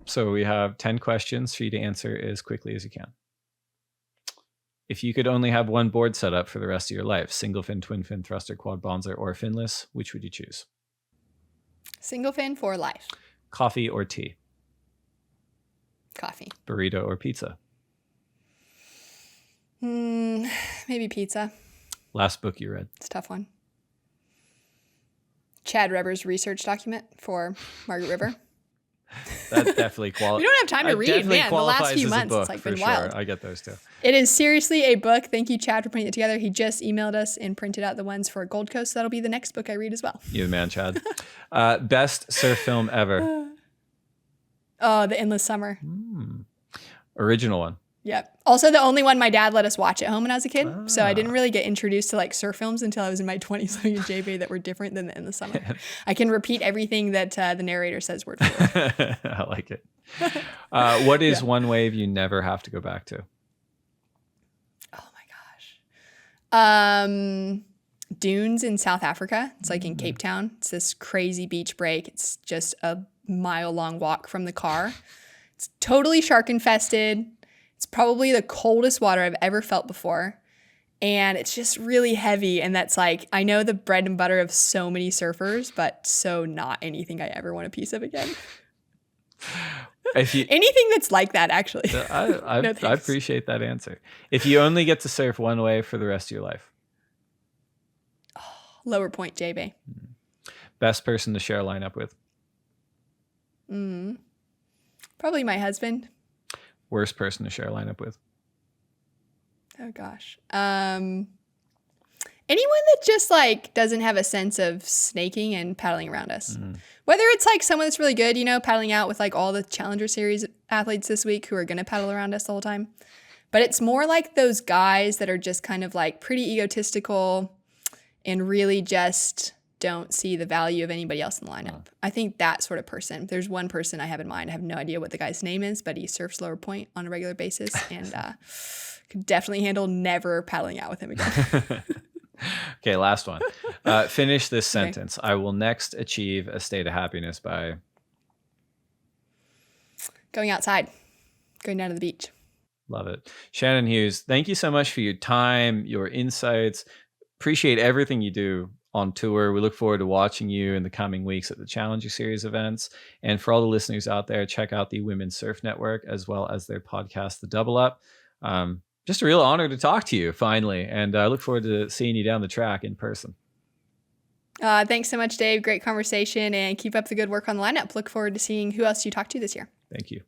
So we have 10 questions for you to answer as quickly as you can. If you could only have one board set up for the rest of your life, single fin, twin fin, thruster, quad bonzer, or finless, which would you choose? Single fin for life. Coffee or tea? Coffee. Burrito or pizza? Maybe pizza. Last book you read? It's a tough one. Chad Reber's research document for Margaret River. That definitely qualifies. We don't have time to read, man. The last few months, it's like been wild. I get those too. It is seriously a book. Thank you, Chad, for putting it together. He just emailed us and printed out the ones for Gold Coast. So that'll be the next book I read as well. You the man, Chad. Best surf film ever. Oh, The Endless Summer. Original one. Yep. Also the only one my dad let us watch at home when I was a kid. So I didn't really get introduced to like surf films until I was in my 20s looking at JB that were different than The Endless Summer. I can repeat everything that the narrator says word for word. I like it. What is one wave you never have to go back to? Oh my gosh. Dunes in South Africa. It's like in Cape Town. It's this crazy beach break. It's just a mile-long walk from the car. It's totally shark infested. It's probably the coldest water I've ever felt before. And it's just really heavy. And that's like, I know the bread and butter of so many surfers, but so not anything I ever want a piece of again. Anything that's like that, actually. I appreciate that answer. If you only get to surf one wave for the rest of your life. Lower Point, J-Bay. Best person to share a lineup with? Probably my husband. Worst person to share a lineup with? Oh gosh. Anyone that just like doesn't have a sense of snaking and paddling around us. Whether it's like someone that's really good, paddling out with like all the Challenger Series athletes this week who are going to paddle around us the whole time. But it's more like those guys that are just kind of like pretty egotistical and really just don't see the value of anybody else in the lineup. I think that sort of person. There's one person I have in mind. I have no idea what the guy's name is, but he surfs Lower Point on a regular basis and could definitely handle never paddling out with him again. Okay, last one. Finish this sentence. I will next achieve a state of happiness by going outside, going down to the beach. Love it. Shannon Hughes, thank you so much for your time, your insights. Appreciate everything you do on tour. We look forward to watching you in the coming weeks at the Challenger Series events. And for all the listeners out there, check out the Women's Surf Network as well as their podcast, The Double Up. Just a real honor to talk to you finally. And I look forward to seeing you down the track in person. Thanks so much, Dave. Great conversation and keep up the good work on the lineup. Look forward to seeing who else you talk to this year. Thank you.